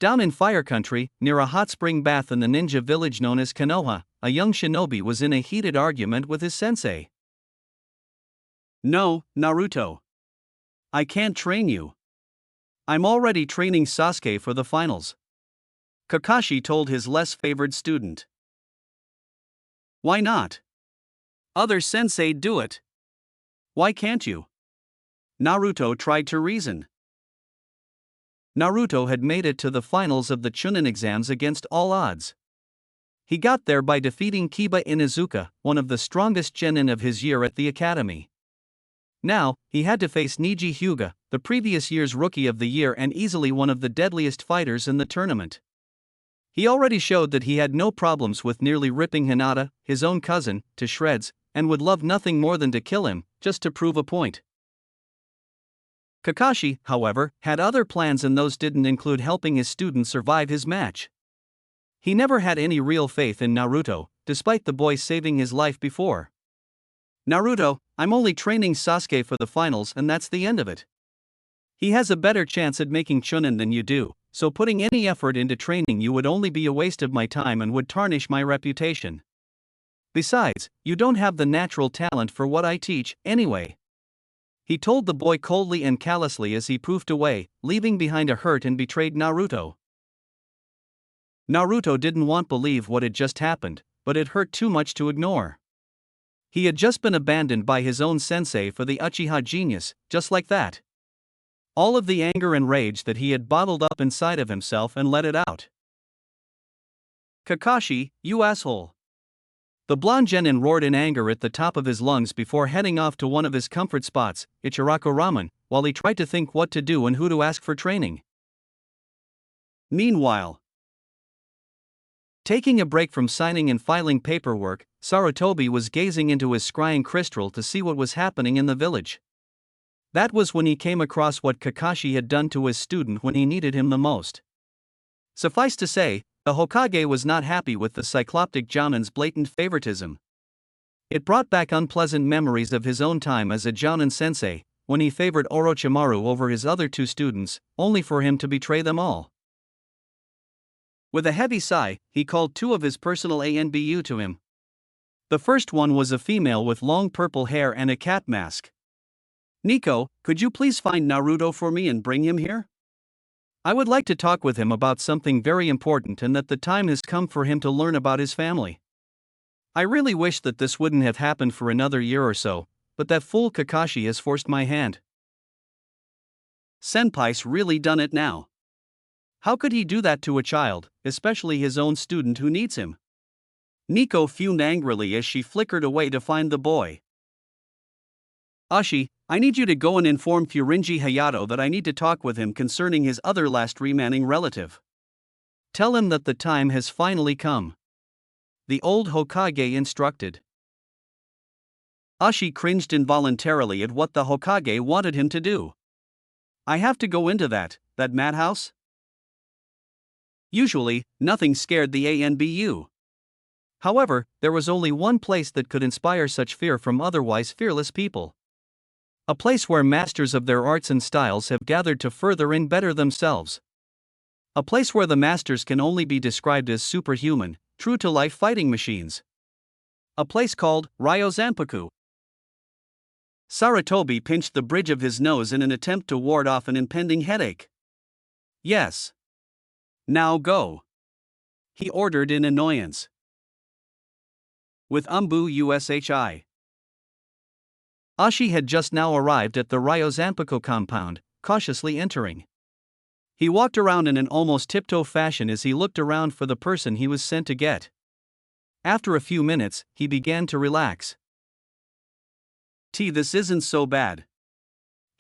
Down in Fire Country, near a hot spring bath in the ninja village known as Konoha, a young shinobi was in a heated argument with his sensei. No, Naruto. I can't train you. I'm already training Sasuke for the finals, Kakashi told his less favored student. Why not? Other sensei do it. Why can't you? Naruto tried to reason. Naruto had made it to the finals of the Chunin exams against all odds. He got there by defeating Kiba Inuzuka, one of the strongest genin of his year at the academy. Now, he had to face Niji Hyuga, the previous year's Rookie of the Year and easily one of the deadliest fighters in the tournament. He already showed that he had no problems with nearly ripping Hinata, his own cousin, to shreds, and would love nothing more than to kill him, just to prove a point. Kakashi, however, had other plans, and those didn't include helping his student survive his match. He never had any real faith in Naruto, despite the boy saving his life before. Naruto, I'm only training Sasuke for the finals and that's the end of it. He has a better chance at making Chunin than you do, so putting any effort into training you would only be a waste of my time and would tarnish my reputation. Besides, you don't have the natural talent for what I teach, anyway. He told the boy coldly and callously as he poofed away, leaving behind a hurt and betrayed Naruto. Naruto didn't want to believe what had just happened, but it hurt too much to ignore. He had just been abandoned by his own sensei for the Uchiha genius, just like that. All of the anger and rage that he had bottled up inside of himself and let it out. Kakashi, you asshole! The blonde genin roared in anger at the top of his lungs before heading off to one of his comfort spots, Ichiraku Ramen, while he tried to think what to do and who to ask for training. Meanwhile, taking a break from signing and filing paperwork, Sarutobi was gazing into his scrying crystal to see what was happening in the village. That was when he came across what Kakashi had done to his student when he needed him the most. Suffice to say, the Hokage was not happy with the cycloptic Jounin's blatant favoritism. It brought back unpleasant memories of his own time as a Jounin sensei, when he favored Orochimaru over his other two students, only for him to betray them all. With a heavy sigh, he called two of his personal ANBU to him. The first one was a female with long purple hair and a cat mask. Nico, could you please find Naruto for me and bring him here? I would like to talk with him about something very important and that the time has come for him to learn about his family. I really wish that this wouldn't have happened for another year or so, but that fool Kakashi has forced my hand. Senpai's really done it now. How could he do that to a child, especially his own student who needs him? Nico fumed angrily as she flickered away to find the boy. Ashi, I need you to go and inform Furinji Hayato that I need to talk with him concerning his other last remaining relative. Tell him that the time has finally come. The old Hokage instructed. Ashi cringed involuntarily at what the Hokage wanted him to do. I have to go into that madhouse? Usually, nothing scared the ANBU. However, there was only one place that could inspire such fear from otherwise fearless people. A place where masters of their arts and styles have gathered to further and better themselves. A place where the masters can only be described as superhuman, true-to-life fighting machines. A place called Ryozanpaku. Sarutobi pinched the bridge of his nose in an attempt to ward off an impending headache. Yes. Now go, he ordered in annoyance. With USHI. Ashi had just now arrived at the Ryozanpaku compound, cautiously entering. He walked around in an almost tiptoe fashion as he looked around for the person he was sent to get. After a few minutes, he began to relax. This isn't so bad,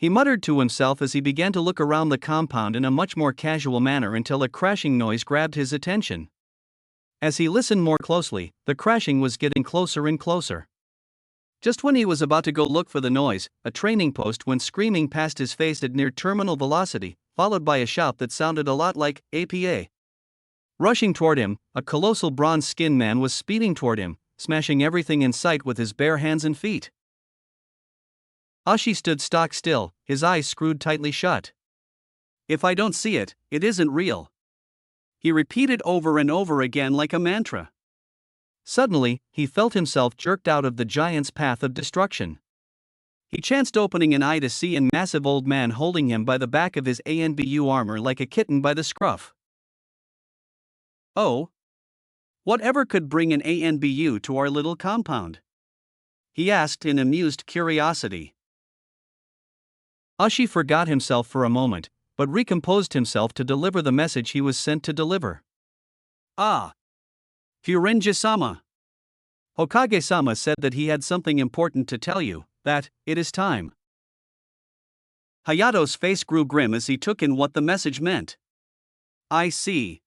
he muttered to himself as he began to look around the compound in a much more casual manner until a crashing noise grabbed his attention. As he listened more closely, the crashing was getting closer and closer. Just when he was about to go look for the noise, a training post went screaming past his face at near terminal velocity, followed by a shout that sounded a lot like APA. Rushing toward him, a colossal bronze-skinned man was speeding toward him, smashing everything in sight with his bare hands and feet. Ashi stood stock still, his eyes screwed tightly shut. If I don't see it, it isn't real. He repeated over and over again like a mantra. Suddenly, he felt himself jerked out of the giant's path of destruction. He chanced opening an eye to see a massive old man holding him by the back of his ANBU armor like a kitten by the scruff. "Oh, whatever could bring an ANBU to our little compound?" he asked in amused curiosity. Ashi forgot himself for a moment, but recomposed himself to deliver the message he was sent to deliver. "Ah, Furinji-sama. Hokage-sama said that he had something important to tell you, that it is time." Hayato's face grew grim as he took in what the message meant. "I see,"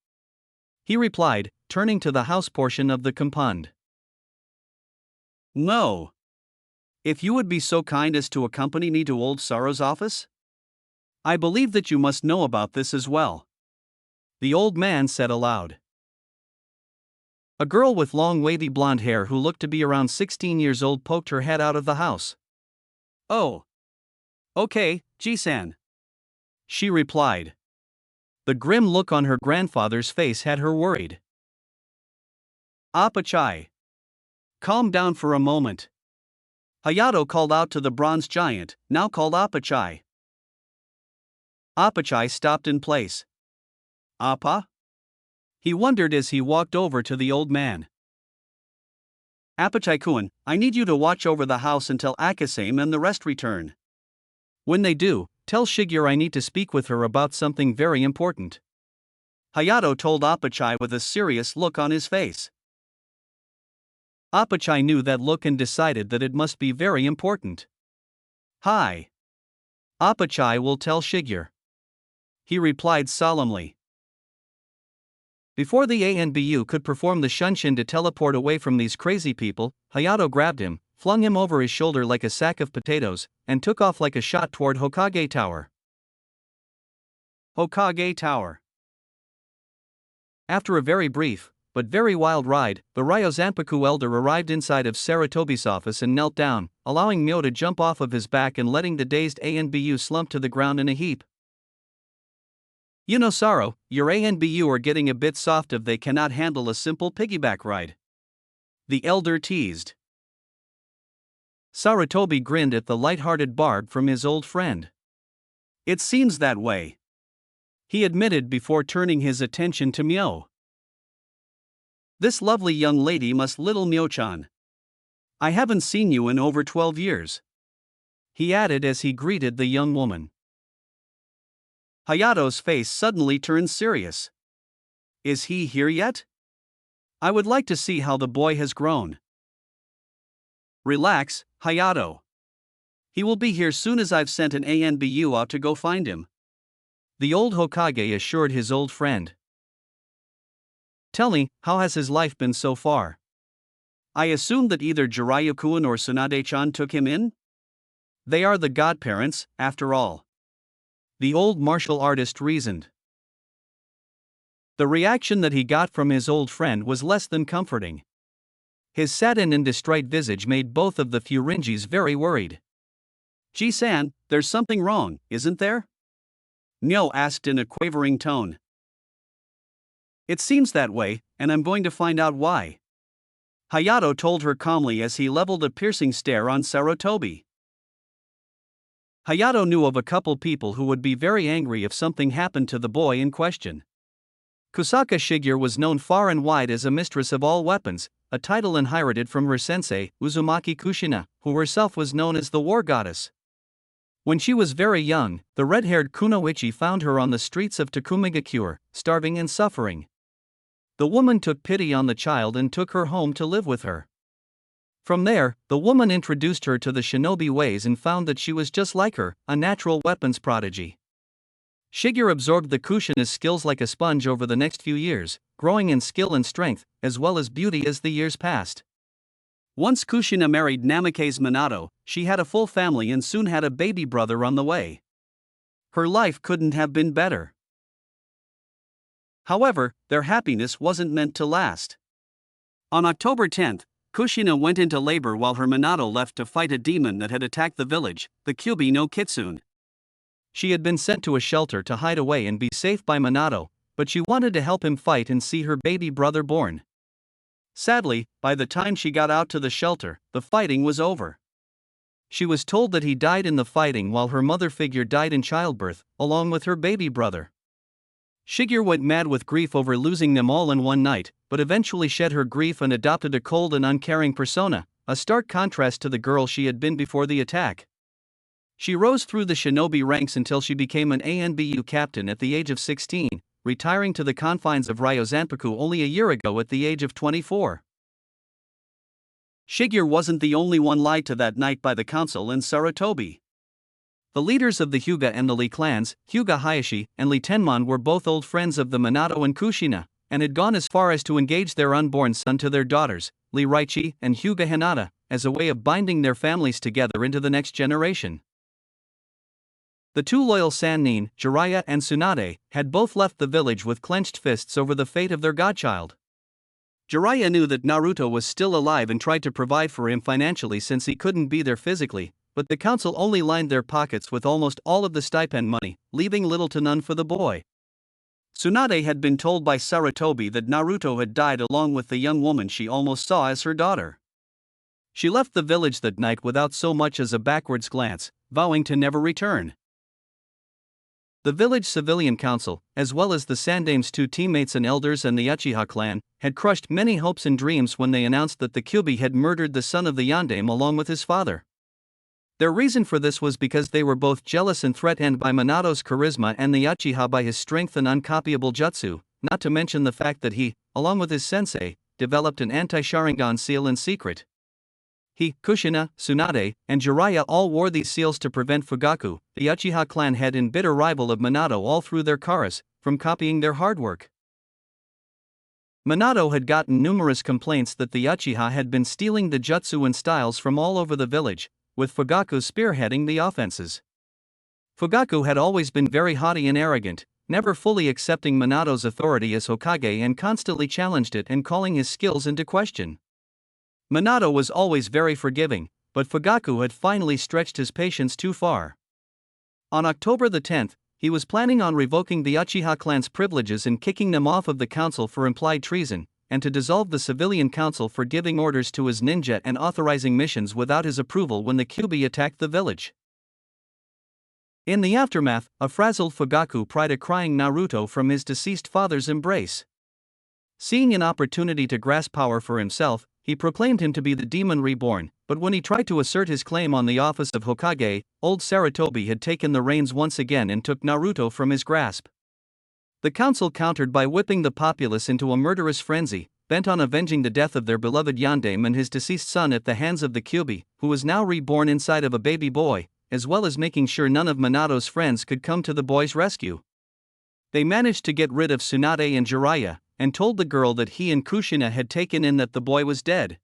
he replied, turning to the house portion of the compound. "No. If you would be so kind as to accompany me to old Sorrow's office? I believe that you must know about this as well," the old man said aloud. A girl with long wavy blonde hair who looked to be around 16 years old poked her head out of the house. "Oh. Okay, Ji-san," she replied. The grim look on her grandfather's face had her worried. "Apachai. Calm down for a moment." Hayato called out to the bronze giant, now called Apachai. Apachai stopped in place. "Appa?" he wondered as he walked over to the old man. "Apachai-kun, I need you to watch over the house until Akasame and the rest return. When they do, tell Shigeru I need to speak with her about something very important," Hayato told Apachai with a serious look on his face. Apachai knew that look and decided that it must be very important. "Hi. Apachai will tell Shigeru," he replied solemnly. Before the ANBU could perform the shunshin to teleport away from these crazy people, Hayato grabbed him, flung him over his shoulder like a sack of potatoes, and took off like a shot toward Hokage Tower. Hokage Tower. After a very brief, but very wild ride, the Ryozanpaku elder arrived inside of Sarutobi's office and knelt down, allowing Myo to jump off of his back and letting the dazed ANBU slump to the ground in a heap. "You know, Saro, your ANBU are getting a bit soft if they cannot handle a simple piggyback ride," the elder teased. Sarutobi grinned at the light-hearted barb from his old friend. "It seems that way," he admitted before turning his attention to Myo. "This lovely young lady must little Myo-chan. I haven't seen you in over 12 years," he added as he greeted the young woman. Hayato's face suddenly turned serious. "Is he here yet? I would like to see how the boy has grown." "Relax, Hayato. He will be here soon as I've sent an ANBU out to go find him," the old Hokage assured his old friend. "Tell me, how has his life been so far?" "I assume that either Jiraiya-kun or Tsunade-chan took him in? They are the godparents, after all," the old martial artist reasoned. The reaction that he got from his old friend was less than comforting. His saddened and distraught visage made both of the Furinjis very worried. "Ji-san, there's something wrong, isn't there?" Myo asked in a quavering tone. "It seems that way, and I'm going to find out why," Hayato told her calmly as he leveled a piercing stare on Sarutobi. Hayato knew of a couple people who would be very angry if something happened to the boy in question. Kusaka Shigeru was known far and wide as a mistress of all weapons, a title inherited from her sensei, Uzumaki Kushina, who herself was known as the war goddess. When she was very young, the red-haired Kunoichi found her on the streets of Takumigakure, starving and suffering. The woman took pity on the child and took her home to live with her. From there, the woman introduced her to the shinobi ways and found that she was just like her, a natural weapons prodigy. Shigeru absorbed the Kushina's skills like a sponge over the next few years, growing in skill and strength, as well as beauty as the years passed. Once Kushina married Namikaze Minato, she had a full family and soon had a baby brother on the way. Her life couldn't have been better. However, their happiness wasn't meant to last. On October 10th, Kushina went into labor while her Minato left to fight a demon that had attacked the village, the Kyubi no Kitsune. She had been sent to a shelter to hide away and be safe by Minato, but she wanted to help him fight and see her baby brother born. Sadly, by the time she got out to the shelter, the fighting was over. She was told that he died in the fighting while her mother figure died in childbirth, along with her baby brother. Shigeru went mad with grief over losing them all in one night, but eventually shed her grief and adopted a cold and uncaring persona, a stark contrast to the girl she had been before the attack. She rose through the shinobi ranks until she became an ANBU captain at the age of 16, retiring to the confines of Ryozanpaku only a year ago at the age of 24. Shigeru wasn't the only one lied to that night by the council and Sarutobi. The leaders of the Hyuga and the Lee clans, Hyuga Hayashi and Lee Tenmon, were both old friends of the Minato and Kushina, and had gone as far as to engage their unborn son to their daughters, Lee Raichi and Hyuga Hinata, as a way of binding their families together into the next generation. The two loyal Sannin, Jiraiya and Tsunade, had both left the village with clenched fists over the fate of their godchild. Jiraiya knew that Naruto was still alive and tried to provide for him financially since he couldn't be there physically, but the council only lined their pockets with almost all of the stipend money, leaving little to none for the boy. Tsunade had been told by Sarutobi that Naruto had died along with the young woman she almost saw as her daughter. She left the village that night without so much as a backwards glance, vowing to never return. The village civilian council, as well as the Sandame's two teammates and elders and the Uchiha clan, had crushed many hopes and dreams when they announced that the Kyuubi had murdered the son of the Yandame along with his father. Their reason for this was because they were both jealous and threatened by Minato's charisma and the Uchiha by his strength and uncopyable jutsu, not to mention the fact that he, along with his sensei, developed an anti-Sharingan seal in secret. He, Kushina, Tsunade, and Jiraiya all wore these seals to prevent Fugaku, the Uchiha clan head and bitter rival of Minato all through their Karas, from copying their hard work. Minato had gotten numerous complaints that the Uchiha had been stealing the jutsu and styles from all over the village, with Fugaku spearheading the offenses. Fugaku had always been very haughty and arrogant, never fully accepting Minato's authority as Hokage and constantly challenged it and calling his skills into question. Minato was always very forgiving, but Fugaku had finally stretched his patience too far. On October the 10th, he was planning on revoking the Uchiha clan's privileges and kicking them off of the council for implied treason, and to dissolve the civilian council for giving orders to his ninja and authorizing missions without his approval when the Kyuubi attacked the village. In the aftermath, a frazzled Fugaku pried a crying Naruto from his deceased father's embrace. Seeing an opportunity to grasp power for himself, he proclaimed him to be the demon reborn, but when he tried to assert his claim on the office of Hokage, old Sarutobi had taken the reins once again and took Naruto from his grasp. The council countered by whipping the populace into a murderous frenzy, bent on avenging the death of their beloved Yandame and his deceased son at the hands of the Kyuubi, who was now reborn inside of a baby boy, as well as making sure none of Minato's friends could come to the boy's rescue. They managed to get rid of Tsunade and Jiraiya, and told the girl that he and Kushina had taken in that the boy was dead.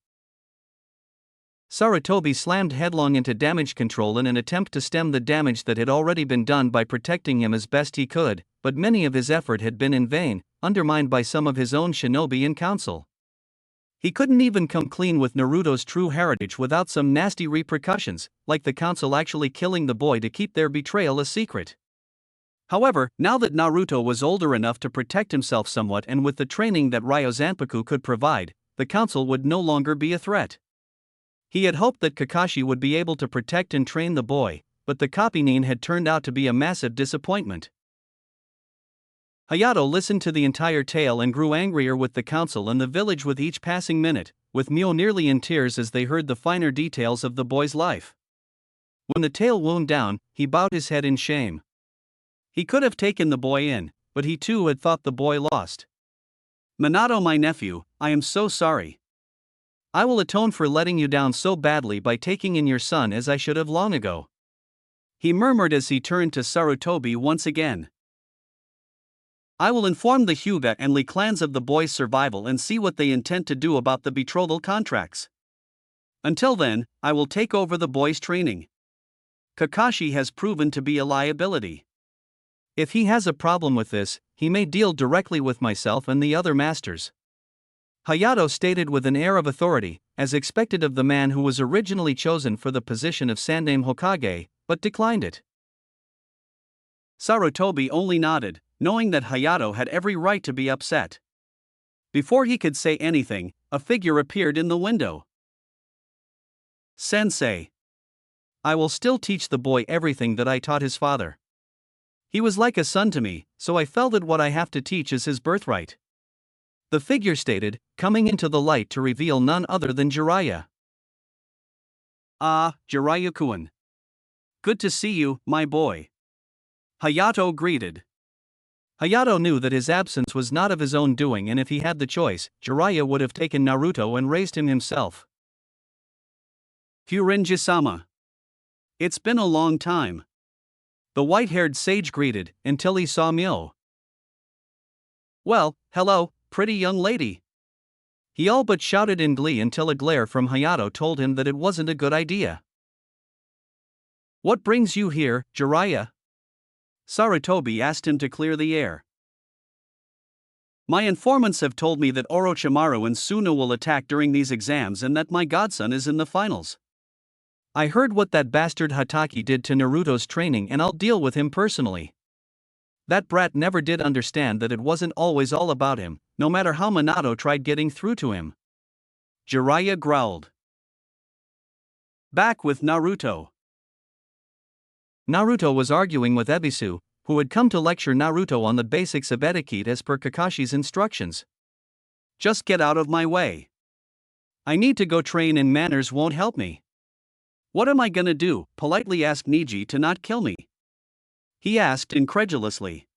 Sarutobi slammed headlong into damage control in an attempt to stem the damage that had already been done by protecting him as best he could, but many of his effort had been in vain, undermined by some of his own shinobi in council. He couldn't even come clean with Naruto's true heritage without some nasty repercussions, like the council actually killing the boy to keep their betrayal a secret. However, now that Naruto was older enough to protect himself somewhat and with the training that Ryozanpaku could provide, the council would no longer be a threat. He had hoped that Kakashi would be able to protect and train the boy, but the copy-nin had turned out to be a massive disappointment. Hayato listened to the entire tale and grew angrier with the council and the village with each passing minute, with Mio nearly in tears as they heard the finer details of the boy's life. When the tale wound down, he bowed his head in shame. He could have taken the boy in, but he too had thought the boy lost. Minato, my nephew, I am so sorry. I will atone for letting you down so badly by taking in your son as I should have long ago. He murmured as he turned to Sarutobi once again. I will inform the Hyuga and Lee clans of the boy's survival and see what they intend to do about the betrothal contracts. Until then, I will take over the boy's training. Kakashi has proven to be a liability. If he has a problem with this, he may deal directly with myself and the other masters. Hayato stated with an air of authority, as expected of the man who was originally chosen for the position of Sandaime Hokage, but declined it. Sarutobi only nodded, knowing that Hayato had every right to be upset. Before he could say anything, a figure appeared in the window. Sensei. I will still teach the boy everything that I taught his father. He was like a son to me, so I felt that what I have to teach is his birthright. The figure stated, coming into the light to reveal none other than Jiraiya. Ah, Jiraiya-kun. Good to see you, my boy. Hayato greeted. Hayato knew that his absence was not of his own doing, and if he had the choice, Jiraiya would have taken Naruto and raised him himself. Furinji-sama. It's been a long time. The white-haired sage greeted, until he saw Myo. Well, hello, pretty young lady. He all but shouted in glee until a glare from Hayato told him that it wasn't a good idea. What brings you here, Jiraiya? Sarutobi asked him to clear the air. My informants have told me that Orochimaru and Suna will attack during these exams and that my godson is in the finals. I heard what that bastard Hatake did to Naruto's training, and I'll deal with him personally. That brat never did understand that it wasn't always all about him, no matter how Minato tried getting through to him. Jiraiya growled. Back with Naruto. Naruto was arguing with Ebisu, who had come to lecture Naruto on the basics of etiquette as per Kakashi's instructions. Just get out of my way. I need to go train, and manners won't help me. What am I gonna do? Politely ask Niji to not kill me. He asked incredulously.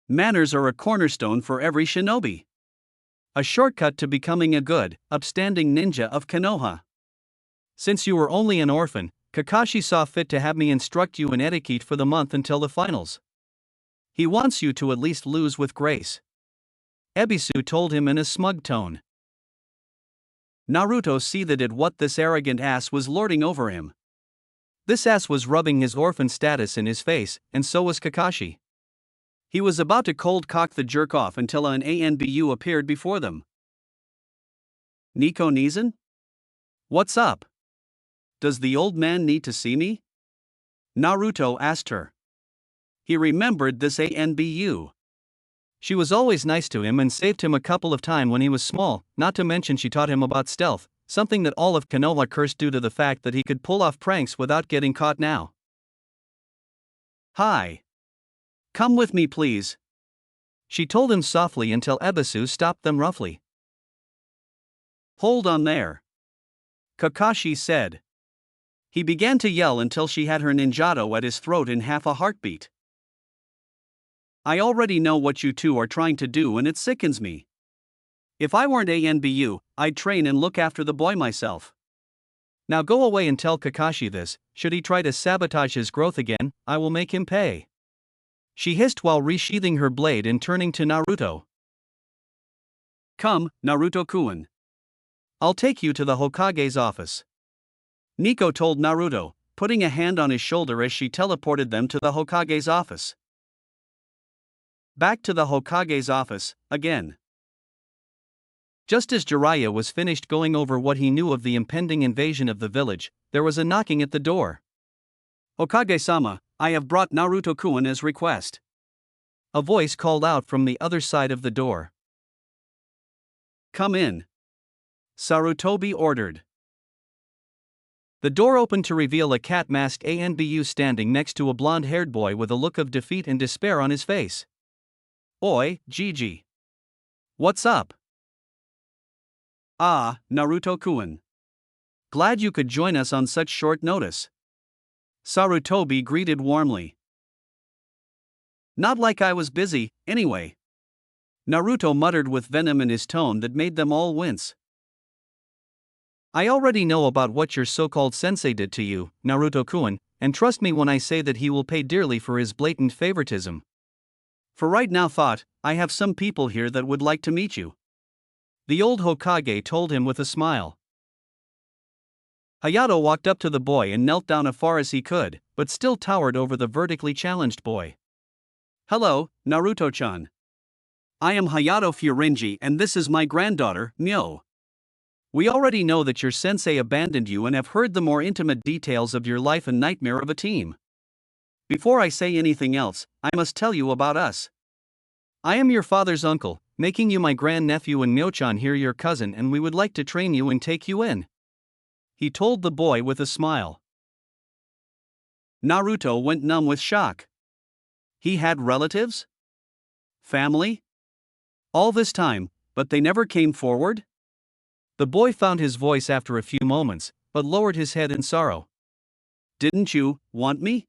Manners are a cornerstone for every shinobi. A shortcut to becoming a good, upstanding ninja of Konoha. Since you were only an orphan, Kakashi saw fit to have me instruct you in etiquette for the month until the finals. He wants you to at least lose with grace. Ebisu told him in a smug tone. Naruto seethed at what this arrogant ass was lording over him. This ass was rubbing his orphan status in his face, and so was Kakashi. He was about to cold cock the jerk off until an ANBU appeared before them. Nico Nizan? What's up? Does the old man need to see me? Naruto asked her. He remembered this ANBU. She was always nice to him and saved him a couple of times when he was small, not to mention she taught him about stealth, something that all of Konoha cursed due to the fact that he could pull off pranks without getting caught now. Hi. Come with me, please. She told him softly until Ebisu stopped them roughly. Hold on there. Kakashi said. He began to yell until she had her ninjato at his throat in half a heartbeat. I already know what you two are trying to do, and it sickens me. If I weren't ANBU, I'd train and look after the boy myself. Now go away and tell Kakashi this. Should he try to sabotage his growth again, I will make him pay. She hissed while resheathing her blade and turning to Naruto. Come, Naruto-kun. I'll take you to the Hokage's office. Nico told Naruto, putting a hand on his shoulder as she teleported them to the Hokage's office. Back to the Hokage's office, again. Just as Jiraiya was finished going over what he knew of the impending invasion of the village, there was a knocking at the door. Hokage-sama, I have brought Naruto-kun as request. A voice called out from the other side of the door. Come in. Sarutobi ordered. The door opened to reveal a cat-masked ANBU standing next to a blonde-haired boy with a look of defeat and despair on his face. Oi, Gigi. What's up? Ah, Naruto-kun. Glad you could join us on such short notice. Sarutobi greeted warmly. Not like I was busy, anyway. Naruto muttered with venom in his tone that made them all wince. I already know about what your so-called sensei did to you, Naruto-kun, and trust me when I say that he will pay dearly for his blatant favoritism. For right now, I have some people here that would like to meet you. The old Hokage told him with a smile. Hayato walked up to the boy and knelt down as far as he could, but still towered over the vertically challenged boy. Hello, Naruto-chan. I am Hayato Furinji and this is my granddaughter, Myo. We already know that your sensei abandoned you and have heard the more intimate details of your life and nightmare of a team. Before I say anything else, I must tell you about us. I am your father's uncle, making you my grandnephew, and Myo-chan here your cousin, and we would like to train you and take you in," he told the boy with a smile. Naruto went numb with shock. He had relatives? Family? All this time, but they never came forward? The boy found his voice after a few moments, but lowered his head in sorrow. "Didn't you want me?"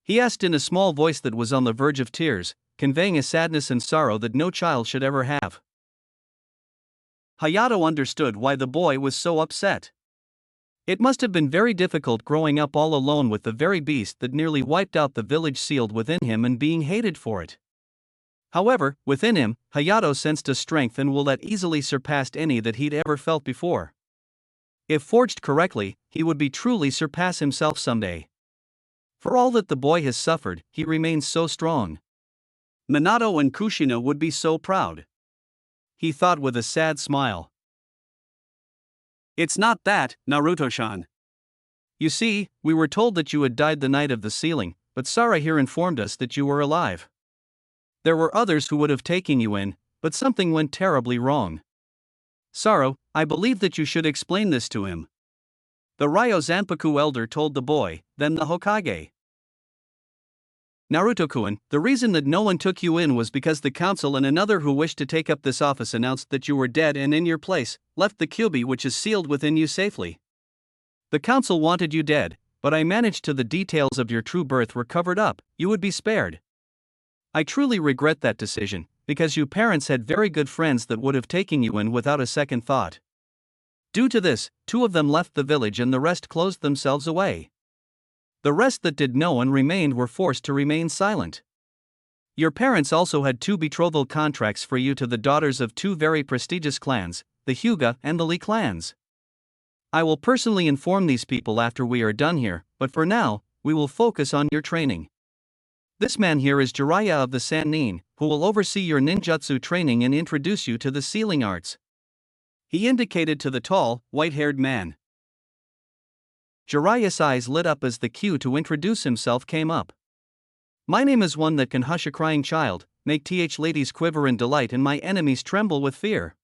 he asked in a small voice that was on the verge of tears, conveying a sadness and sorrow that no child should ever have. Hayato understood why the boy was so upset. It must have been very difficult growing up all alone with the very beast that nearly wiped out the village sealed within him and being hated for it. However, within him, Hayato sensed a strength and will that easily surpassed any that he'd ever felt before. If forged correctly, he would be truly surpass himself someday. For all that the boy has suffered, he remains so strong. Minato and Kushina would be so proud, he thought with a sad smile. "It's not that, Naruto-san. You see, we were told that you had died the night of the sealing, but Sara here informed us that you were alive. There were others who would have taken you in, but something went terribly wrong. Saro, I believe that you should explain this to him," the Ryo Zanpaku elder told the boy, then the Hokage. "Naruto-kun, the reason that no one took you in was because the council and another who wished to take up this office announced that you were dead and in your place, left the kyubi which is sealed within you safely. The council wanted you dead, but I managed to the details of your true birth were covered up, you would be spared. I truly regret that decision, because you parents had very good friends that would have taken you in without a second thought. Due to this, 2 of them left the village and the rest closed themselves away. The rest that did know and remained were forced to remain silent. Your parents also had 2 betrothal contracts for you to the daughters of 2 very prestigious clans, the Hyuga and the Lee clans. I will personally inform these people after we are done here, but for now, we will focus on your training. This man here is Jiraiya of the Sannin, who will oversee your ninjutsu training and introduce you to the sealing arts," he indicated to the tall, white-haired man. Jiraiya's eyes lit up as the cue to introduce himself came up. "My name is one that can hush a crying child, make ladies quiver in delight and my enemies tremble with fear.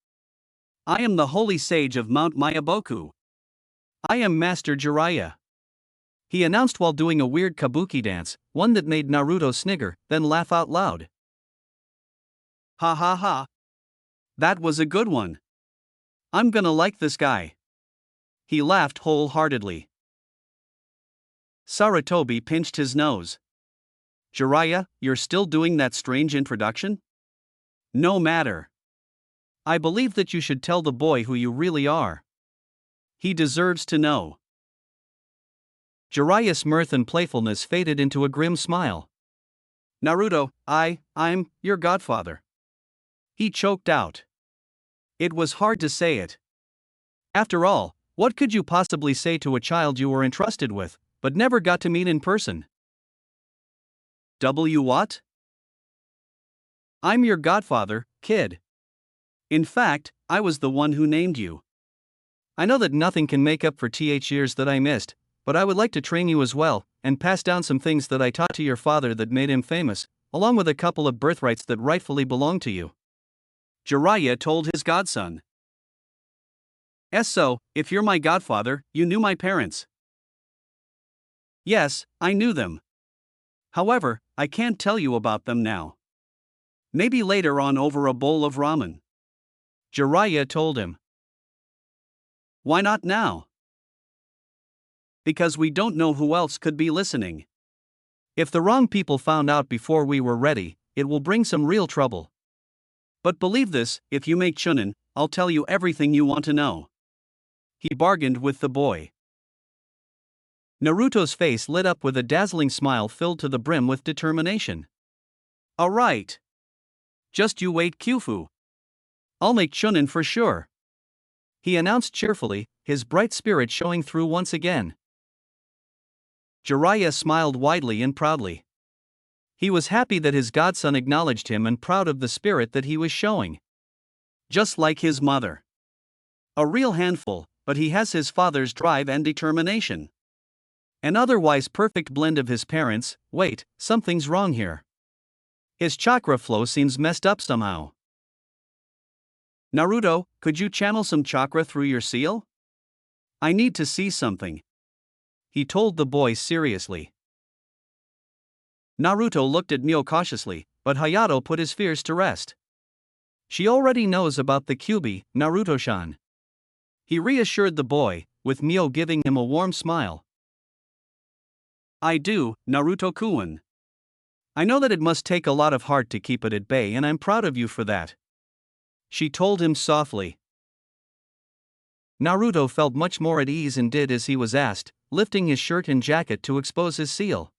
I am the holy sage of Mount Mayaboku. I am Master Jiraiya," he announced while doing a weird kabuki dance, one that made Naruto snigger, then laugh out loud. "Ha ha ha. That was a good one. I'm gonna like this guy." He laughed wholeheartedly. Sarutobi pinched his nose. "Jiraiya, you're still doing that strange introduction? No matter. I believe that you should tell the boy who you really are. He deserves to know." Jiraiya's mirth and playfulness faded into a grim smile. "Naruto, I'm your godfather," he choked out. It was hard to say it. After all, what could you possibly say to a child you were entrusted with, but never got to meet in person? What? I'm your godfather, kid. In fact, I was the one who named you. I know that nothing can make up for years that I missed, but I would like to train you as well, and pass down some things that I taught to your father that made him famous, along with a couple of birthrights that rightfully belong to you," Jiraiya told his godson. "So, if you're my godfather, you knew my parents." "Yes, I knew them. However, I can't tell you about them now. Maybe later on over a bowl of ramen," Jiraiya told him. "Why not now?" "Because we don't know who else could be listening. If the wrong people found out before we were ready, it will bring some real trouble. But believe this, if you make Chunin, I'll tell you everything you want to know," he bargained with the boy. Naruto's face lit up with a dazzling smile filled to the brim with determination. "All right. Just you wait, Kyufu. I'll make Chunin for sure," he announced cheerfully, his bright spirit showing through once again. Jiraiya smiled widely and proudly. He was happy that his godson acknowledged him and proud of the spirit that he was showing. Just like his mother. A real handful, but he has his father's drive and determination. An otherwise perfect blend of his parents. Wait, something's wrong here. His chakra flow seems messed up somehow. Naruto, could you channel some chakra through your seal? I need to see something. He told the boy seriously. Naruto looked at Mio cautiously, but Hayato put his fears to rest. She already knows about the Kyuubi, Naruto-san. He reassured the boy, with Mio giving him a warm smile. I do, Naruto-kun. I know that it must take a lot of heart to keep it at bay, and I'm proud of you for that. She told him softly. Naruto felt much more at ease and did as he was asked, lifting his shirt and jacket to expose his seal.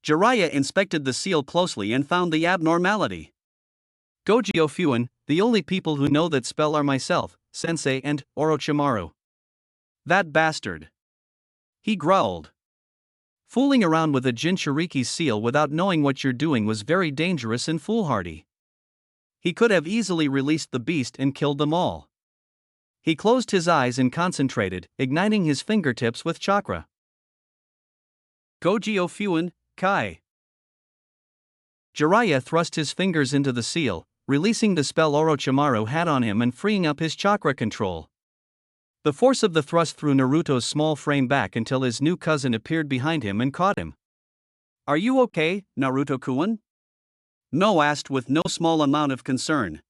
Jiraiya inspected the seal closely and found the abnormality. Gojio Fuin, the only people who know that spell are myself, Sensei, and Orochimaru. That bastard. He growled. Fooling around with a Jinchuriki's seal without knowing what you're doing was very dangerous and foolhardy. He could have easily released the beast and killed them all. He closed his eyes and concentrated, igniting his fingertips with chakra. Gojio Fuin, Kai. Jiraiya thrust his fingers into the seal, releasing the spell Orochimaru had on him and freeing up his chakra control. The force of the thrust threw Naruto's small frame back until his new cousin appeared behind him and caught him. Are you okay, Naruto-kun? No asked with no small amount of concern.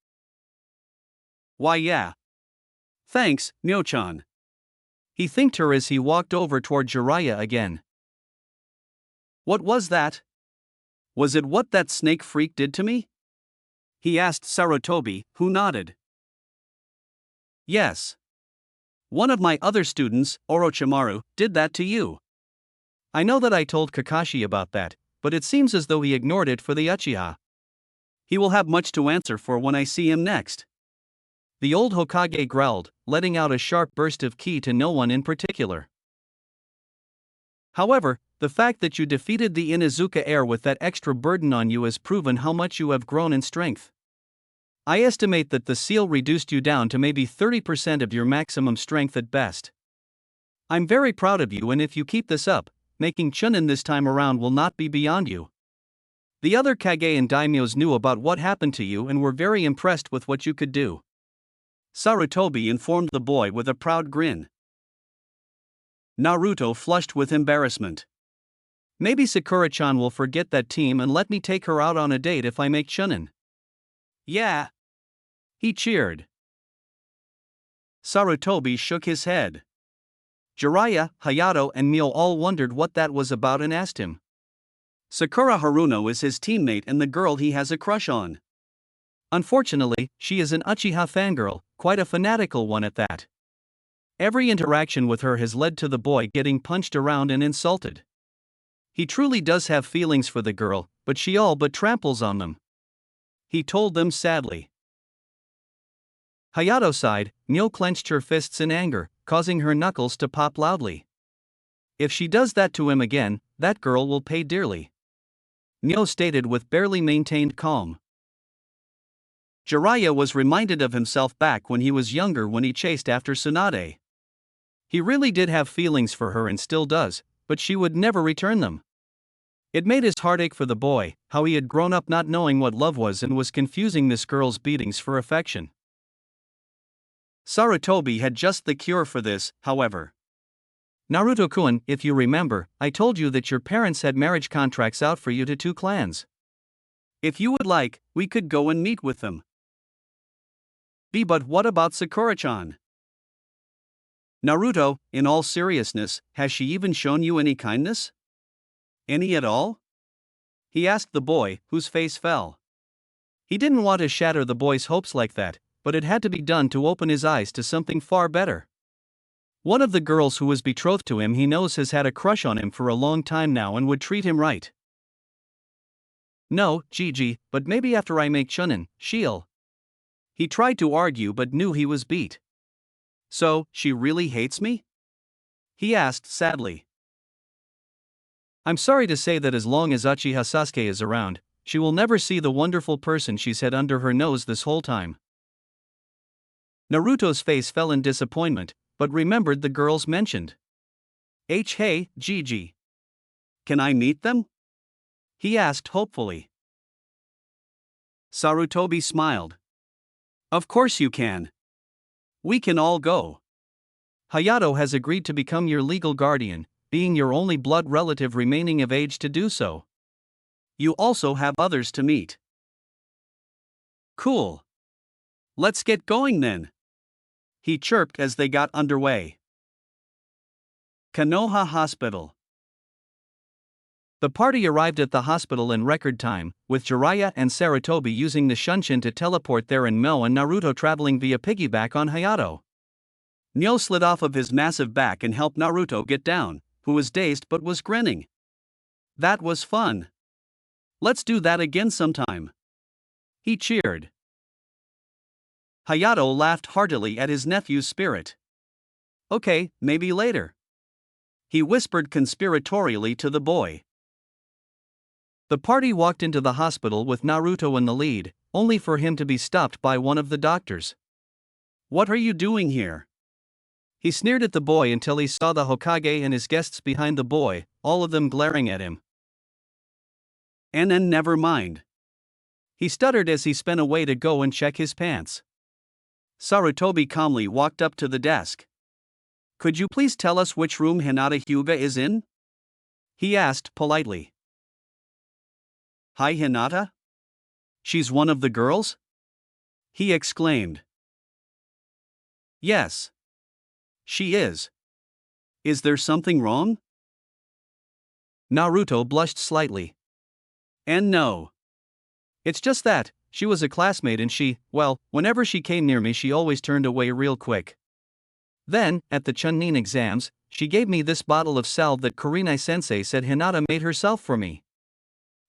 Why yeah. Thanks, Mio-chan. He thanked her as he walked over toward Jiraiya again. What was that? Was it what that snake freak did to me? He asked Sarutobi, who nodded. Yes. One of my other students, Orochimaru, did that to you. I know that I told Kakashi about that, but it seems as though he ignored it for the Uchiha. He will have much to answer for when I see him next. The old Hokage growled, letting out a sharp burst of ki to no one in particular. However, the fact that you defeated the Inuzuka heir with that extra burden on you has proven how much you have grown in strength. I estimate that the seal reduced you down to maybe 30% of your maximum strength at best. I'm very proud of you, and if you keep this up, making Chunin this time around will not be beyond you. The other Kage and daimyos knew about what happened to you and were very impressed with what you could do. Sarutobi informed the boy with a proud grin. Naruto flushed with embarrassment. Maybe Sakura-chan will forget that team and let me take her out on a date if I make Chunin. Yeah. He cheered. Sarutobi shook his head. Jiraiya, Hayato, and Mio all wondered what that was about and asked him. Sakura Haruno is his teammate and the girl he has a crush on. Unfortunately, she is an Uchiha fangirl, quite a fanatical one at that. Every interaction with her has led to the boy getting punched around and insulted. He truly does have feelings for the girl, but she all but tramples on them. He told them sadly. Hayato sighed. Mio clenched her fists in anger, causing her knuckles to pop loudly. If she does that to him again, that girl will pay dearly. Mio stated with barely maintained calm. Jiraiya was reminded of himself back when he was younger when he chased after Tsunade. He really did have feelings for her and still does, but she would never return them. It made his heart ache for the boy, how he had grown up not knowing what love was and was confusing this girl's beatings for affection. Sarutobi had just the cure for this, however. Naruto-kun, if you remember, I told you that your parents had marriage contracts out for you to 2 clans. If you would like, we could go and meet with them. But what about Sakura-chan? Naruto, in all seriousness, has she even shown you any kindness? Any at all? He asked the boy, whose face fell. He didn't want to shatter the boy's hopes like that, but it had to be done to open his eyes to something far better. One of the girls who was betrothed to him he knows has had a crush on him for a long time now and would treat him right. No, Gigi, but maybe after I make Chunin, she'll. He tried to argue but knew he was beat. So, she really hates me? He asked sadly. I'm sorry to say that as long as Uchiha Sasuke is around, she will never see the wonderful person she's had under her nose this whole time. Naruto's face fell in disappointment, but remembered the girls mentioned. Hey, Gigi. Can I meet them? He asked hopefully. Sarutobi smiled. Of course you can. We can all go. Hayato has agreed to become your legal guardian, being your only blood relative remaining of age to do so. You also have others to meet. Cool. Let's get going then. He chirped as they got underway. Konoha Hospital. The party arrived at the hospital in record time, with Jiraiya and Sarutobi using the Shunshin to teleport there and Mo and Naruto traveling via piggyback on Hayato. Nyo slid off of his massive back and helped Naruto get down, who was dazed but was grinning. That was fun. Let's do that again sometime. He cheered. Hayato laughed heartily at his nephew's spirit. Okay, maybe later. He whispered conspiratorially to the boy. The party walked into the hospital with Naruto in the lead, only for him to be stopped by one of the doctors. What are you doing here? He sneered at the boy until he saw the Hokage and his guests behind the boy, all of them glaring at him. And then never mind. He stuttered as he spun away to go and check his pants. Sarutobi calmly walked up to the desk. Could you please tell us which room Hinata Hyuga is in? He asked politely. Hi Hinata? She's one of the girls? He exclaimed. Yes. She is. Is there something wrong? Naruto blushed slightly. And no. It's just that, she was a classmate and whenever she came near me she always turned away real quick. Then, at the Chunin exams, she gave me this bottle of salve that Kurenai-sensei said Hinata made herself for me.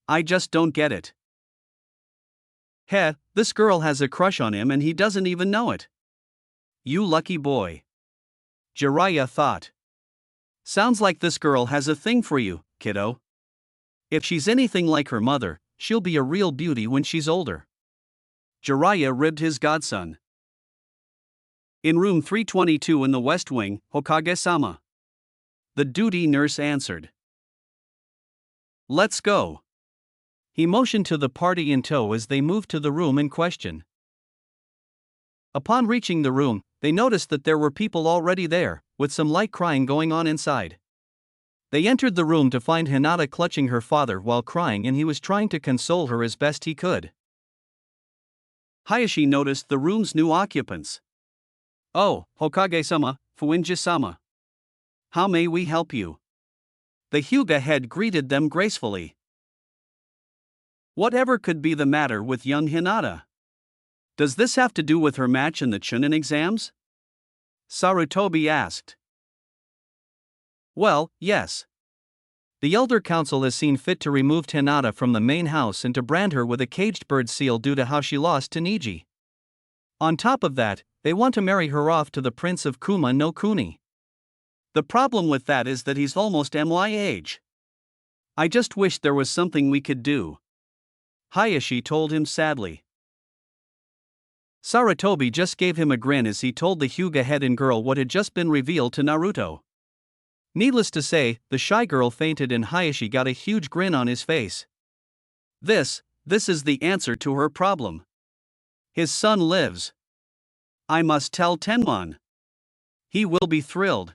I just don't get it. Heh, this girl has a crush on him and he doesn't even know it. You lucky boy. Jiraiya thought. Sounds like this girl has a thing for you, kiddo. If she's anything like her mother, she'll be a real beauty when she's older. Jiraiya ribbed his godson. In room 322 in the West Wing, Hokage-sama. The duty nurse answered. Let's go. He motioned to the party in tow as they moved to the room in question. Upon reaching the room, they noticed that there were people already there, with some light crying going on inside. They entered the room to find Hinata clutching her father while crying and he was trying to console her as best he could. Hayashi noticed the room's new occupants. Oh, Hokage-sama, Fuinji-sama. How may we help you? The Hyuga head greeted them gracefully. Whatever could be the matter with young Hinata? Does this have to do with her match in the Chunin exams? Sarutobi asked. Well, yes. The Elder Council has seen fit to remove Hinata from the main house and to brand her with a caged bird seal due to how she lost to Niji. On top of that, they want to marry her off to the Prince of Kuma no Kuni. The problem with that is that he's almost my age. I just wish there was something we could do. Hayashi told him sadly. Sarutobi just gave him a grin as he told the Hyuga head and girl what had just been revealed to Naruto. Needless to say, the shy girl fainted and Hayashi got a huge grin on his face. This is the answer to her problem. His son lives. I must tell Tenmon. He will be thrilled.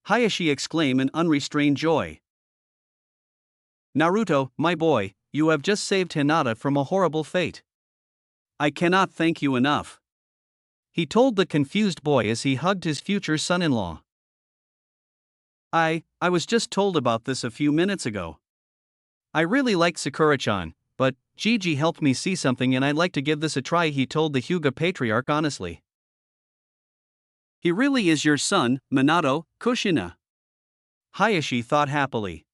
Hayashi exclaimed in unrestrained joy. Naruto, my boy, you have just saved Hinata from a horrible fate. I cannot thank you enough. He told the confused boy as he hugged his future son-in-law. I was just told about this a few minutes ago. I really like Sakura-chan, but Gigi helped me see something and I'd like to give this a try, he told the Hyuga patriarch honestly. He really is your son, Minato, Kushina. Hayashi thought happily.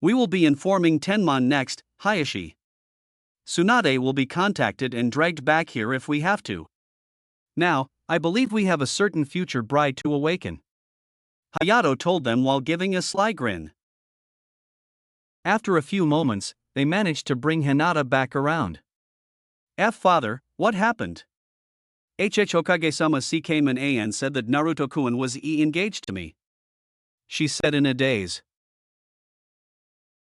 We will be informing Tenmon next, Hayashi. Tsunade will be contacted and dragged back here if we have to. Now, I believe we have a certain future bride to awaken. Hayato told them while giving a sly grin. After a few moments, they managed to bring Hinata back around. Father, what happened? Hokage-sama came in and said that Naruto-kun was engaged to me. she said in a daze.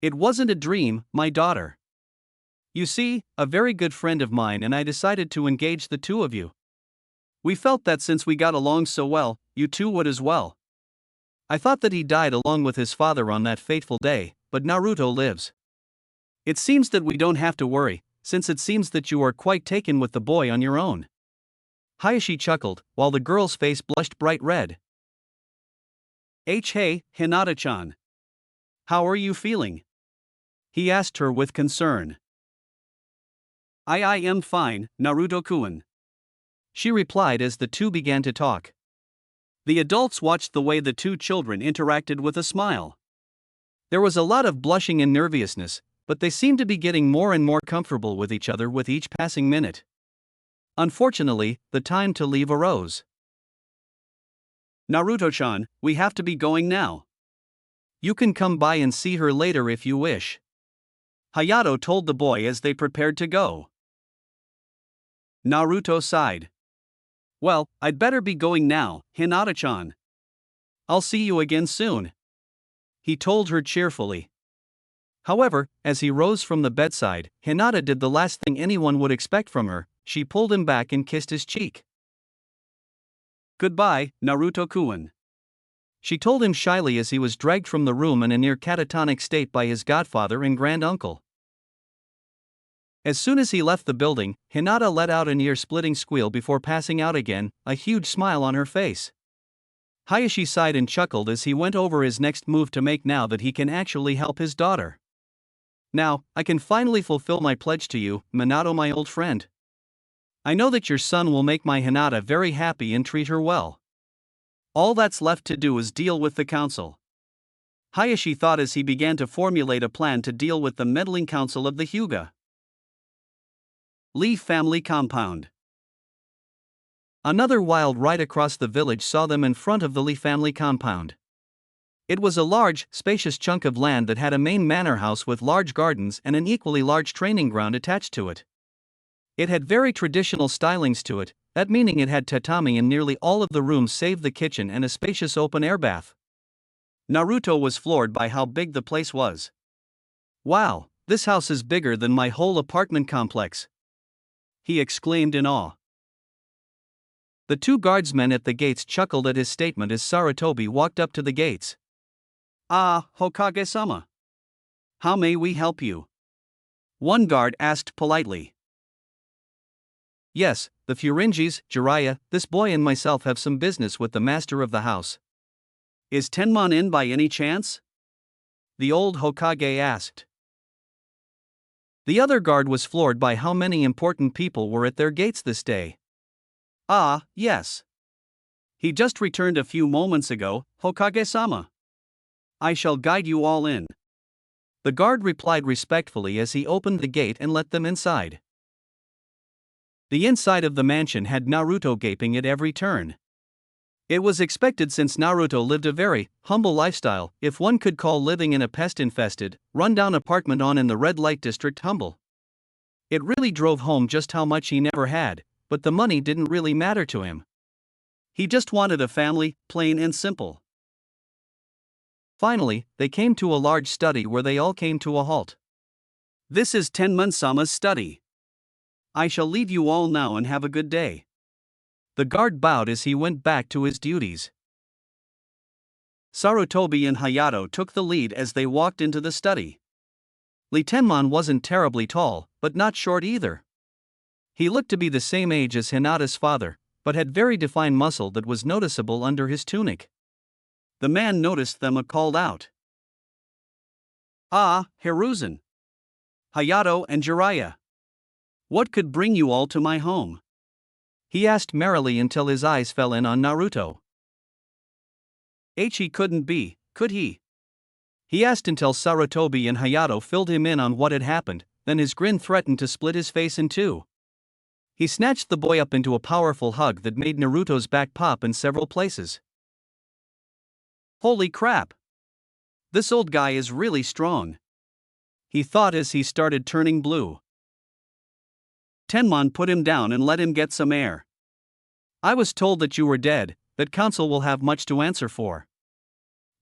It wasn't a dream, my daughter. You see, a very good friend of mine and I decided to engage the two of you. We felt that since we got along so well, you two would as well. I thought that he died along with his father on that fateful day, but Naruto lives. It seems that we don't have to worry, since it seems that you are quite taken with the boy on your own. Hayashi chuckled, while the girl's face blushed bright red. Hey, Hinata-chan. How are you feeling? He asked her with concern. I am fine, Naruto-kun. She replied as the two began to talk. The adults watched the way the two children interacted with a smile. There was a lot of blushing and nervousness, but they seemed to be getting more and more comfortable with each other with each passing minute. Unfortunately, the time to leave arose. Naruto-chan, we have to be going now. You can come by and see her later if you wish. Hayato told the boy as they prepared to go. Naruto sighed. Well, I'd better be going now, Hinata-chan. I'll see you again soon. He told her cheerfully. However, as he rose from the bedside, Hinata did the last thing anyone would expect from her. She pulled him back and kissed his cheek. Goodbye, Naruto-kun. She told him shyly as he was dragged from the room in a near catatonic state by his godfather and granduncle. As soon as he left the building, Hinata let out an ear-splitting squeal before passing out again, a huge smile on her face. Hayashi sighed and chuckled as he went over his next move to make now that he can actually help his daughter. Now, I can finally fulfill my pledge to you, Minato, my old friend. I know that your son will make my Hinata very happy and treat her well. All that's left to do is deal with the council. Hayashi thought as he began to formulate a plan to deal with the meddling council of the Hyuga. Lee family compound. Another wild ride across the village saw them in front of the Lee family compound. It was a large, spacious chunk of land that had a main manor house with large gardens and an equally large training ground attached to it. It had very traditional stylings to it, that meaning it had tatami in nearly all of the rooms save the kitchen and a spacious open-air bath. Naruto was floored by how big the place was. Wow, this house is bigger than my whole apartment complex, he exclaimed in awe. The two guardsmen at the gates chuckled at his statement as Sarutobi walked up to the gates. Ah, Hokage-sama. How may we help you? One guard asked politely. Yes, the Furinjis, Jiraiya, this boy and myself have some business with the master of the house. Is Tenmon in by any chance? The old Hokage asked. The other guard was floored by how many important people were at their gates this day. Ah, yes. He just returned a few moments ago, Hokage-sama. I shall guide you all in. The guard replied respectfully as he opened the gate and let them inside. The inside of the mansion had Naruto gaping at every turn. It was expected since Naruto lived a very humble lifestyle, if one could call living in a pest-infested, run-down apartment in the red light district humble. It really drove home just how much he never had, but the money didn't really matter to him. He just wanted a family, plain and simple. Finally, they came to a large study where they all came to a halt. This is Tenmon-sama's study. I shall leave you all now and have a good day. The guard bowed as he went back to his duties. Sarutobi and Hayato took the lead as they walked into the study. Lee Tenmon wasn't terribly tall, but not short either. He looked to be the same age as Hinata's father, but had very defined muscle that was noticeable under his tunic. The man noticed them and called out. Ah, Hiruzen. Hayato and Jiraiya. What could bring you all to my home? He asked merrily until his eyes fell in on Naruto. He couldn't be, could he? He asked until Sarutobi and Hayato filled him in on what had happened, then his grin threatened to split his face in two. He snatched the boy up into a powerful hug that made Naruto's back pop in several places. Holy crap! This old guy is really strong, he thought as he started turning blue. Tenmon put him down and let him get some air. I was told that you were dead, that council will have much to answer for.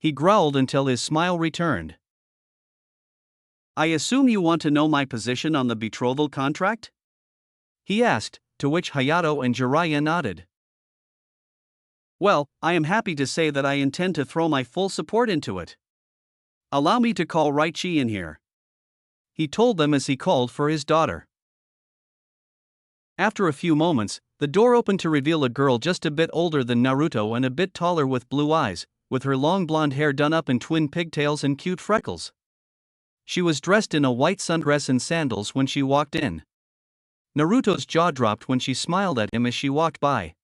He growled until his smile returned. I assume you want to know my position on the betrothal contract? He asked, to which Hayato and Jiraiya nodded. Well, I am happy to say that I intend to throw my full support into it. Allow me to call Raichi in here. He told them as he called for his daughter. After a few moments, the door opened to reveal a girl just a bit older than Naruto and a bit taller with blue eyes, with her long blonde hair done up in twin pigtails and cute freckles. She was dressed in a white sundress and sandals when she walked in. Naruto's jaw dropped when she smiled at him as she walked by.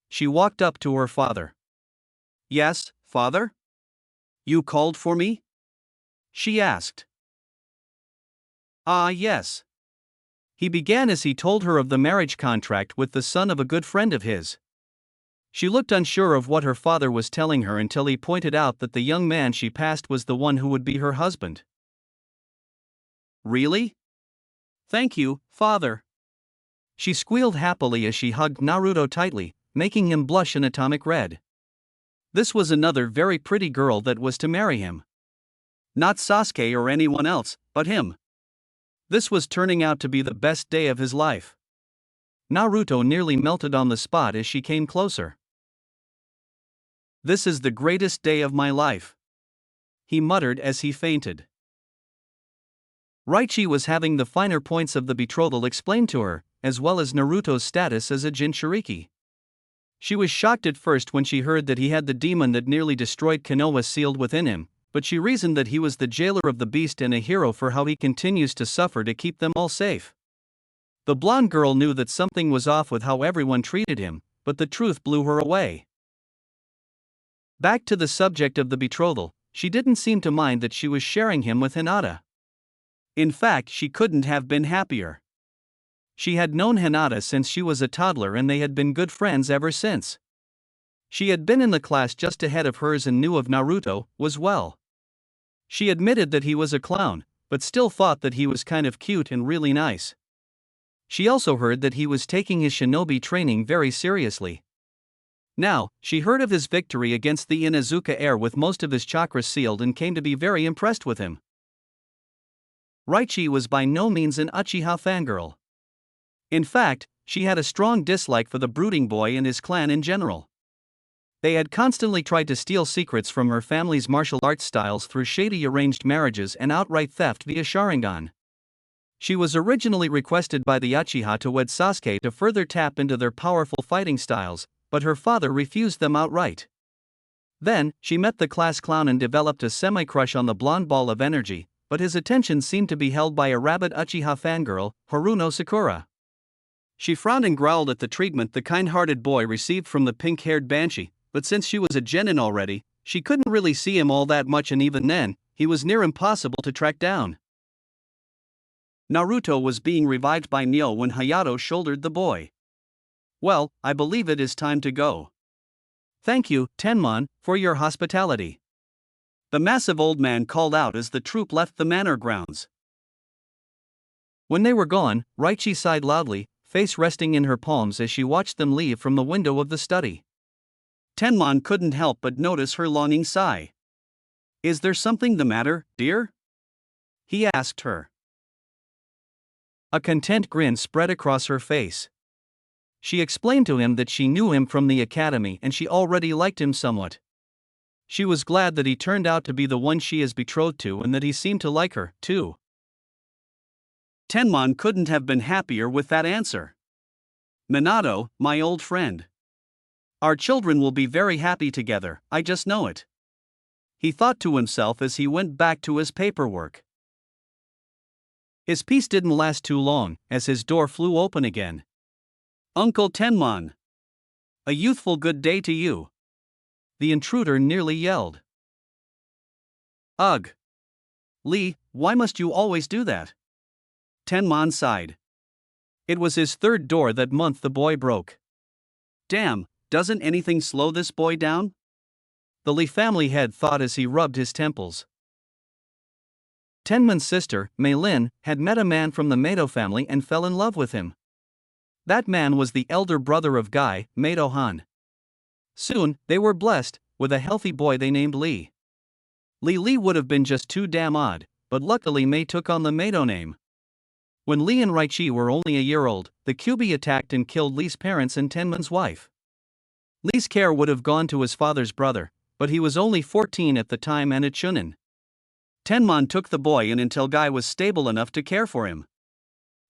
She walked up to her father. Yes, father? You called for me? She asked. Ah, yes. He began as he told her of the marriage contract with the son of a good friend of his. She looked unsure of what her father was telling her until he pointed out that the young man she passed was the one who would be her husband. Really? Thank you, father. She squealed happily as she hugged Naruto tightly, making him blush an atomic red. This was another very pretty girl that was to marry him. Not Sasuke or anyone else, but him. This was turning out to be the best day of his life. Naruto nearly melted on the spot as she came closer. This is the greatest day of my life, he muttered as he fainted. Raichi was having the finer points of the betrothal explained to her, as well as Naruto's status as a Jinchuriki. She was shocked at first when she heard that he had the demon that nearly destroyed Konoha sealed within him, but she reasoned that he was the jailer of the beast and a hero for how he continues to suffer to keep them all safe. The blonde girl knew that something was off with how everyone treated him, but the truth blew her away. Back to the subject of the betrothal, she didn't seem to mind that she was sharing him with Hinata. In fact, she couldn't have been happier. She had known Hinata since she was a toddler and they had been good friends ever since. She had been in the class just ahead of hers and knew of Naruto as well. She admitted that he was a clown, but still thought that he was kind of cute and really nice. She also heard that he was taking his shinobi training very seriously. Now, she heard of his victory against the Inuzuka heir with most of his chakras sealed and came to be very impressed with him. Raichi was by no means an Uchiha fangirl. In fact, she had a strong dislike for the brooding boy and his clan in general. They had constantly tried to steal secrets from her family's martial arts styles through shady arranged marriages and outright theft via Sharingan. She was originally requested by the Uchiha to wed Sasuke to further tap into their powerful fighting styles, but her father refused them outright. Then, she met the class clown and developed a semi-crush on the blonde ball of energy, but his attention seemed to be held by a rabid Uchiha fangirl, Haruno Sakura. She frowned and growled at the treatment the kind-hearted boy received from the pink-haired banshee, but since she was a genin already, she couldn't really see him all that much, and even then, he was near impossible to track down. Naruto was being revived by Neo when Hayato shouldered the boy. Well, I believe it is time to go. Thank you, Tenmon, for your hospitality. The massive old man called out as the troop left the manor grounds. When they were gone, Raichi sighed loudly, face resting in her palms as she watched them leave from the window of the study. Tenmon couldn't help but notice her longing sigh. Is there something the matter, dear? He asked her. A content grin spread across her face. She explained to him that she knew him from the academy and she already liked him somewhat. She was glad that he turned out to be the one she is betrothed to and that he seemed to like her, too. Tenmon couldn't have been happier with that answer. Minato, my old friend. Our children will be very happy together, I just know it. He thought to himself as he went back to his paperwork. His peace didn't last too long, as his door flew open again. Uncle Tenmon. A youthful good day to you. The intruder nearly yelled. Ugh. Lee, why must you always do that? Tenmon sighed. It was his third door that month the boy broke. Damn, doesn't anything slow this boy down? The Lee family head thought as he rubbed his temples. Tenmon's sister, Mei Lin, had met a man from the Mato family and fell in love with him. That man was the elder brother of Guy, Mato Han. Soon, they were blessed with a healthy boy they named Lee. Li would have been just too damn odd, but luckily Mei took on the Meido name. When Li and Raichi were only a year old, the Kyuubi attacked and killed Li's parents and Tenman's wife. Li's care would have gone to his father's brother, but he was only 14 at the time and a Chunin. Tenman took the boy in until Guy was stable enough to care for him.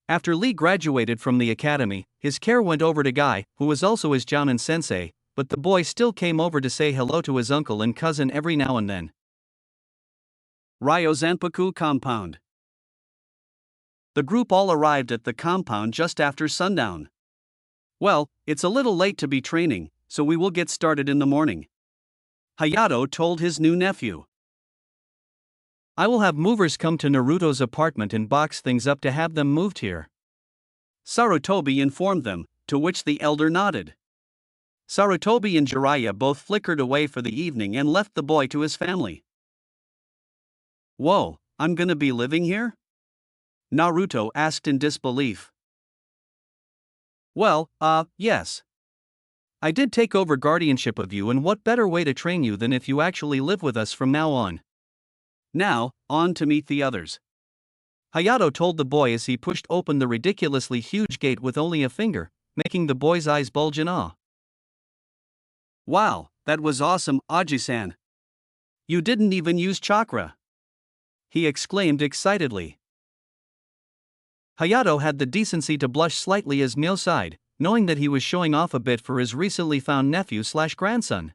After Li graduated from the academy, his care went over to Guy, who was also his Jounin sensei, but the boy still came over to say hello to his uncle and cousin every now and then. Ryo Zanpaku compound. The group all arrived at the compound just after sundown. Well, it's a little late to be training, so we will get started in the morning. Hayato told his new nephew. I will have movers come to Naruto's apartment and box things up to have them moved here. Sarutobi informed them, to which the elder nodded. Sarutobi and Jiraiya both flickered away for the evening and left the boy to his family. Whoa, I'm gonna be living here? Naruto asked in disbelief. Well, yes. I did take over guardianship of you, and what better way to train you than if you actually live with us from now on? Now, on to meet the others. Hayato told the boy as he pushed open the ridiculously huge gate with only a finger, making the boy's eyes bulge in awe. Wow, that was awesome, Aji-san. You didn't even use chakra, he exclaimed excitedly. Hayato had the decency to blush slightly as Mio sighed, knowing that he was showing off a bit for his recently found nephew/grandson.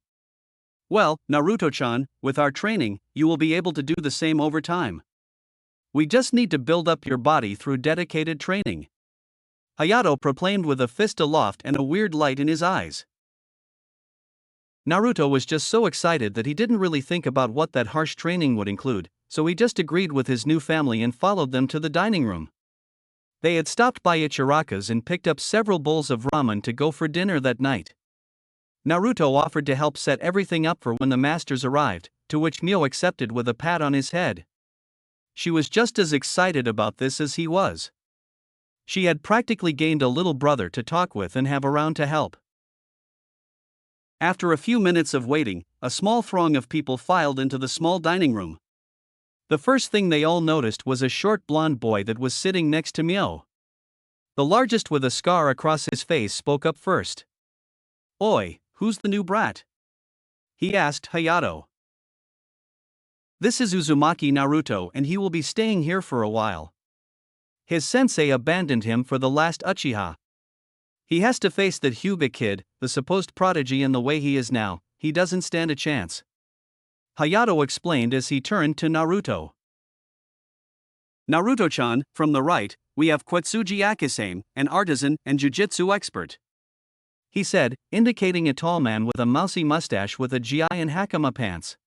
Well, Naruto-chan, with our training, you will be able to do the same over time. We just need to build up your body through dedicated training, Hayato proclaimed with a fist aloft and a weird light in his eyes. Naruto was just so excited that he didn't really think about what that harsh training would include, so he just agreed with his new family and followed them to the dining room. They had stopped by Ichiraka's and picked up several bowls of ramen to go for dinner that night. Naruto offered to help set everything up for when the masters arrived, to which Mio accepted with a pat on his head. She was just as excited about this as he was. She had practically gained a little brother to talk with and have around to help. After a few minutes of waiting, a small throng of people filed into the small dining room. The first thing they all noticed was a short blonde boy that was sitting next to Mio. The largest with a scar across his face spoke up first. Oi, who's the new brat? He asked Hayato. This is Uzumaki Naruto and he will be staying here for a while. His sensei abandoned him for the last Uchiha. He has to face that Hyuga kid, the supposed prodigy, and the way he is now, he doesn't stand a chance. Hayato explained as he turned to Naruto. Naruto-chan, from the right, we have Kwetsuji Akisame, an artisan and jujitsu expert, he said, indicating a tall man with a mousy mustache with a gi and hakama pants.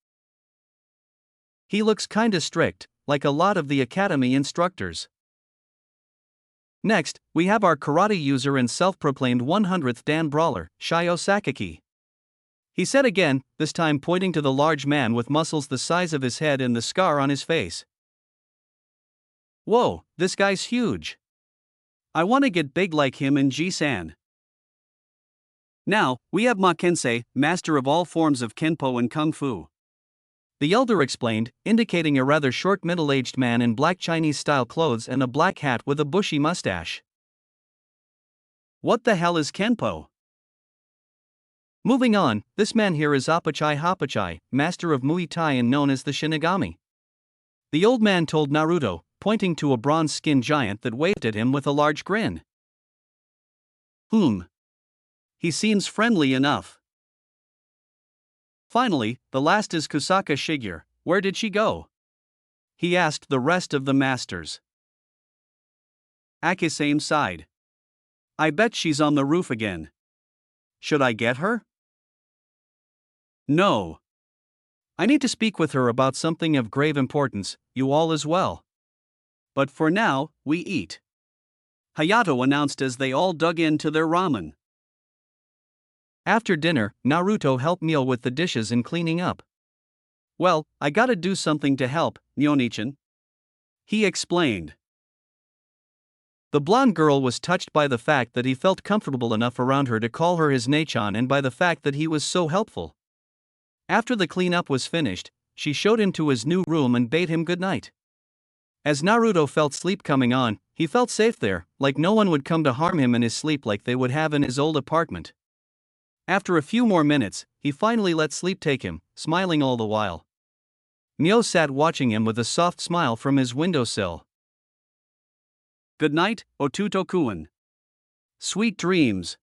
He looks kinda strict, like a lot of the academy instructors. Next, we have our karate user and self-proclaimed 100th Dan brawler, Shio Sakaki. He said again, this time pointing to the large man with muscles the size of his head and the scar on his face. Whoa, this guy's huge. I want to get big like him in Ji-san. Now, we have Makensei, master of all forms of Kenpo and Kung Fu, the elder explained, indicating a rather short middle-aged man in black Chinese-style clothes and a black hat with a bushy mustache. What the hell is Kenpo? Moving on, this man here is Apachai Hapachai, master of Muay Thai and known as the Shinigami. The old man told Naruto, pointing to a bronze-skinned giant that waved at him with a large grin. He seems friendly enough. Finally, the last is Kusaka Shigure. Where did she go? He asked the rest of the masters. Akisame sighed. I bet she's on the roof again. Should I get her? No. I need to speak with her about something of grave importance, you all as well. But for now, we eat, Hayato announced as they all dug into their ramen. After dinner, Naruto helped Mio with the dishes and cleaning up. Well, I gotta do something to help, Nyonichan, he explained. The blonde girl was touched by the fact that he felt comfortable enough around her to call her his Nechan and by the fact that he was so helpful. After the cleanup was finished, she showed him to his new room and bade him good night. As Naruto felt sleep coming on, he felt safe there, like no one would come to harm him in his sleep like they would have in his old apartment. After a few more minutes, he finally let sleep take him, smiling all the while. Mio sat watching him with a soft smile from his windowsill. Good night, Otuto-kun. Sweet dreams,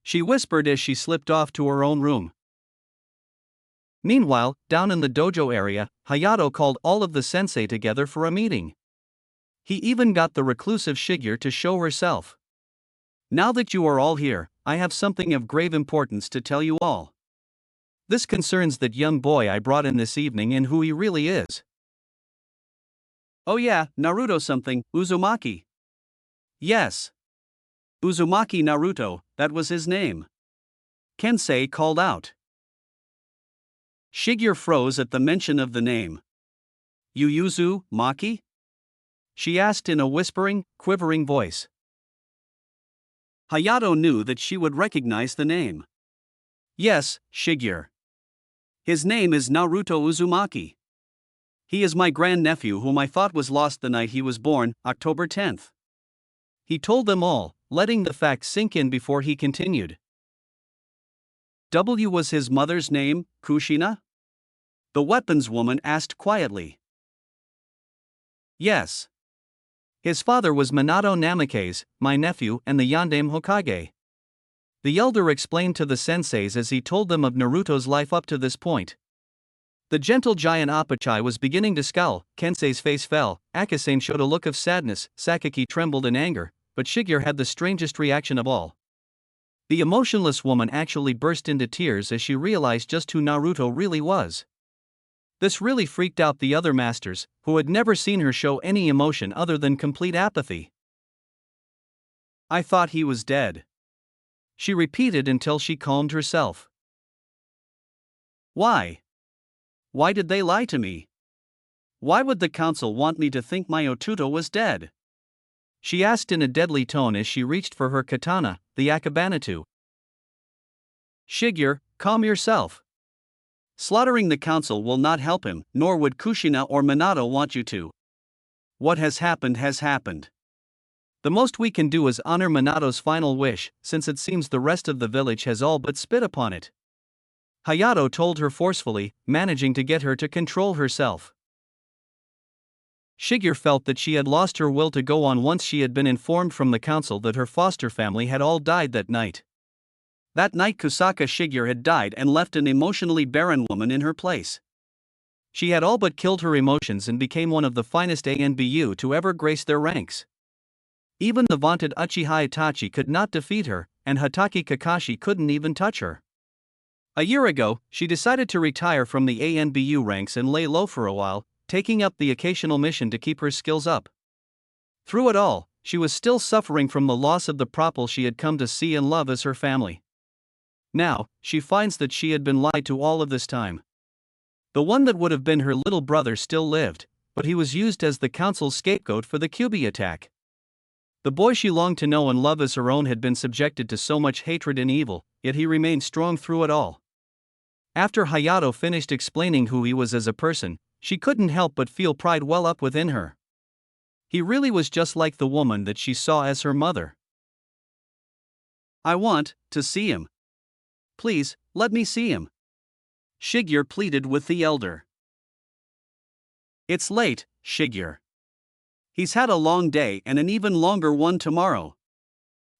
she whispered as she slipped off to her own room. Meanwhile, down in the dojo area, Hayato called all of the sensei together for a meeting. He even got the reclusive Shigure to show herself. Now that you are all here, I have something of grave importance to tell you all. This concerns that young boy I brought in this evening and who he really is. Oh yeah, Naruto something, Uzumaki. Yes. Uzumaki Naruto, that was his name. Kensei called out. Shigure froze at the mention of the name. Uzumaki? She asked in a whispering, quivering voice. Hayato knew that she would recognize the name. Yes, Shigure. His name is Naruto Uzumaki. He is my grandnephew whom I thought was lost the night he was born, October 10th. He told them all, letting the fact sink in before he continued. W was his mother's name, Kushina? The weapons woman asked quietly. Yes. His father was Minato Namikaze, my nephew and the Yondaime Hokage. The elder explained to the senseis as he told them of Naruto's life up to this point. The gentle giant Apachai was beginning to scowl, Kensei's face fell, Akasane showed a look of sadness, Sakaki trembled in anger, but Shigure had the strangest reaction of all. The emotionless woman actually burst into tears as she realized just who Naruto really was. This really freaked out the other masters, who had never seen her show any emotion other than complete apathy. I thought he was dead, she repeated until she calmed herself. Why? Why did they lie to me? Why would the council want me to think my Otuto was dead? She asked in a deadly tone as she reached for her katana, the Akabanatu. Shigure, calm yourself. Slaughtering the council will not help him, nor would Kushina or Minato want you to. What has happened has happened. The most we can do is honor Minato's final wish, since it seems the rest of the village has all but spit upon it. Hayato told her forcefully, managing to get her to control herself. Shigure felt that she had lost her will to go on once she had been informed from the council that her foster family had all died that night. That night Kusaka Shigure had died and left an emotionally barren woman in her place. She had all but killed her emotions and became one of the finest ANBU to ever grace their ranks. Even the vaunted Uchiha Itachi could not defeat her, and Hatake Kakashi couldn't even touch her. A year ago, she decided to retire from the ANBU ranks and lay low for a while, taking up the occasional mission to keep her skills up. Through it all, she was still suffering from the loss of the propel she had come to see and love as her family. Now, she finds that she had been lied to all of this time. The one that would have been her little brother still lived, but he was used as the council's scapegoat for the Kyuubi attack. The boy she longed to know and love as her own had been subjected to so much hatred and evil, yet he remained strong through it all. After Hayato finished explaining who he was as a person, she couldn't help but feel pride well up within her. He really was just like the woman that she saw as her mother. I want to see him. Please, let me see him. Shigure pleaded with the elder. It's late, Shigure. He's had a long day and an even longer one tomorrow.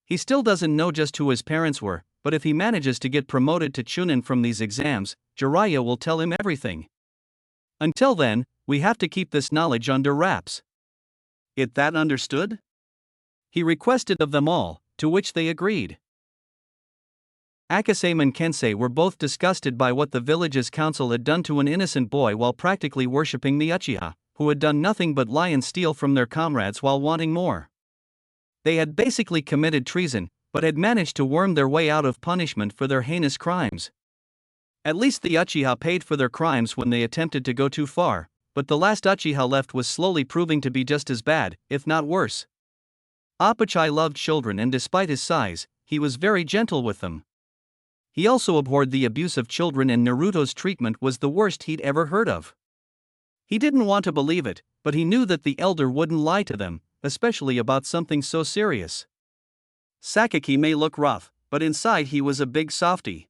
He still doesn't know just who his parents were, but if he manages to get promoted to Chunin from these exams, Jiraiya will tell him everything. Until then, we have to keep this knowledge under wraps. It that understood? He requested of them all, to which they agreed. Akasame and Kensei were both disgusted by what the village's council had done to an innocent boy while practically worshipping the Uchiha, who had done nothing but lie and steal from their comrades while wanting more. They had basically committed treason, but had managed to worm their way out of punishment for their heinous crimes. At least the Uchiha paid for their crimes when they attempted to go too far, but the last Uchiha left was slowly proving to be just as bad, if not worse. Apachai loved children and despite his size, he was very gentle with them. He also abhorred the abuse of children, and Naruto's treatment was the worst he'd ever heard of. He didn't want to believe it, but he knew that the elder wouldn't lie to them, especially about something so serious. Sakaki may look rough, but inside he was a big softie.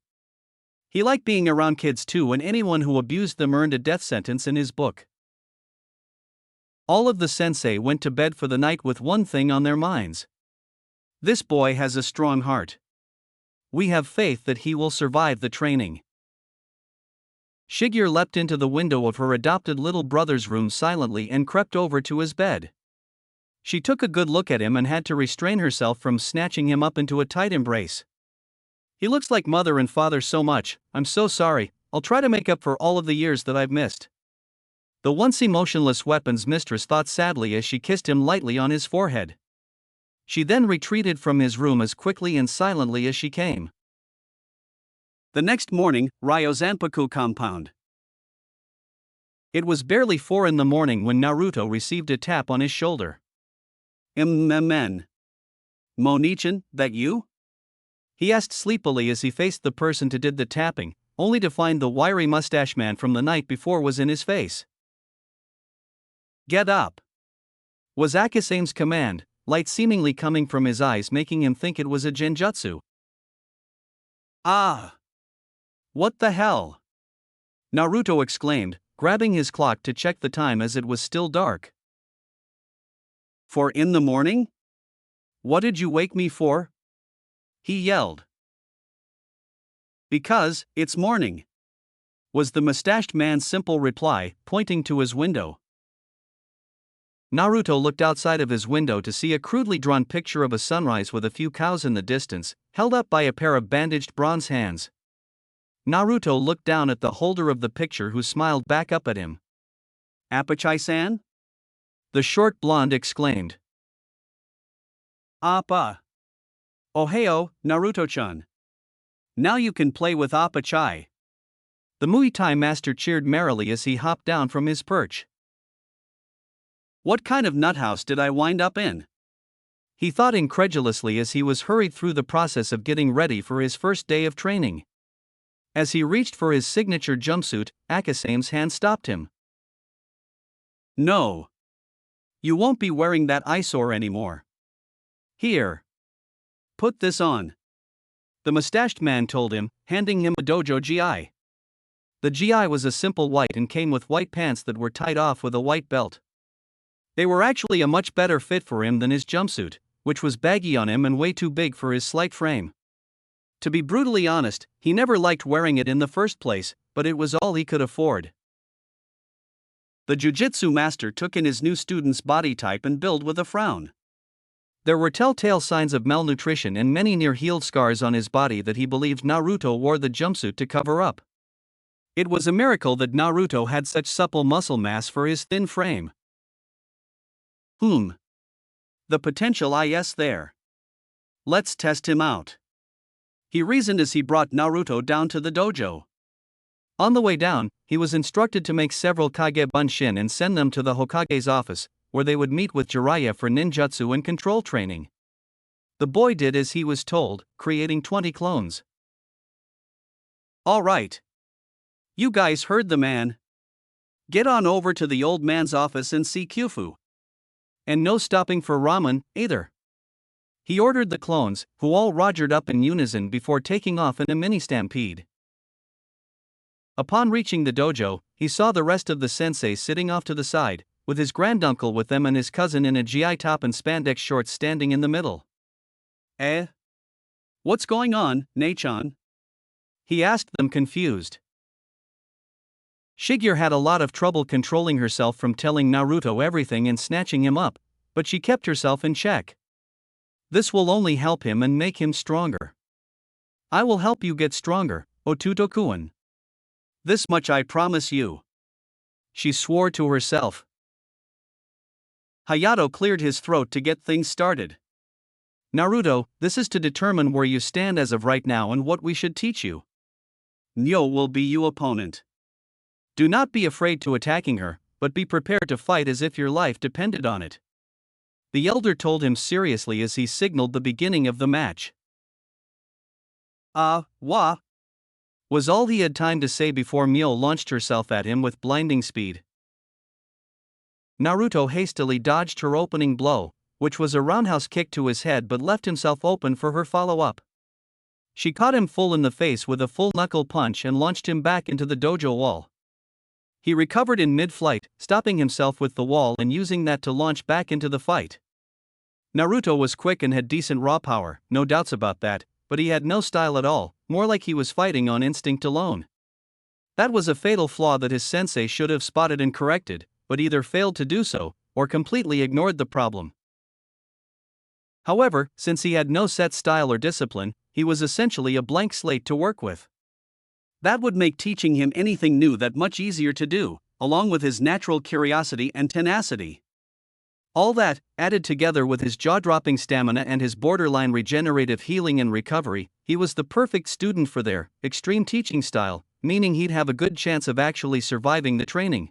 He liked being around kids too, and anyone who abused them earned a death sentence in his book. All of the sensei went to bed for the night with one thing on their minds. This boy has a strong heart. We have faith that he will survive the training. Shigeru leapt into the window of her adopted little brother's room silently and crept over to his bed. She took a good look at him and had to restrain herself from snatching him up into a tight embrace. He looks like mother and father so much. I'm so sorry. I'll try to make up for all of the years that I've missed. The once emotionless weapons mistress thought sadly as she kissed him lightly on his forehead. She then retreated from his room as quickly and silently as she came. The next morning, Ryo Zanpaku compound. It was barely 4 in the morning when Naruto received a tap on his shoulder. Mmen. Monichan, that you? He asked sleepily as he faced the person who did the tapping, only to find the wiry mustache man from the night before was in his face. Get up! Was Akasame's command, light seemingly coming from his eyes making him think it was a genjutsu. Ah! What the hell? Naruto exclaimed, grabbing his clock to check the time as it was still dark. 4 in the morning? What did you wake me for? He yelled. Because, it's morning, was the mustached man's simple reply, pointing to his window. Naruto looked outside of his window to see a crudely drawn picture of a sunrise with a few cows in the distance, held up by a pair of bandaged bronze hands. Naruto looked down at the holder of the picture, who smiled back up at him. Apachai-san? The short blonde exclaimed. Appa. Ohio, Naruto-chan. Now you can play with Apachai. The Muay Thai master cheered merrily as he hopped down from his perch. What kind of nuthouse did I wind up in? He thought incredulously as he was hurried through the process of getting ready for his first day of training. As he reached for his signature jumpsuit, Akasame's hand stopped him. No. You won't be wearing that eyesore anymore. Here. Put this on. The mustached man told him, handing him a dojo gi. The gi was a simple white and came with white pants that were tied off with a white belt. They were actually a much better fit for him than his jumpsuit, which was baggy on him and way too big for his slight frame. To be brutally honest, he never liked wearing it in the first place, but it was all he could afford. The jujitsu master took in his new student's body type and build with a frown. There were telltale signs of malnutrition and many near-healed scars on his body that he believed Naruto wore the jumpsuit to cover up. It was a miracle that Naruto had such supple muscle mass for his thin frame. The potential is there. Let's test him out. He reasoned as he brought Naruto down to the dojo. On the way down, he was instructed to make several Kage Bunshin and send them to the Hokage's office, where they would meet with Jiraiya for ninjutsu and control training. The boy did as he was told, creating 20 clones. All right. You guys heard the man. Get on over to the old man's office and see Kyufu. And no stopping for ramen, either. He ordered the clones, who all rogered up in unison before taking off in a mini-stampede. Upon reaching the dojo, he saw the rest of the sensei sitting off to the side, with his granduncle with them and his cousin in a gi top and spandex shorts standing in the middle. What's going on, Nei-chan? He asked them, confused. Shigeru had a lot of trouble controlling herself from telling Naruto everything and snatching him up, but she kept herself in check. This will only help him and make him stronger. I will help you get stronger, Otuto-kun. This much I promise you. She swore to herself. Hayato cleared his throat to get things started. Naruto, this is to determine where you stand as of right now and what we should teach you. Nyo will be your opponent. Do not be afraid to attacking her, but be prepared to fight as if your life depended on it. The elder told him seriously as he signaled the beginning of the match. was all he had time to say before Mio launched herself at him with blinding speed. Naruto hastily dodged her opening blow, which was a roundhouse kick to his head, but left himself open for her follow-up. She caught him full in the face with a full knuckle punch and launched him back into the dojo wall. He recovered in mid-flight, stopping himself with the wall and using that to launch back into the fight. Naruto was quick and had decent raw power, no doubts about that, but he had no style at all, more like he was fighting on instinct alone. That was a fatal flaw that his sensei should have spotted and corrected, but either failed to do so, or completely ignored the problem. However, since he had no set style or discipline, he was essentially a blank slate to work with. That would make teaching him anything new that much easier to do, along with his natural curiosity and tenacity. All that, added together with his jaw-dropping stamina and his borderline regenerative healing and recovery, he was the perfect student for their extreme teaching style, meaning he'd have a good chance of actually surviving the training.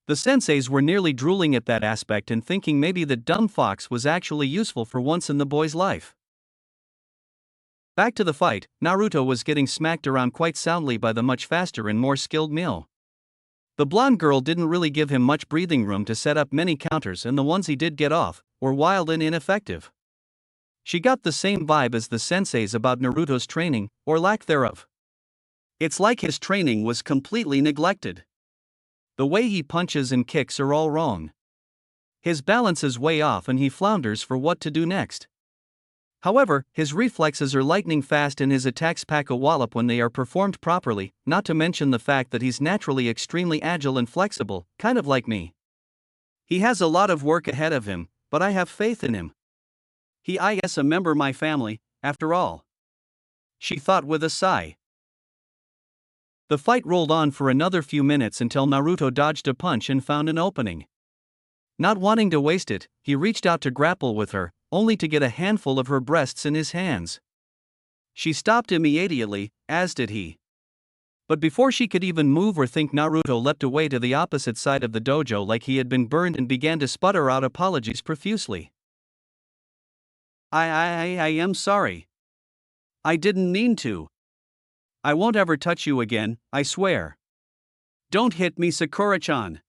The senseis were nearly drooling at that aspect and thinking maybe the dumb fox was actually useful for once in the boy's life. Back to the fight, Naruto was getting smacked around quite soundly by the much faster and more skilled Mio. The blonde girl didn't really give him much breathing room to set up many counters, and the ones he did get off were wild and ineffective. She got the same vibe as the senseis about Naruto's training, or lack thereof. It's like his training was completely neglected. The way he punches and kicks are all wrong. His balance is way off and he flounders for what to do next. However, his reflexes are lightning fast and his attacks pack a wallop when they are performed properly, not to mention the fact that he's naturally extremely agile and flexible, kind of like me. He has a lot of work ahead of him, but I have faith in him. He is a member of my family, after all. She thought with a sigh. The fight rolled on for another few minutes until Naruto dodged a punch and found an opening. Not wanting to waste it, he reached out to grapple with her, only to get a handful of her breasts in his hands. She stopped immediately, as did he. But before she could even move or think, Naruto leapt away to the opposite side of the dojo like he had been burned and began to sputter out apologies profusely. I am sorry. I didn't mean to. I won't ever touch you again, I swear. Don't hit me, Sakura-chan.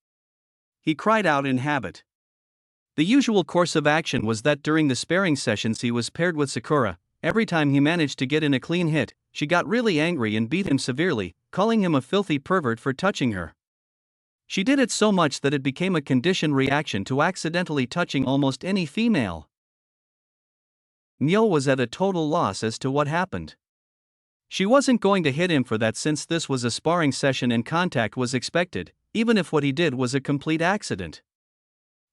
He cried out in habit. The usual course of action was that during the sparring sessions he was paired with Sakura. Every time he managed to get in a clean hit, she got really angry and beat him severely, calling him a filthy pervert for touching her. She did it so much that it became a conditioned reaction to accidentally touching almost any female. Mio was at a total loss as to what happened. She wasn't going to hit him for that since this was a sparring session and contact was expected, even if what he did was a complete accident.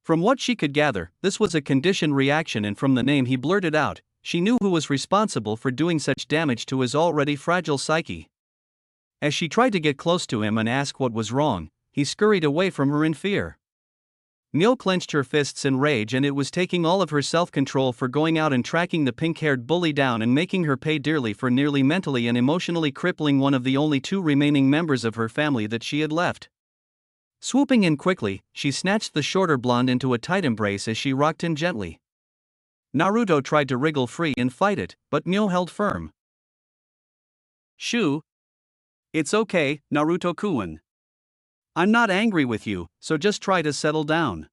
From what she could gather, this was a conditioned reaction, and from the name he blurted out, she knew who was responsible for doing such damage to his already fragile psyche. As she tried to get close to him and ask what was wrong, he scurried away from her in fear. Mio clenched her fists in rage, and it was taking all of her self-control for going out and tracking the pink-haired bully down and making her pay dearly for nearly mentally and emotionally crippling one of the only two remaining members of her family that she had left. Swooping in quickly, she snatched the shorter blonde into a tight embrace as she rocked him gently. Naruto tried to wriggle free and fight it, but Mio held firm. Shoo. It's okay, Naruto-kun. I'm not angry with you, so just try to settle down.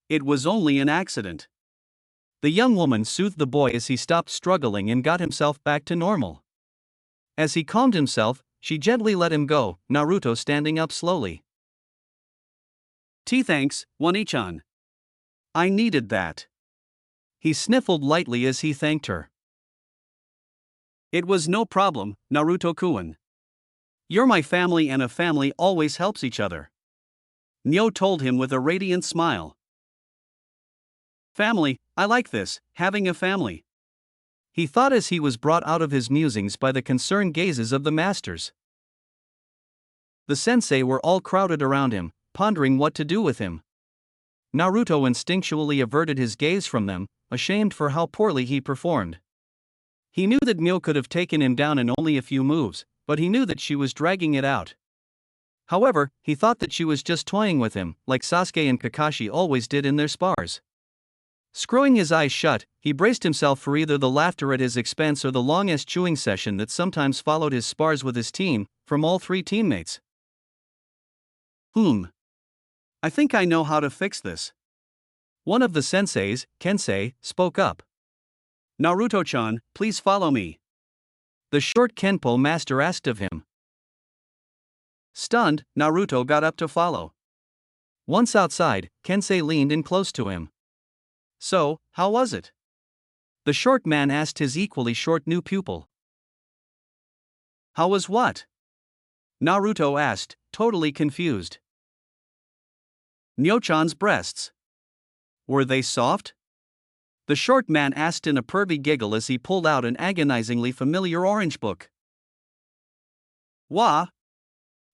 It was only an accident. The young woman soothed the boy as he stopped struggling and got himself back to normal. As he calmed himself, she gently let him go, Naruto standing up slowly. Thanks, Wani-chan. I needed that. He sniffled lightly as he thanked her. It was no problem, Naruto-kun. You're my family and a family always helps each other. Mio told him with a radiant smile. Family, I like this, having a family. He thought as he was brought out of his musings by the concerned gazes of the masters. The sensei were all crowded around him, pondering what to do with him. Naruto instinctually averted his gaze from them, ashamed for how poorly he performed. He knew that Mio could have taken him down in only a few moves, but he knew that she was dragging it out. However, he thought that she was just toying with him, like Sasuke and Kakashi always did in their spars. Screwing his eyes shut, he braced himself for either the laughter at his expense or the longest chewing session that sometimes followed his spars with his team, from all three teammates. I think I know how to fix this. One of the senseis, Kensei, spoke up. Naruto-chan, please follow me. The short Kenpo master asked of him. Stunned, Naruto got up to follow. Once outside, Kensei leaned in close to him. So, how was it? The short man asked his equally short new pupil. How was what? Naruto asked, totally confused. Nyo-chan's breasts. Were they soft? The short man asked in a pervy giggle as he pulled out an agonizingly familiar orange book. Wah!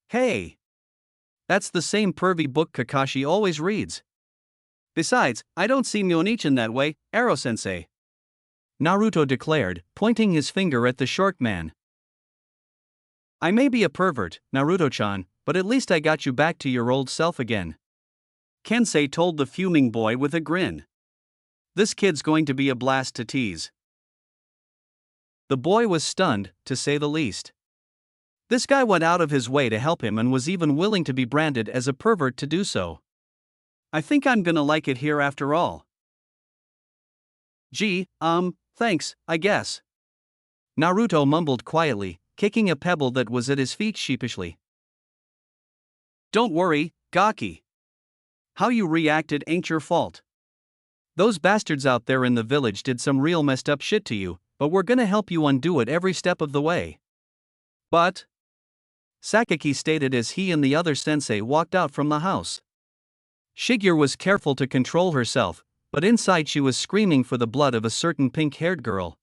Hey! That's the same pervy book Kakashi always reads. Besides, I don't see Myonichan that way, Aro-sensei. Naruto declared, pointing his finger at the short man. I may be a pervert, Naruto-chan, but at least I got you back to your old self again. Kensei told the fuming boy with a grin. This kid's going to be a blast to tease. The boy was stunned, to say the least. This guy went out of his way to help him and was even willing to be branded as a pervert to do so. I think I'm gonna like it here after all. Gee, thanks, I guess. Naruto mumbled quietly, kicking a pebble that was at his feet sheepishly. Don't worry, Gaki. How you reacted ain't your fault. Those bastards out there in the village did some real messed up shit to you, but we're gonna help you undo it every step of the way. But Sakaki stated as he and the other sensei walked out from the house. Shigure was careful to control herself, but inside she was screaming for the blood of a certain pink-haired girl.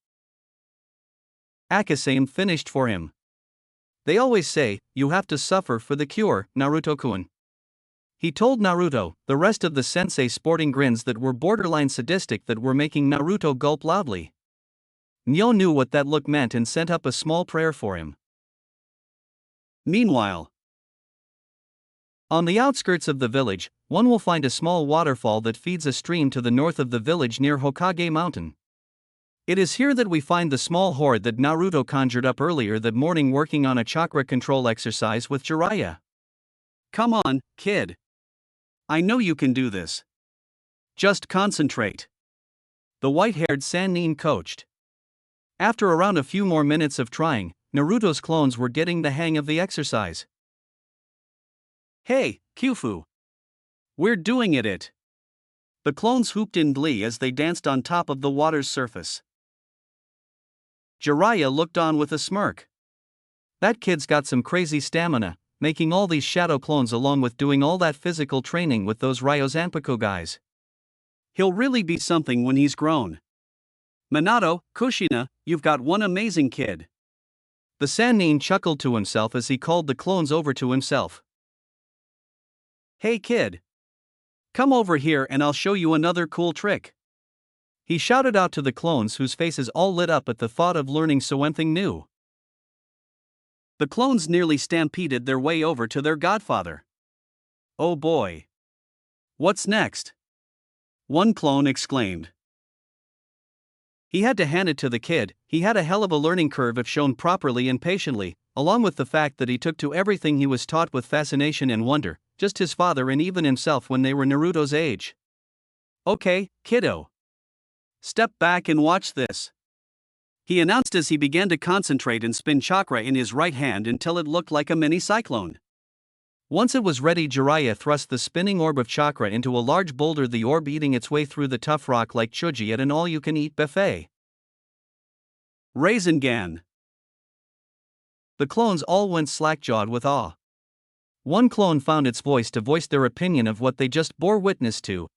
Akasame finished for him. They always say, you have to suffer for the cure, Naruto-kun. He told Naruto, the rest of the sensei sporting grins that were borderline sadistic that were making Naruto gulp loudly. Nyo knew what that look meant and sent up a small prayer for him. Meanwhile, on the outskirts of the village, one will find a small waterfall that feeds a stream to the north of the village near Hokage Mountain. It is here that we find the small horde that Naruto conjured up earlier that morning working on a chakra control exercise with Jiraiya. Come on, kid. I know you can do this. Just concentrate. The white-haired Sannin coached. After around a few more minutes of trying, Naruto's clones were getting the hang of the exercise. Hey, Kyufu. We're doing it. The clones whooped in glee as they danced on top of the water's surface. Jiraiya looked on with a smirk. That kid's got some crazy stamina, making all these shadow clones along with doing all that physical training with those Ryo Zanpakuo guys. He'll really be something when he's grown. Minato, Kushina, you've got one amazing kid. The Sannin chuckled to himself as he called the clones over to himself. Hey kid. Come over here and I'll show you another cool trick. He shouted out to the clones whose faces all lit up at the thought of learning something new. The clones nearly stampeded their way over to their godfather. Oh boy. What's next? One clone exclaimed. He had to hand it to the kid, he had a hell of a learning curve if shown properly and patiently, along with the fact that he took to everything he was taught with fascination and wonder, just his father and even himself when they were Naruto's age. Okay, kiddo. Step back and watch this. He announced as he began to concentrate and spin chakra in his right hand until it looked like a mini cyclone. Once it was ready, Jiraiya thrust the spinning orb of chakra into a large boulder, the orb eating its way through the tough rock like chuji at an all-you-can-eat buffet. Rasengan. The clones all went slack-jawed with awe. One clone found its voice to voice their opinion of what they just bore witness to.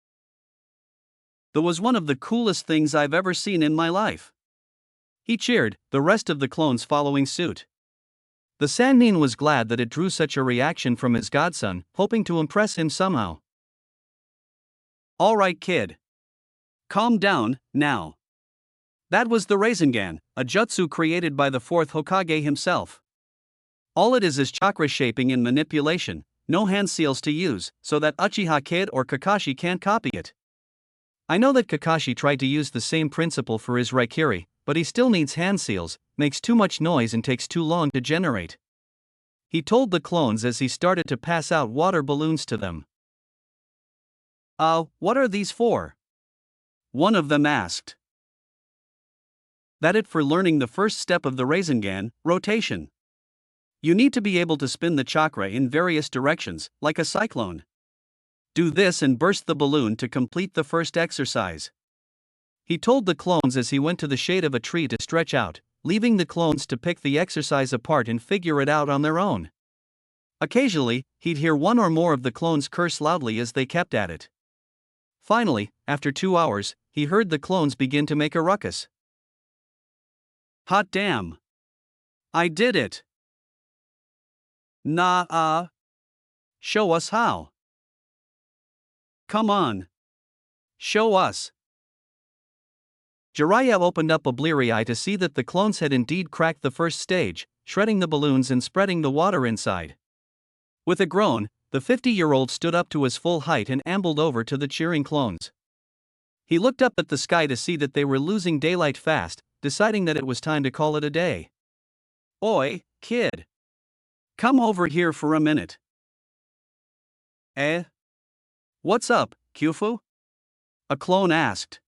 That was one of the coolest things I've ever seen in my life. He cheered, the rest of the clones following suit. The Sannin was glad that it drew such a reaction from his godson, hoping to impress him somehow. Alright kid. Calm down, now. That was the Rasengan, a jutsu created by the fourth Hokage himself. All it is chakra shaping and manipulation, no hand seals to use, so that Uchiha Kid or Kakashi can't copy it. I know that Kakashi tried to use the same principle for his Raikiri, but he still needs hand seals, makes too much noise and takes too long to generate. He told the clones as he started to pass out water balloons to them. What are these for? One of them asked. That it for learning the first step of the Rasengan, rotation. You need to be able to spin the chakra in various directions, like a cyclone. Do this and burst the balloon to complete the first exercise. He told the clones as he went to the shade of a tree to stretch out, leaving the clones to pick the exercise apart and figure it out on their own. Occasionally, he'd hear one or more of the clones curse loudly as they kept at it. Finally, after 2 hours, he heard the clones begin to make a ruckus. Hot damn! I did it! Show us how. Come on. Show us. Jiraiya opened up a bleary eye to see that the clones had indeed cracked the first stage, shredding the balloons and spreading the water inside. With a groan, the 50-year-old stood up to his full height and ambled over to the cheering clones. He looked up at the sky to see that they were losing daylight fast, deciding that it was time to call it a day. Oi, kid. Come over here for a minute. What's up, Kyufu? A clone asked.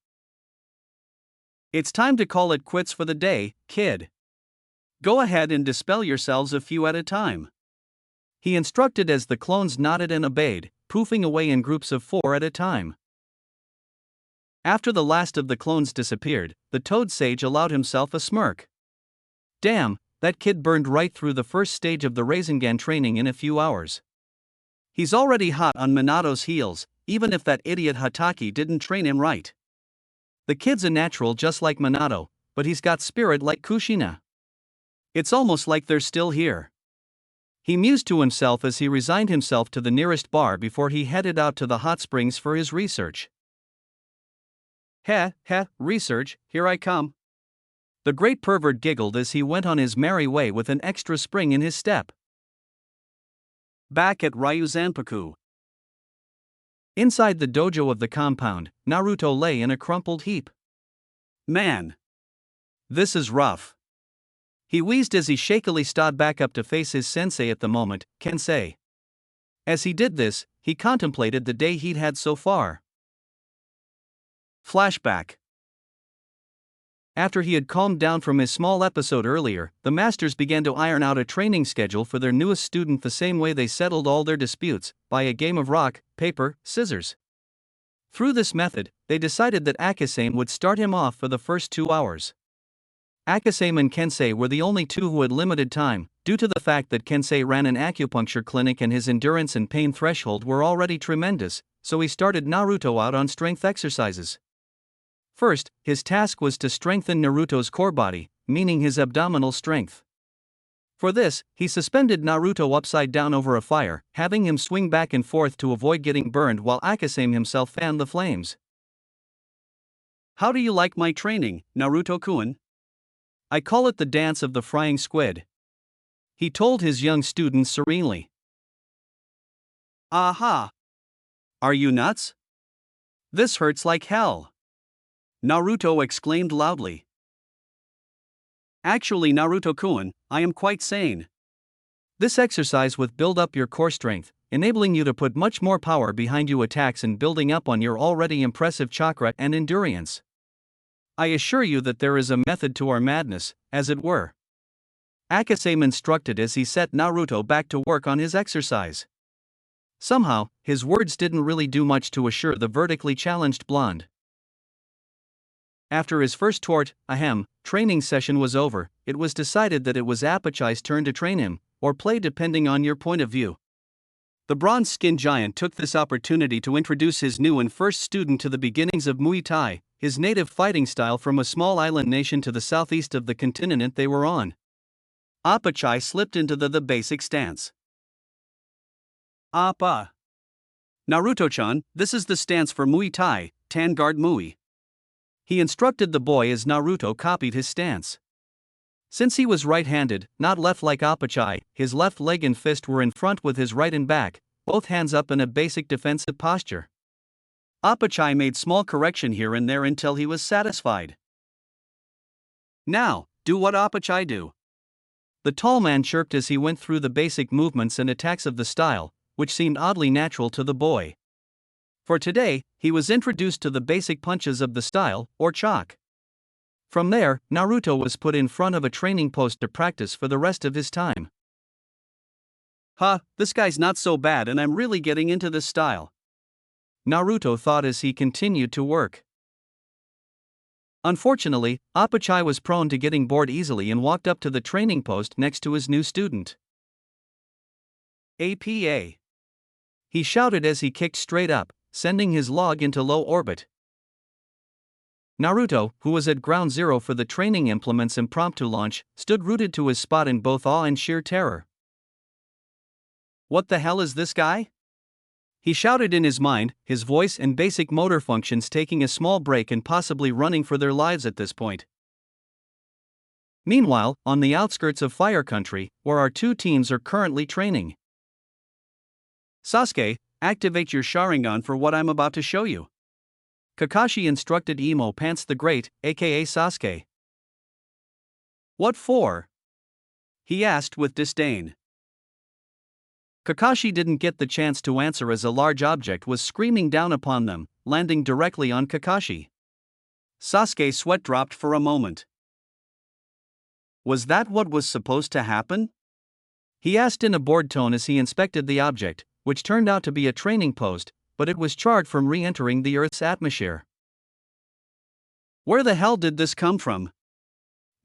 It's time to call it quits for the day, kid. Go ahead and dispel yourselves a few at a time. He instructed as the clones nodded and obeyed, poofing away in groups of 4 at a time. After the last of the clones disappeared, the Toad Sage allowed himself a smirk. Damn, that kid burned right through the first stage of the Rasengan training in a few hours. He's already hot on Minato's heels, even if that idiot Hataki didn't train him right. The kid's a natural just like Minato, but he's got spirit like Kushina. It's almost like they're still here. He mused to himself as he resigned himself to the nearest bar before he headed out to the hot springs for his research. Research, here I come. The great pervert giggled as he went on his merry way with an extra spring in his step. Back at Ryu Zanpaku. Inside the dojo of the compound, Naruto lay in a crumpled heap. Man. This is rough. He wheezed as he shakily stood back up to face his sensei at the moment, Kensei. As he did this, he contemplated the day he'd had so far. Flashback. After he had calmed down from his small episode earlier, the masters began to iron out a training schedule for their newest student the same way they settled all their disputes, by a game of rock, paper, scissors. Through this method, they decided that Akasame would start him off for the first 2 hours. Akasame and Kensei were the only two who had limited time, due to the fact that Kensei ran an acupuncture clinic and his endurance and pain threshold were already tremendous, so he started Naruto out on strength exercises. First, his task was to strengthen Naruto's core body, meaning his abdominal strength. For this, he suspended Naruto upside down over a fire, having him swing back and forth to avoid getting burned while Akasame himself fanned the flames. How do you like my training, Naruto-kun? I call it the dance of the frying squid. He told his young students serenely. Aha! Are you nuts? This hurts like hell. Naruto exclaimed loudly. Actually, Naruto-kun, I am quite sane. This exercise will build up your core strength, enabling you to put much more power behind your attacks and building up on your already impressive chakra and endurance. I assure you that there is a method to our madness, as it were. Akasame instructed as he set Naruto back to work on his exercise. Somehow, his words didn't really do much to assure the vertically challenged blonde. After his first training session was over, it was decided that it was Apachai's turn to train him, or play depending on your point of view. The bronze-skinned giant took this opportunity to introduce his new and first student to the beginnings of Muay Thai, his native fighting style from a small island nation to the southeast of the continent they were on. Apachai slipped into the basic stance. Appa. Naruto-chan, this is the stance for Muay Thai, Tan Guard Muay. He instructed the boy as Naruto copied his stance. Since he was right-handed, not left like Apachai, his left leg and fist were in front with his right and back, both hands up in a basic defensive posture. Apachai made small correction here and there until he was satisfied. Now, do what Apachai do. The tall man chirped as he went through the basic movements and attacks of the style, which seemed oddly natural to the boy. For today, he was introduced to the basic punches of the style, or chak. From there, Naruto was put in front of a training post to practice for the rest of his time. This guy's not so bad and I'm really getting into this style, Naruto thought as he continued to work. Unfortunately, Apachai was prone to getting bored easily and walked up to the training post next to his new student. APA. He shouted as he kicked straight up, sending his log into low orbit. Naruto, who was at ground zero for the training implement's impromptu launch, stood rooted to his spot in both awe and sheer terror. What the hell is this guy? He shouted in his mind, his voice and basic motor functions taking a small break and possibly running for their lives at this point. Meanwhile, on the outskirts of Fire Country, where our two teams are currently training. Sasuke, activate your Sharingan for what I'm about to show you, Kakashi instructed Emo Pants the Great, aka Sasuke. What for? He asked with disdain. Kakashi didn't get the chance to answer as a large object was screaming down upon them, landing directly on Kakashi. Sasuke's sweat dropped for a moment. Was that what was supposed to happen? He asked in a bored tone as he inspected the object, which turned out to be a training post, but it was charred from re-entering the Earth's atmosphere. Where the hell did this come from?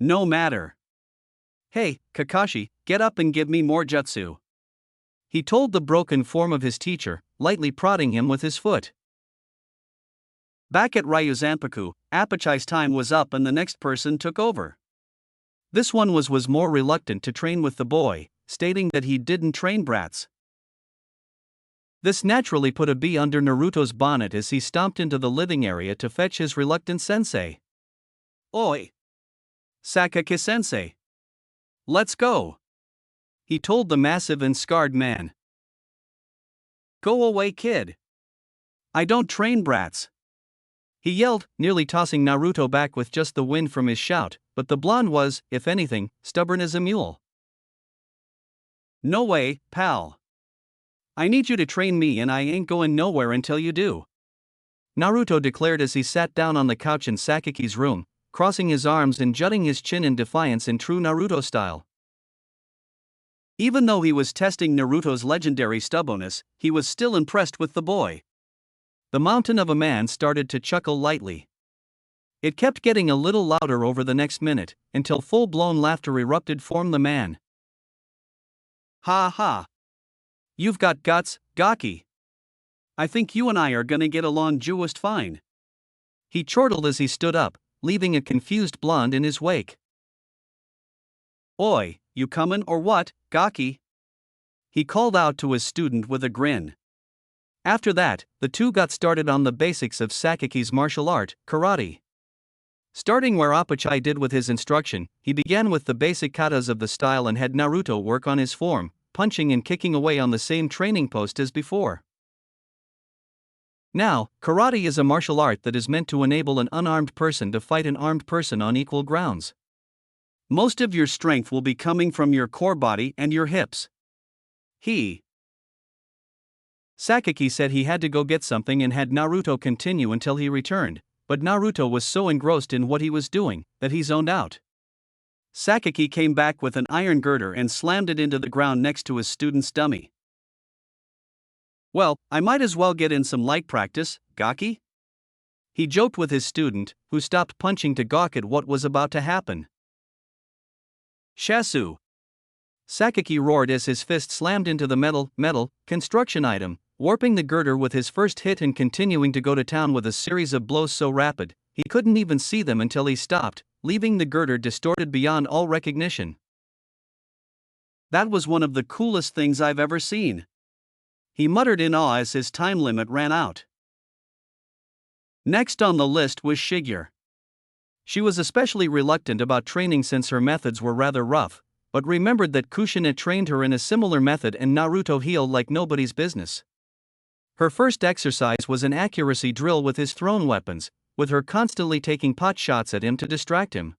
No matter. Hey, Kakashi, get up and give me more jutsu, he told the broken form of his teacher, lightly prodding him with his foot. Back at Ryuzanpaku, Apachai's time was up and the next person took over. This one was more reluctant to train with the boy, stating that he didn't train brats. This naturally put a bee under Naruto's bonnet as he stomped into the living area to fetch his reluctant sensei. Oi! Sakaki-sensei! Let's go! He told the massive and scarred man. Go away, kid! I don't train brats! He yelled, nearly tossing Naruto back with just the wind from his shout, but the blonde was, if anything, stubborn as a mule. No way, pal. I need you to train me and I ain't going nowhere until you do, Naruto declared as he sat down on the couch in Sakaki's room, crossing his arms and jutting his chin in defiance in true Naruto style. Even though he was testing Naruto's legendary stubbornness, he was still impressed with the boy. The mountain of a man started to chuckle lightly. It kept getting a little louder over the next minute, until full-blown laughter erupted from the man. Ha ha! You've got guts, Gaki. I think you and I are gonna get along just fine, he chortled as he stood up, leaving a confused blonde in his wake. Oi, you comin' or what, Gaki? He called out to his student with a grin. After that, the two got started on the basics of Sakaki's martial art, karate. Starting where Apachai did with his instruction, he began with the basic katas of the style and had Naruto work on his form, punching and kicking away on the same training post as before. Now, karate is a martial art that is meant to enable an unarmed person to fight an armed person on equal grounds. Most of your strength will be coming from your core body and your hips. Sakaki said he had to go get something and had Naruto continue until he returned, but Naruto was so engrossed in what he was doing that he zoned out. Sakaki came back with an iron girder and slammed it into the ground next to his student's dummy. Well, I might as well get in some light practice, Gaki? He joked with his student, who stopped punching to gawk at what was about to happen. Shasu! Sakaki roared as his fist slammed into the metal construction item, warping the girder with his first hit and continuing to go to town with a series of blows so rapid, he couldn't even see them until he stopped, leaving the girder distorted beyond all recognition. That was one of the coolest things I've ever seen, he muttered in awe as his time limit ran out. Next on the list was Shigure. She was especially reluctant about training since her methods were rather rough, but remembered that Kushina trained her in a similar method and Naruto healed like nobody's business. Her first exercise was an accuracy drill with his thrown weapons, with her constantly taking pot shots at him to distract him.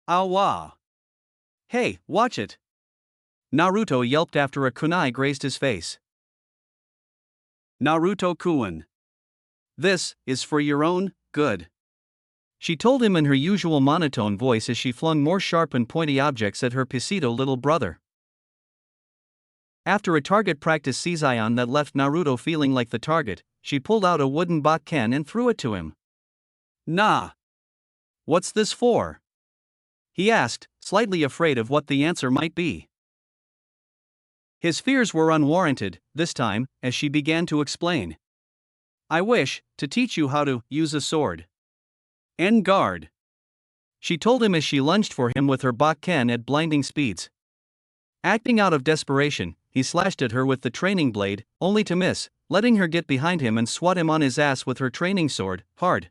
Awa! Hey, watch it! Naruto yelped after a kunai grazed his face. Naruto-kun. This is for your own good, she told him in her usual monotone voice as she flung more sharp and pointy objects at her Pisito little brother. After a target practice season that left Naruto feeling like the target, she pulled out a wooden bakken and threw it to him. Nah! What's this for? He asked, slightly afraid of what the answer might be. His fears were unwarranted, this time, as she began to explain. I wish to teach you how to use a sword. En garde, she told him as she lunged for him with her bakken at blinding speeds. Acting out of desperation, he slashed at her with the training blade, only to miss, letting her get behind him and swat him on his ass with her training sword, hard.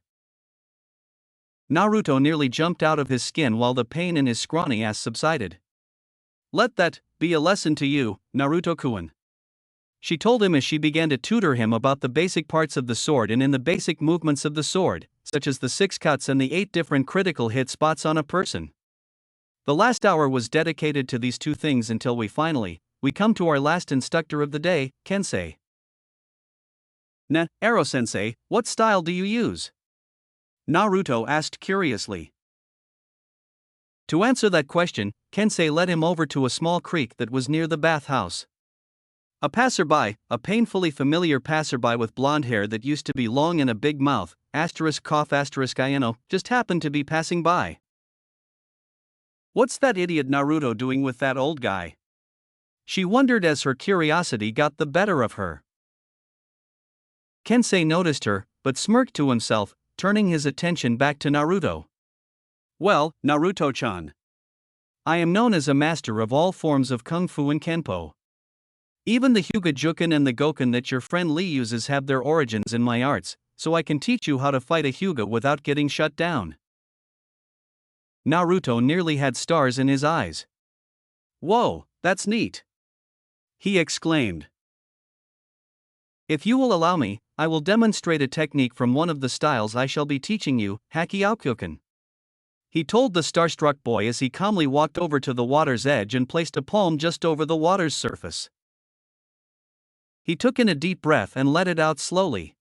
Naruto nearly jumped out of his skin while the pain in his scrawny ass subsided. Let that be a lesson to you, Naruto-kun, she told him as she began to tutor him about the basic parts of the sword and in the basic movements of the sword, such as the 6 cuts and the 8 different critical hit spots on a person. The last hour was dedicated to these 2 things until we come to our last instructor of the day, Kensei. Ero-sensei, what style do you use? Naruto asked curiously. To answer that question, Kensei led him over to a small creek that was near the bathhouse. A passerby, a painfully familiar passerby with blonde hair that used to be long and a big mouth, just happened to be passing by. What's that idiot Naruto doing with that old guy? She wondered as her curiosity got the better of her. Kensei noticed her, but smirked to himself, turning his attention back to Naruto. Well, Naruto-chan, I am known as a master of all forms of kung fu and kenpo. Even the Hyuga Juken and the Goken that your friend Lee uses have their origins in my arts, so I can teach you how to fight a Hyuga without getting shut down. Naruto nearly had stars in his eyes. Whoa, that's neat! He exclaimed. If you will allow me, I will demonstrate a technique from one of the styles I shall be teaching you, Hakkyoukyuken, he told the starstruck boy as he calmly walked over to the water's edge and placed a palm just over the water's surface. He took in a deep breath and let it out slowly.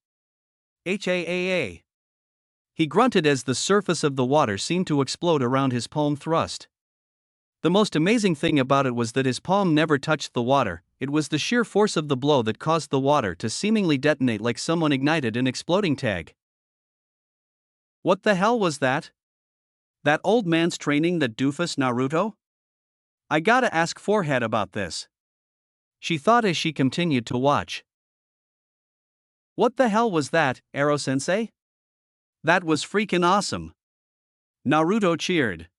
Haa. He grunted as the surface of the water seemed to explode around his palm thrust. The most amazing thing about it was that his palm never touched the water, it was the sheer force of the blow that caused the water to seemingly detonate like someone ignited an exploding tag. What the hell was that? That old man's training that doofus Naruto? I gotta ask Forehead about this, she thought as she continued to watch. What the hell was that, Ero-sensei? That was freaking awesome! Naruto cheered.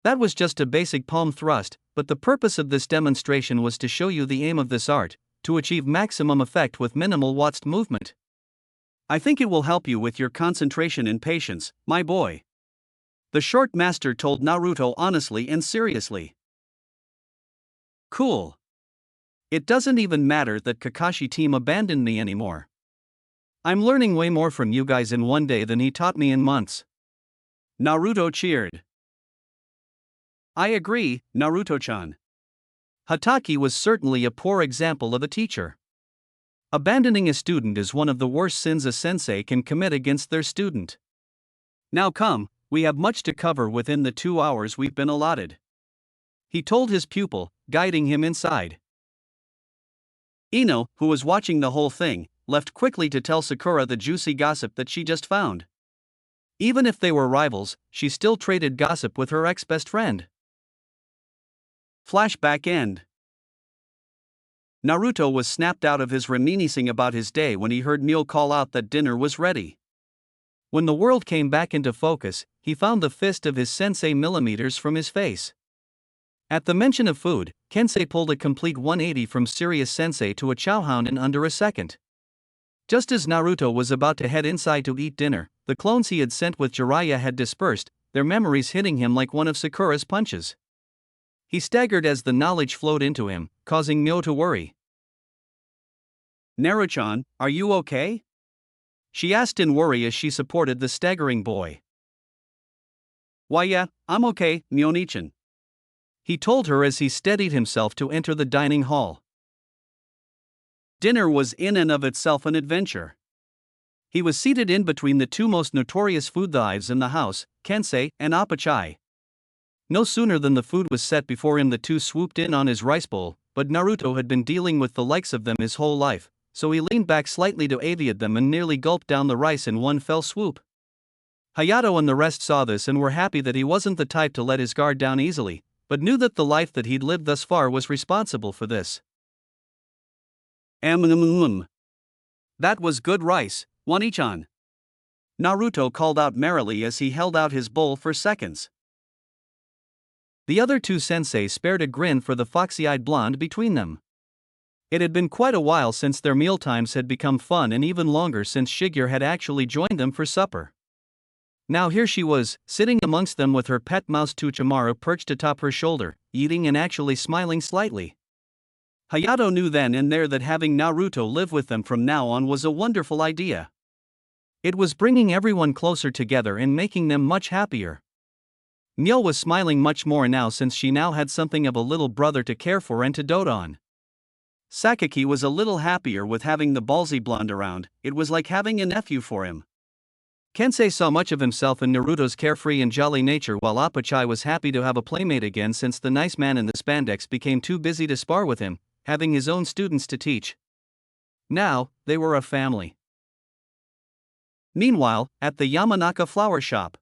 That was just a basic palm thrust, but the purpose of this demonstration was to show you the aim of this art, to achieve maximum effect with minimal watched movement. I think it will help you with your concentration and patience, my boy, the short master told Naruto honestly and seriously. Cool. It doesn't even matter that Kakashi team abandoned me anymore. I'm learning way more from you guys in one day than he taught me in months. Naruto cheered. I agree, Naruto-chan. Hatake was certainly a poor example of a teacher. Abandoning a student is one of the worst sins a sensei can commit against their student. Now come, we have much to cover within the 2 hours we've been allotted, he told his pupil, guiding him inside. Ino, who was watching the whole thing, left quickly to tell Sakura the juicy gossip that she just found. Even if they were rivals, she still traded gossip with her ex-best friend. Flashback end. Naruto was snapped out of his reminiscing about his day when he heard Mio call out that dinner was ready. When the world came back into focus, he found the fist of his sensei millimeters from his face. At the mention of food, Kensei pulled a complete 180 from serious sensei to a chowhound in under a second. Just as Naruto was about to head inside to eat dinner, the clones he had sent with Jiraiya had dispersed, their memories hitting him like one of Sakura's punches. He staggered as the knowledge flowed into him, causing Mio to worry. Naruchan, are you okay? She asked in worry as she supported the staggering boy. Why yeah, I'm okay, Myonichan. He told her as he steadied himself to enter the dining hall. Dinner was in and of itself an adventure. He was seated in between the two most notorious food thieves in the house, Kensei and Apachai. No sooner than the food was set before him, the two swooped in on his rice bowl, but Naruto had been dealing with the likes of them his whole life, so he leaned back slightly to evade them and nearly gulped down the rice in one fell swoop. Hayato and the rest saw this and were happy that he wasn't the type to let his guard down easily, but knew that the life that he'd lived thus far was responsible for this. That was good rice, Wanichan. Naruto called out merrily as he held out his bowl for seconds. The other two sensei spared a grin for the foxy-eyed blonde between them. It had been quite a while since their mealtimes had become fun, and even longer since Shigeru had actually joined them for supper. Now here she was, sitting amongst them with her pet mouse Tuchamaru perched atop her shoulder, eating and actually smiling slightly. Hayato knew then and there that having Naruto live with them from now on was a wonderful idea. It was bringing everyone closer together and making them much happier. Myo was smiling much more now since she now had something of a little brother to care for and to dote on. Sakaki was a little happier with having the ballsy blonde around. It was like having a nephew for him. Kensei saw much of himself in Naruto's carefree and jolly nature, while Apachai was happy to have a playmate again since the nice man in the spandex became too busy to spar with him, having his own students to teach. Now, they were a family. Meanwhile, at the Yamanaka flower shop,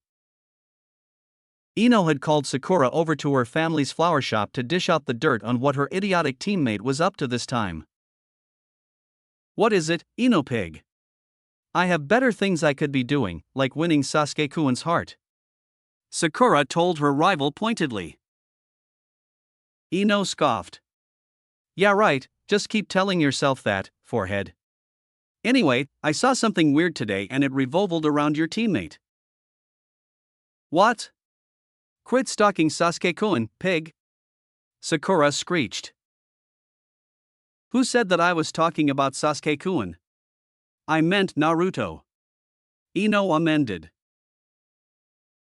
Ino had called Sakura over to her family's flower shop to dish out the dirt on what her idiotic teammate was up to this time. What is it, Ino pig? I have better things I could be doing, like winning Sasuke-kun's heart, Sakura told her rival pointedly. Ino scoffed. Yeah right, just keep telling yourself that, forehead. Anyway, I saw something weird today and it revolved around your teammate. What? Quit stalking Sasuke-kun, pig! Sakura screeched. Who said that I was talking about Sasuke-kun? I meant Naruto. Ino amended.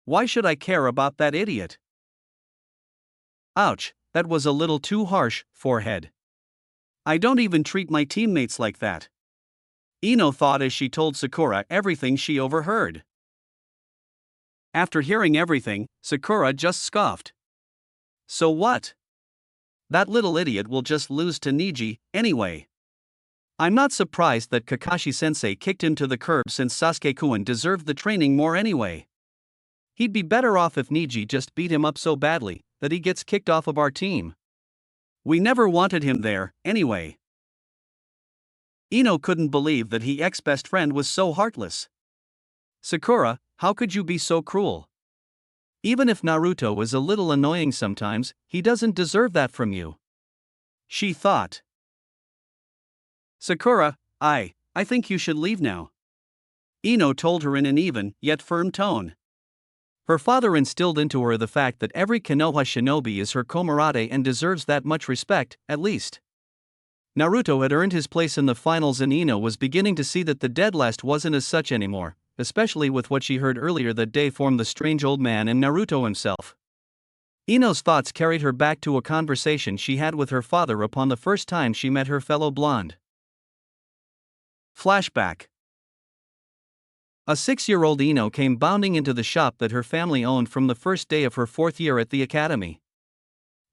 Why should I care about that idiot? Ouch, that was a little too harsh, forehead. I don't even treat my teammates like that. Ino thought as she told Sakura everything she overheard. After hearing everything, Sakura just scoffed. So what? That little idiot will just lose to Niji, anyway. I'm not surprised that Kakashi-sensei kicked him to the curb since Sasuke-kun deserved the training more anyway. He'd be better off if Niji just beat him up so badly that he gets kicked off of our team. We never wanted him there, anyway. Ino couldn't believe that his ex-best friend was so heartless. Sakura, how could you be so cruel? Even if Naruto was a little annoying sometimes, he doesn't deserve that from you, she thought. Sakura, I think you should leave now, Ino told her in an even, yet firm tone. Her father instilled into her the fact that every Konoha shinobi is her comrade and deserves that much respect, at least. Naruto had earned his place in the finals and Ino was beginning to see that the dead last wasn't as such anymore, especially with what she heard earlier that day from the strange old man and Naruto himself. Ino's thoughts carried her back to a conversation she had with her father upon the first time she met her fellow blonde. Flashback. A 6-year-old Ino came bounding into the shop that her family owned from the first day of her 4th year at the academy.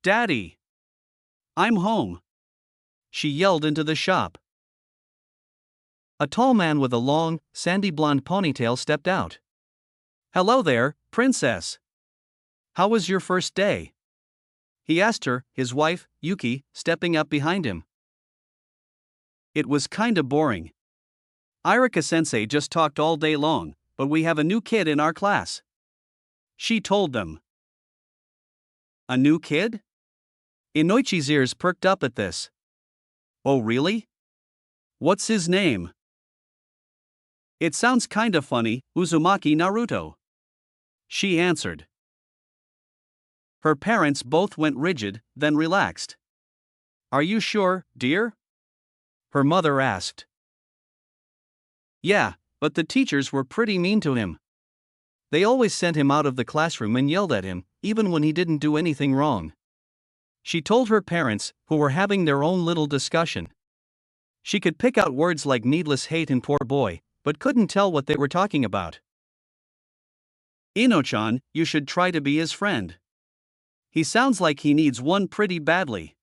Daddy! I'm home! She yelled into the shop. A tall man with a long, sandy blonde ponytail stepped out. Hello there, princess! How was your first day? He asked her, his wife, Yuki, stepping up behind him. It was kinda boring. Irika-sensei just talked all day long, but we have a new kid in our class, she told them. A new kid? Inoichi's ears perked up at this. Oh really? What's his name? It sounds kinda funny, Uzumaki Naruto, she answered. Her parents both went rigid, then relaxed. Are you sure, dear? her mother asked. Yeah, but the teachers were pretty mean to him. They always sent him out of the classroom and yelled at him, even when he didn't do anything wrong. She told her parents, who were having their own little discussion. She could pick out words like needless hate and poor boy, but couldn't tell what they were talking about. Ino-chan, you should try to be his friend. He sounds like he needs one pretty badly.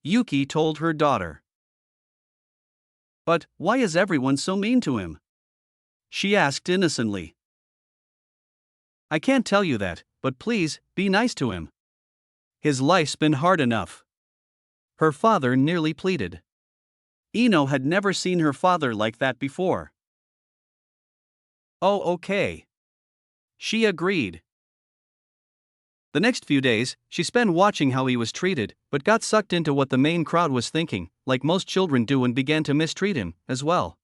Yuki told her daughter. But why is everyone so mean to him? She asked innocently. I can't tell you that, but please, be nice to him. His life's been hard enough. Her father nearly pleaded. Ino had never seen her father like that before. Oh, okay. She agreed. The next few days, she spent watching how he was treated, but got sucked into what the main crowd was thinking, like most children do, and began to mistreat him, as well.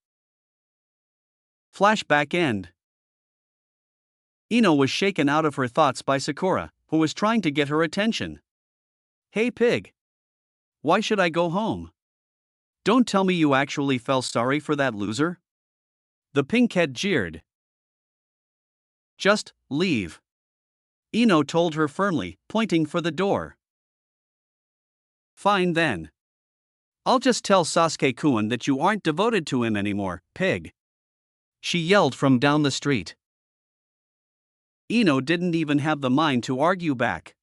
Flashback end. Ino was shaken out of her thoughts by Sakura, who was trying to get her attention. Hey pig. Why should I go home? Don't tell me you actually felt sorry for that loser? The pinkhead jeered. Just leave. Ino told her firmly, pointing for the door. Fine then. I'll just tell Sasuke-kun that you aren't devoted to him anymore, pig. She yelled from down the street. Ino didn't even have the mind to argue back.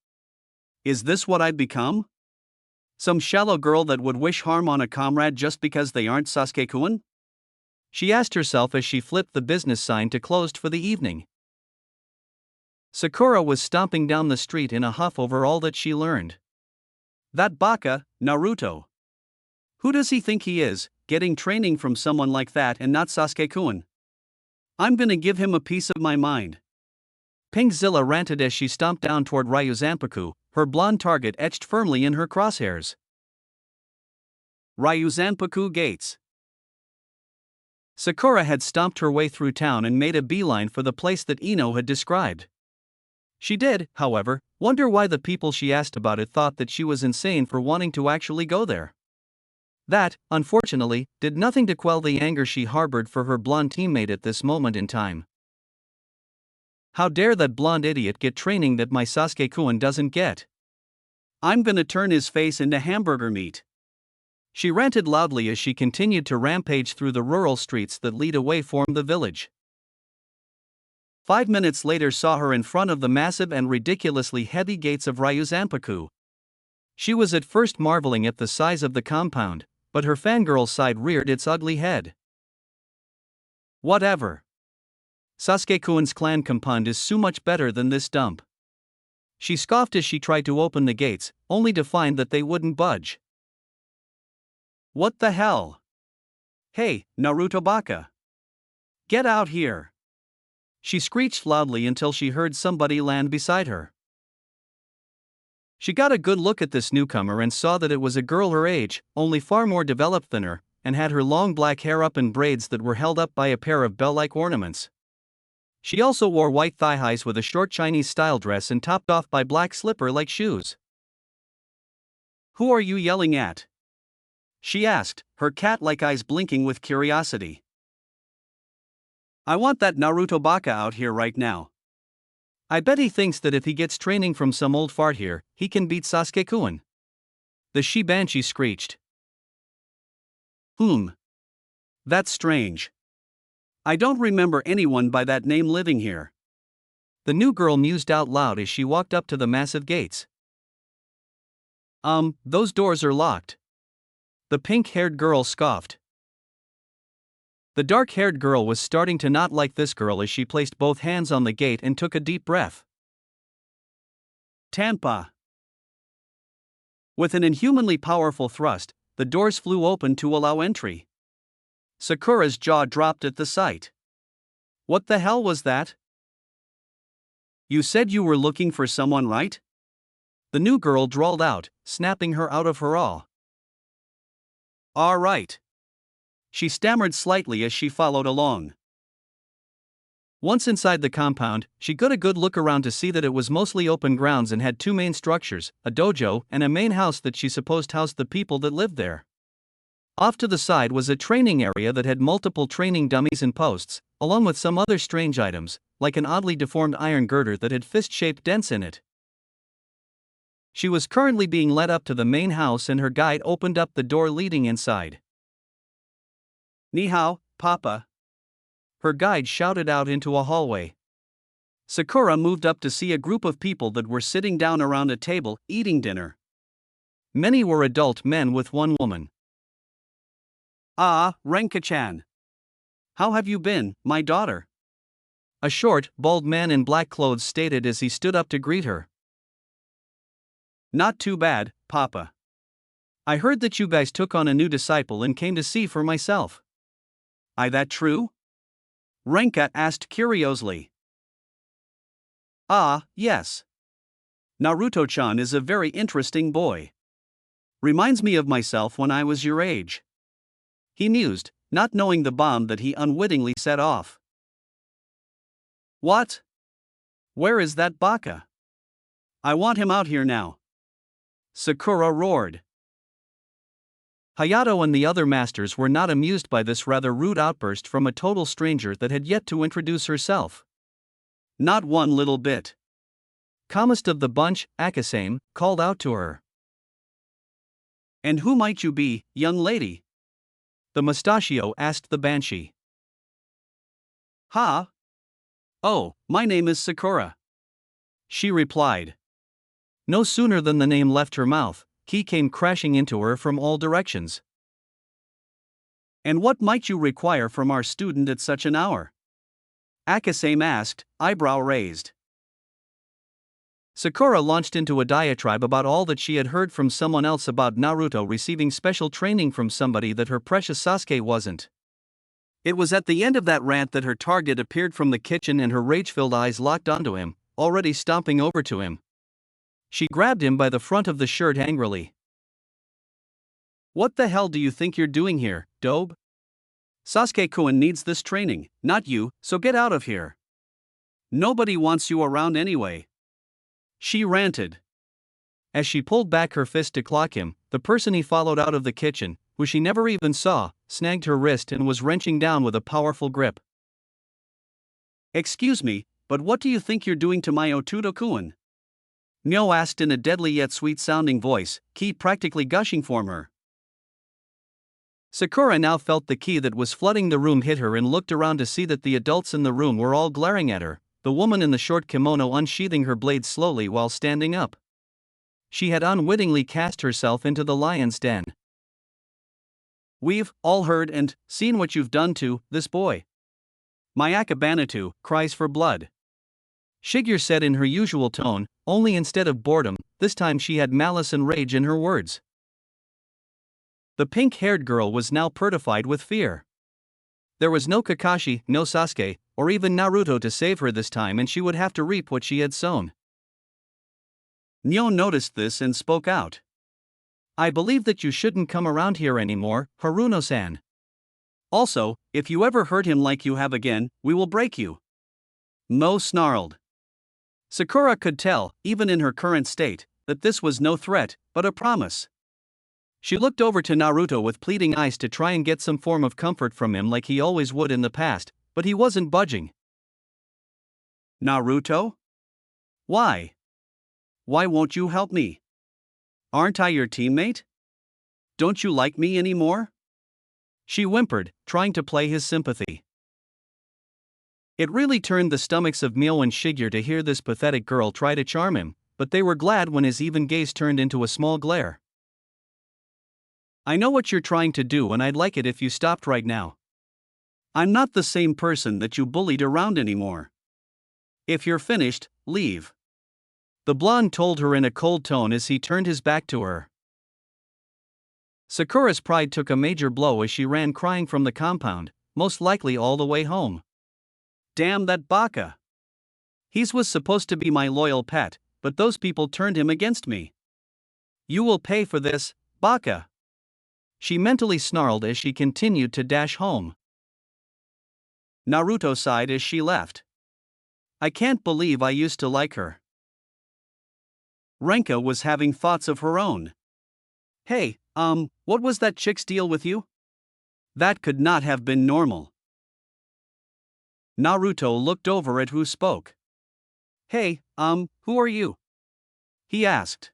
Is this what I've become? Some shallow girl that would wish harm on a comrade just because they aren't Sasuke-kun? She asked herself as she flipped the business sign to closed for the evening. Sakura was stomping down the street in a huff over all that she learned. That baka, Naruto. Who does he think he is, getting training from someone like that and not Sasuke-kun? I'm gonna give him a piece of my mind. Pinkzilla ranted as she stomped down toward Ryuzanpaku, her blonde target etched firmly in her crosshairs. Ryuzanpaku Gates. Sakura had stomped her way through town and made a beeline for the place that Ino had described. She did, however, wonder why the people she asked about it thought that she was insane for wanting to actually go there. That, unfortunately, did nothing to quell the anger she harbored for her blonde teammate at this moment in time. How dare that blonde idiot get training that my Sasuke-kun doesn't get? I'm gonna turn his face into hamburger meat. She ranted loudly as she continued to rampage through the rural streets that lead away from the village. 5 minutes later saw her in front of the massive and ridiculously heavy gates of Ryuzanpaku. She was at first marveling at the size of the compound, but her fangirl side reared its ugly head. Whatever. Sasuke-kun's clan compound is so much better than this dump. She scoffed as she tried to open the gates, only to find that they wouldn't budge. What the hell? Hey, Naruto Baka. Get out here. She screeched loudly until she heard somebody land beside her. She got a good look at this newcomer and saw that it was a girl her age, only far more developed than her, and had her long black hair up in braids that were held up by a pair of bell-like ornaments. She also wore white thigh-highs with a short Chinese-style dress and topped off by black slipper-like shoes. Who are you yelling at? She asked, her cat-like eyes blinking with curiosity. I want that Naruto Baka out here right now. I bet he thinks that if he gets training from some old fart here, he can beat Sasuke-kun. The she-banshee screeched. That's strange. I don't remember anyone by that name living here. The new girl mused out loud as she walked up to the massive gates. Those doors are locked. The pink-haired girl scoffed. The dark-haired girl was starting to not like this girl as she placed both hands on the gate and took a deep breath. Tampa. With an inhumanly powerful thrust, the doors flew open to allow entry. Sakura's jaw dropped at the sight. What the hell was that? You said you were looking for someone, right? The new girl drawled out, snapping her out of her awe. All right. She stammered slightly as she followed along. Once inside the compound, she got a good look around to see that it was mostly open grounds and had two main structures, a dojo and a main house that she supposed housed the people that lived there. Off to the side was a training area that had multiple training dummies and posts, along with some other strange items, like an oddly deformed iron girder that had fist-shaped dents in it. She was currently being led up to the main house and her guide opened up the door leading inside. "Ni hao, Papa," her guide shouted out into a hallway. Sakura moved up to see a group of people that were sitting down around a table, eating dinner. Many were adult men with one woman. "Ah, Renka-chan. How have you been, my daughter?" A short, bald man in black clothes stated as he stood up to greet her. "Not too bad, Papa. I heard that you guys took on a new disciple and came to see for myself." "Is that true?" Renka asked curiously. "Ah, yes. Naruto-chan is a very interesting boy. Reminds me of myself when I was your age," he mused, not knowing the bomb that he unwittingly set off. "What? Where is that baka? I want him out here now," Sakura roared. Hayato and the other masters were not amused by this rather rude outburst from a total stranger that had yet to introduce herself. Not one little bit. Calmest of the bunch, Akasame, called out to her. "And who might you be, young lady?" the mustachio asked the banshee. "Ha? Oh, my name is Sakura," she replied. No sooner than the name left her mouth, Ki came crashing into her from all directions. "And what might you require from our student at such an hour?" Akasame asked, eyebrow raised. Sakura launched into a diatribe about all that she had heard from someone else about Naruto receiving special training from somebody that her precious Sasuke wasn't. It was at the end of that rant that her target appeared from the kitchen and her rage-filled eyes locked onto him, already stomping over to him. She grabbed him by the front of the shirt angrily. "What the hell do you think you're doing here, Dobe? Sasuke-kun needs this training, not you, so get out of here. Nobody wants you around anyway," she ranted. As she pulled back her fist to clock him, the person he followed out of the kitchen, who she never even saw, snagged her wrist and was wrenching down with a powerful grip. "Excuse me, but what do you think you're doing to my Otuto-kun?" Myo asked in a deadly yet sweet-sounding voice, ki practically gushing from her. Sakura now felt the ki that was flooding the room hit her and looked around to see that the adults in the room were all glaring at her, the woman in the short kimono unsheathing her blade slowly while standing up. She had unwittingly cast herself into the lion's den. "We've all heard and seen what you've done to this boy. My Akabanatu cries for blood," Shigure said in her usual tone, only instead of boredom, this time she had malice and rage in her words. The pink-haired girl was now petrified with fear. There was no Kakashi, no Sasuke, or even Naruto to save her this time and she would have to reap what she had sown. Nyo noticed this and spoke out. "I believe that you shouldn't come around here anymore, Haruno-san. Also, if you ever hurt him like you have again, we will break you." Mo snarled. Sakura could tell, even in her current state, that this was no threat, but a promise. She looked over to Naruto with pleading eyes to try and get some form of comfort from him like he always would in the past, but he wasn't budging. "Naruto? Why? Why won't you help me? Aren't I your teammate? Don't you like me anymore?" she whimpered, trying to play his sympathy. It really turned the stomachs of Myo and Shigure to hear this pathetic girl try to charm him, but they were glad when his even gaze turned into a small glare. "I know what you're trying to do and I'd like it if you stopped right now. I'm not the same person that you bullied around anymore. If you're finished, leave," the blonde told her in a cold tone as he turned his back to her. Sakura's pride took a major blow as she ran crying from the compound, most likely all the way home. "Damn that baka! He was supposed to be my loyal pet, but those people turned him against me. You will pay for this, baka!" she mentally snarled as she continued to dash home. Naruto sighed as she left. "I can't believe I used to like her." Renka was having thoughts of her own. "Hey, what was that chick's deal with you?" That could not have been normal. Naruto looked over at who spoke. Hey, who are you? He asked.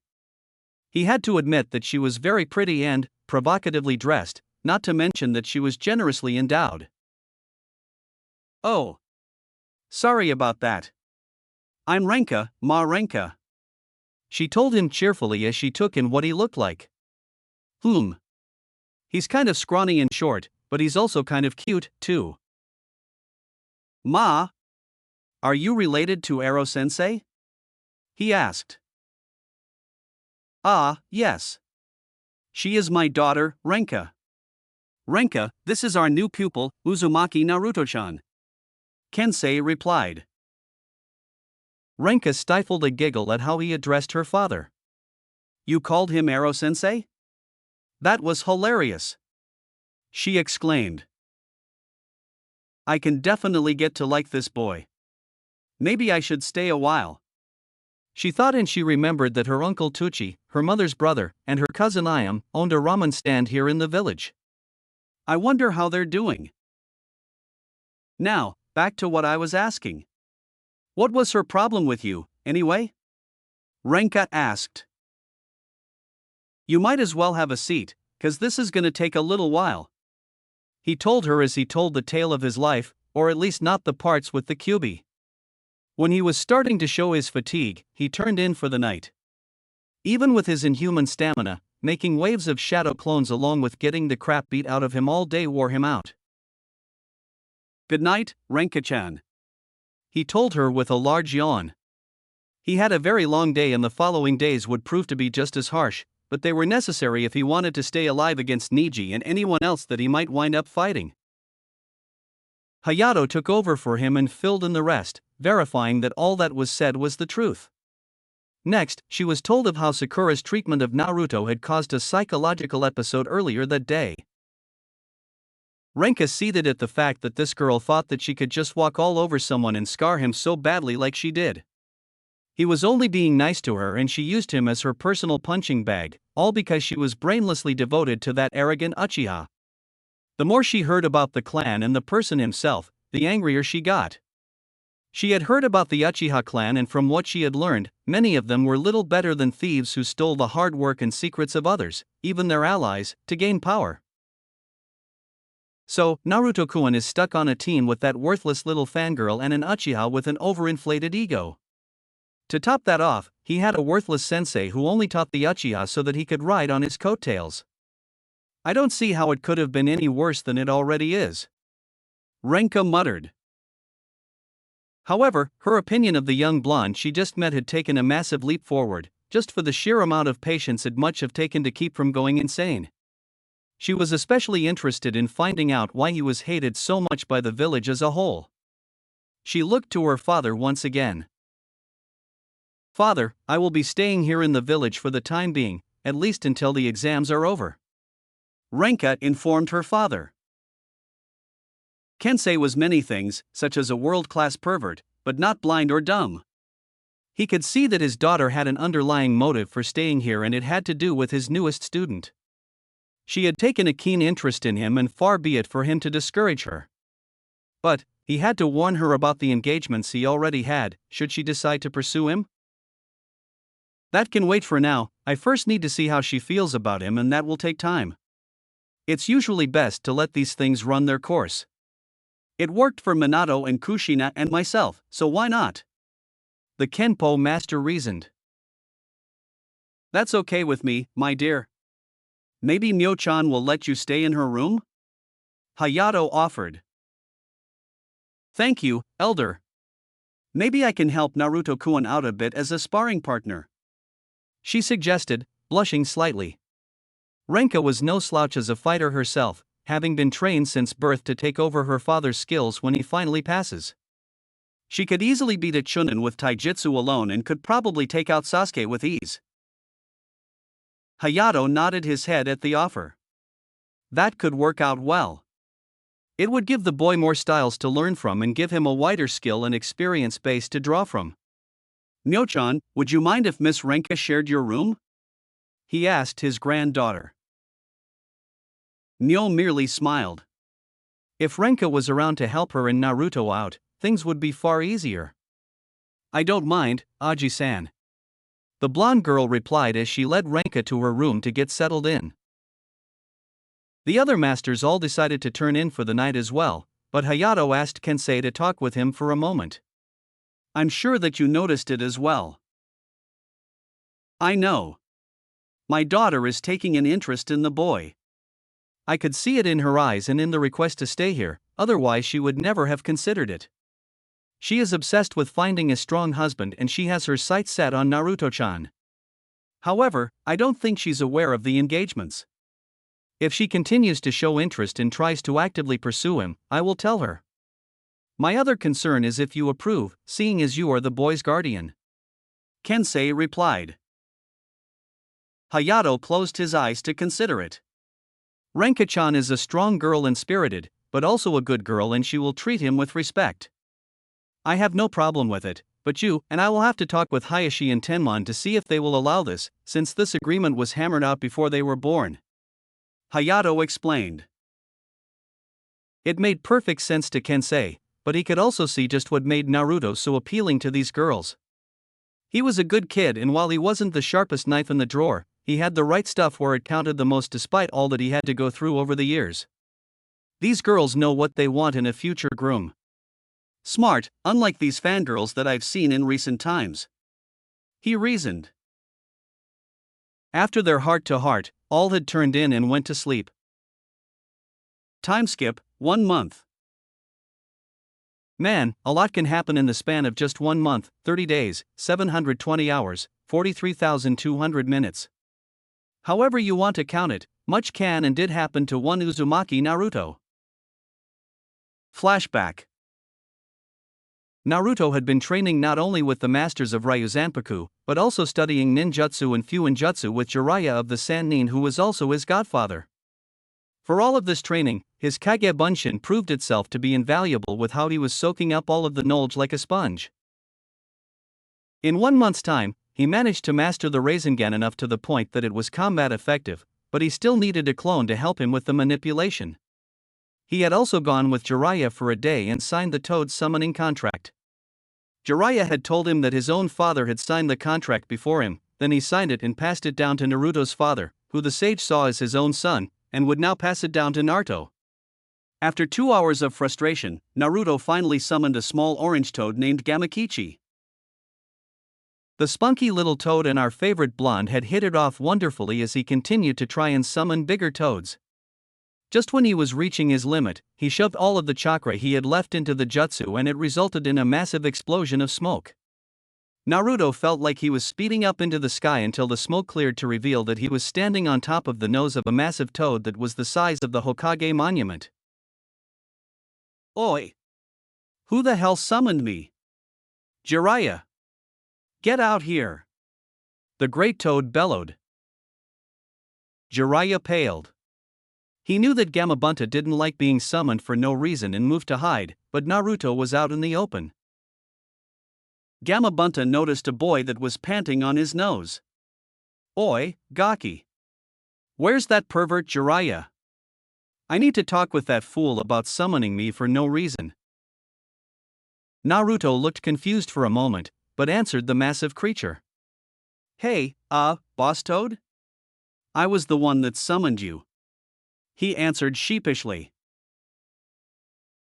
He had to admit that she was very pretty and provocatively dressed, not to mention that she was generously endowed. Oh. Sorry about that. I'm Renka, Ma Renka. She told him cheerfully as she took in what he looked like. He's kind of scrawny and short, but he's also kind of cute, too. Ma? Are you related to Ero-sensei? He asked. Ah, yes. She is my daughter, Renka. Renka, this is our new pupil, Uzumaki Naruto-chan. Kensei replied. Renka stifled a giggle at how he addressed her father. You called him Ero-sensei? That was hilarious. She exclaimed. I can definitely get to like this boy. Maybe I should stay a while. She thought, and she remembered that her uncle Tucci, her mother's brother, and her cousin Iam owned a ramen stand here in the village. I wonder how they're doing. Now, back to what I was asking. What was her problem with you, anyway? Renka asked. You might as well have a seat, 'cause this is gonna take a little while. He told her as he told the tale of his life, or at least not the parts with the Kyuubi. When he was starting to show his fatigue, he turned in for the night. Even with his inhuman stamina, making waves of shadow clones along with getting the crap beat out of him all day wore him out. Good night, Renka-chan. He told her with a large yawn. He had a very long day and the following days would prove to be just as harsh, but they were necessary if he wanted to stay alive against Niji and anyone else that he might wind up fighting. Hayato took over for him and filled in the rest, verifying that all that was said was the truth. Next, she was told of how Sakura's treatment of Naruto had caused a psychological episode earlier that day. Renka seethed at the fact that this girl thought that she could just walk all over someone and scar him so badly like she did. He was only being nice to her and she used him as her personal punching bag, all because she was brainlessly devoted to that arrogant Uchiha. The more she heard about the clan and the person himself, the angrier she got. She had heard about the Uchiha clan, and from what she had learned, many of them were little better than thieves who stole the hard work and secrets of others, even their allies, to gain power. So, Naruto-kun is stuck on a team with that worthless little fangirl and an Uchiha with an overinflated ego. To top that off, he had a worthless sensei who only taught the Uchiha so that he could ride on his coattails. I don't see how it could have been any worse than it already is. Renka muttered. However, her opinion of the young blonde she just met had taken a massive leap forward, just for the sheer amount of patience it must have taken to keep from going insane. She was especially interested in finding out why he was hated so much by the village as a whole. She looked to her father once again. Father, I will be staying here in the village for the time being, at least until the exams are over. Renka informed her father. Kensei was many things, such as a world-class pervert, but not blind or dumb. He could see that his daughter had an underlying motive for staying here, and it had to do with his newest student. She had taken a keen interest in him, and far be it for him to discourage her. But he had to warn her about the engagements he already had, should she decide to pursue him. That can wait for now. I first need to see how she feels about him, and that will take time. It's usually best to let these things run their course. It worked for Minato and Kushina and myself, so why not? The Kenpo master reasoned. That's okay with me, my dear. Maybe Myo-chan will let you stay in her room? Hayato offered. Thank you, elder. Maybe I can help Naruto-kun out a bit as a sparring partner, she suggested, blushing slightly. Renka was no slouch as a fighter herself, having been trained since birth to take over her father's skills when he finally passes. She could easily beat a Chunin with taijutsu alone and could probably take out Sasuke with ease. Hayato nodded his head at the offer. That could work out well. It would give the boy more styles to learn from and give him a wider skill and experience base to draw from. Myo-chan, would you mind if Miss Renka shared your room? He asked his granddaughter. Myo merely smiled. If Renka was around to help her and Naruto out, things would be far easier. I don't mind, Aji-san. The blonde girl replied as she led Renka to her room to get settled in. The other masters all decided to turn in for the night as well, but Hayato asked Kensei to talk with him for a moment. I'm sure that you noticed it as well. I know. My daughter is taking an interest in the boy. I could see it in her eyes and in the request to stay here, otherwise she would never have considered it. She is obsessed with finding a strong husband and she has her sights set on Naruto-chan. However, I don't think she's aware of the engagements. If she continues to show interest and tries to actively pursue him, I will tell her. My other concern is if you approve, seeing as you are the boy's guardian. Kensei replied. Hayato closed his eyes to consider it. Renka-chan is a strong girl and spirited, but also a good girl and she will treat him with respect. I have no problem with it, but you and I will have to talk with Hayashi and Tenmon to see if they will allow this, since this agreement was hammered out before they were born. Hayato explained. It made perfect sense to Kensei, but he could also see just what made Naruto so appealing to these girls. He was a good kid and while he wasn't the sharpest knife in the drawer, he had the right stuff where it counted the most despite all that he had to go through over the years. These girls know what they want in a future groom. Smart, unlike these fangirls that I've seen in recent times. He reasoned. After their heart-to-heart, all had turned in and went to sleep. Time skip, 1 month. Man, a lot can happen in the span of just 1 month, 30 days, 720 hours, 43,200 minutes. However you want to count it, much can and did happen to one Uzumaki Naruto. Flashback. Naruto had been training not only with the masters of Ryuzanpaku, but also studying ninjutsu and fuinjutsu with Jiraiya of the Sannin, who was also his godfather. For all of this training, his Kage Bunshin proved itself to be invaluable with how he was soaking up all of the knowledge like a sponge. In 1 month's time, he managed to master the Rasengan enough to the point that it was combat effective, but he still needed a clone to help him with the manipulation. He had also gone with Jiraiya for a day and signed the Toad's summoning contract. Jiraiya had told him that his own father had signed the contract before him, then he signed it and passed it down to Naruto's father, who the sage saw as his own son, and would now pass it down to Naruto. After 2 hours of frustration, Naruto finally summoned a small orange toad named Gamakichi. The spunky little toad and our favorite blonde had hit it off wonderfully as he continued to try and summon bigger toads. Just when he was reaching his limit, he shoved all of the chakra he had left into the jutsu and it resulted in a massive explosion of smoke. Naruto felt like he was speeding up into the sky until the smoke cleared to reveal that he was standing on top of the nose of a massive toad that was the size of the Hokage monument. Oi! Who the hell summoned me? Jiraiya! Get out here! The great toad bellowed. Jiraiya paled. He knew that Gamabunta didn't like being summoned for no reason and moved to hide, but Naruto was out in the open. Gamabunta noticed a boy that was panting on his nose. Oi, Gaki! Where's that pervert Jiraiya? I need to talk with that fool about summoning me for no reason. Naruto looked confused for a moment, but answered the massive creature. Hey, Boss Toad? I was the one that summoned you. He answered sheepishly.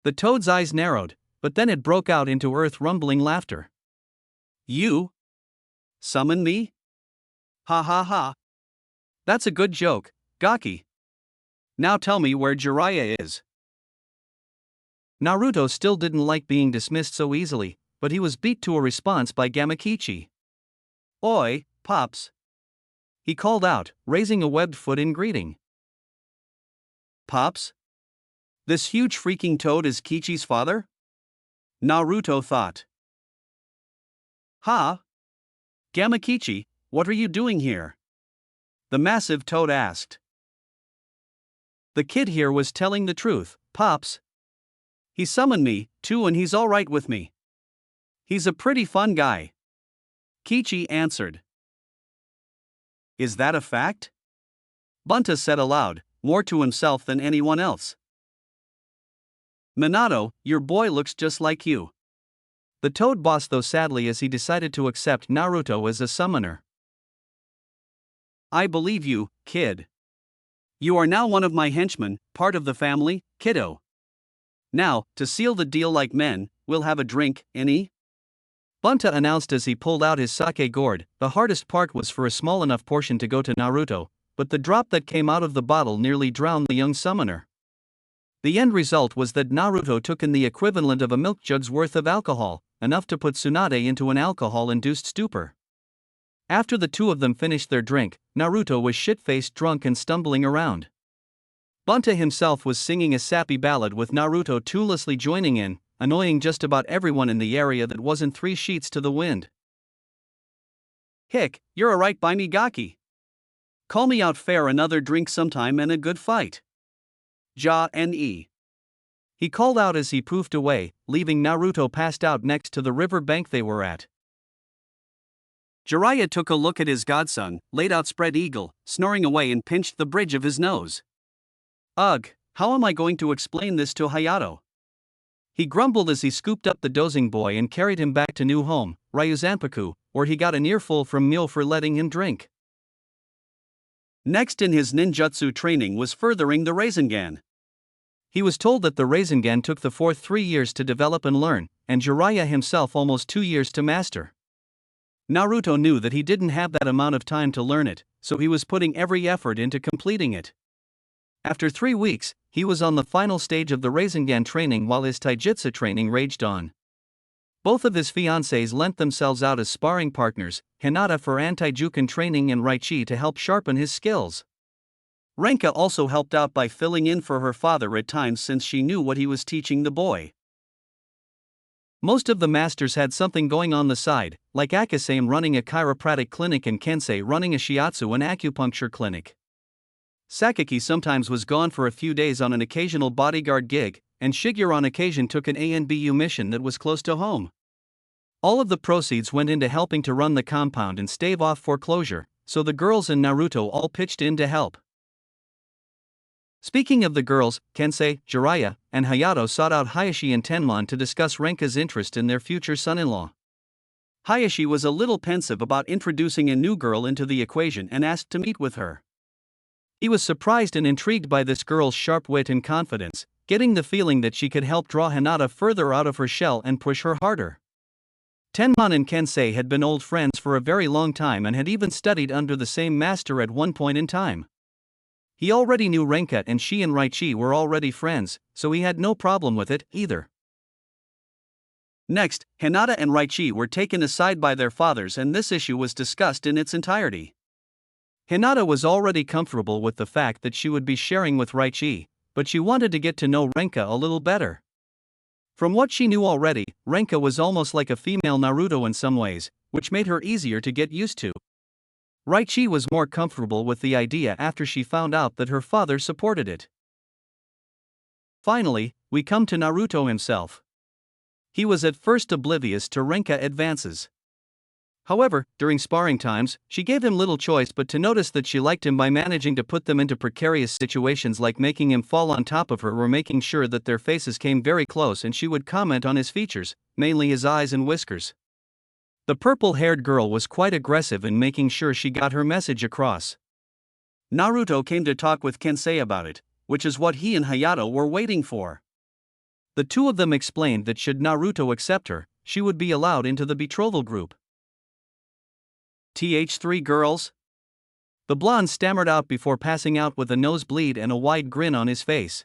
The toad's eyes narrowed, but then it broke out into earth-rumbling laughter. You? Summon me? Ha ha ha. That's a good joke, Gaki. Now tell me where Jiraiya is. Naruto still didn't like being dismissed so easily, but he was beat to a response by Gamakichi. Oi, Pops! He called out, raising a webbed foot in greeting. Pops? This huge freaking toad is Kichi's father? Naruto thought. Ha! Gamakichi, what are you doing here? The massive toad asked. The kid here was telling the truth, Pops. He summoned me, too, and he's alright with me. He's a pretty fun guy. Kichi answered. Is that a fact? Bunta said aloud, more to himself than anyone else. Minato, your boy looks just like you. The Toad boss though sadly as he decided to accept Naruto as a summoner. I believe you, kid. You are now one of my henchmen, part of the family, kiddo. Now, to seal the deal like men, we'll have a drink, any? Bunta announced as he pulled out his sake gourd. The hardest part was for a small enough portion to go to Naruto, but the drop that came out of the bottle nearly drowned the young summoner. The end result was that Naruto took in the equivalent of a milk jug's worth of alcohol, enough to put Tsunade into an alcohol-induced stupor. After the two of them finished their drink, Naruto was shit-faced drunk and stumbling around. Bunta himself was singing a sappy ballad with Naruto tunelessly joining in, annoying just about everyone in the area that wasn't 3 sheets to the wind. Hick, you're a right by me gaki. Call me out fair another drink sometime and a good fight. Ja-ne. He called out as he poofed away, leaving Naruto passed out next to the river bank they were at. Jiraiya took a look at his godson, laid out spread eagle, snoring away and pinched the bridge of his nose. Ugh, how am I going to explain this to Hayato? He grumbled as he scooped up the dozing boy and carried him back to new home, Ryuzanpaku, where he got an earful from Myo for letting him drink. Next in his ninjutsu training was furthering the Rasengan. He was told that the Rasengan took the fourth 3 years to develop and learn, and Jiraiya himself almost 2 years to master. Naruto knew that he didn't have that amount of time to learn it, so he was putting every effort into completing it. After 3 weeks, he was on the final stage of the Rasengan training while his taijutsu training raged on. Both of his fiancées lent themselves out as sparring partners, Hinata for anti-juken training and Raichi to help sharpen his skills. Renka also helped out by filling in for her father at times since she knew what he was teaching the boy. Most of the masters had something going on the side, like Akasame running a chiropractic clinic and Kensei running a shiatsu and acupuncture clinic. Sakaki sometimes was gone for a few days on an occasional bodyguard gig, and Shigeru on occasion took an ANBU mission that was close to home. All of the proceeds went into helping to run the compound and stave off foreclosure, so the girls and Naruto all pitched in to help. Speaking of the girls, Kensei, Jiraiya, and Hayato sought out Hayashi and Tenmon to discuss Renka's interest in their future son-in-law. Hayashi was a little pensive about introducing a new girl into the equation and asked to meet with her. He was surprised and intrigued by this girl's sharp wit and confidence, getting the feeling that she could help draw Hinata further out of her shell and push her harder. Tenmon and Kensei had been old friends for a very long time and had even studied under the same master at one point in time. He already knew Renka and she and Raichi were already friends, so he had no problem with it, either. Next, Hinata and Raichi were taken aside by their fathers and this issue was discussed in its entirety. Hinata was already comfortable with the fact that she would be sharing with Raichi, but she wanted to get to know Renka a little better. From what she knew already, Renka was almost like a female Naruto in some ways, which made her easier to get used to. Raichi was more comfortable with the idea after she found out that her father supported it. Finally, we come to Naruto himself. He was at first oblivious to Renka advances. However, during sparring times, she gave him little choice but to notice that she liked him by managing to put them into precarious situations like making him fall on top of her or making sure that their faces came very close and she would comment on his features, mainly his eyes and whiskers. The purple-haired girl was quite aggressive in making sure she got her message across. Naruto came to talk with Kensei about it, which is what he and Hayato were waiting for. The two of them explained that should Naruto accept her, she would be allowed into the betrothal group. "Th3 girls?" The blonde stammered out before passing out with a nosebleed and a wide grin on his face.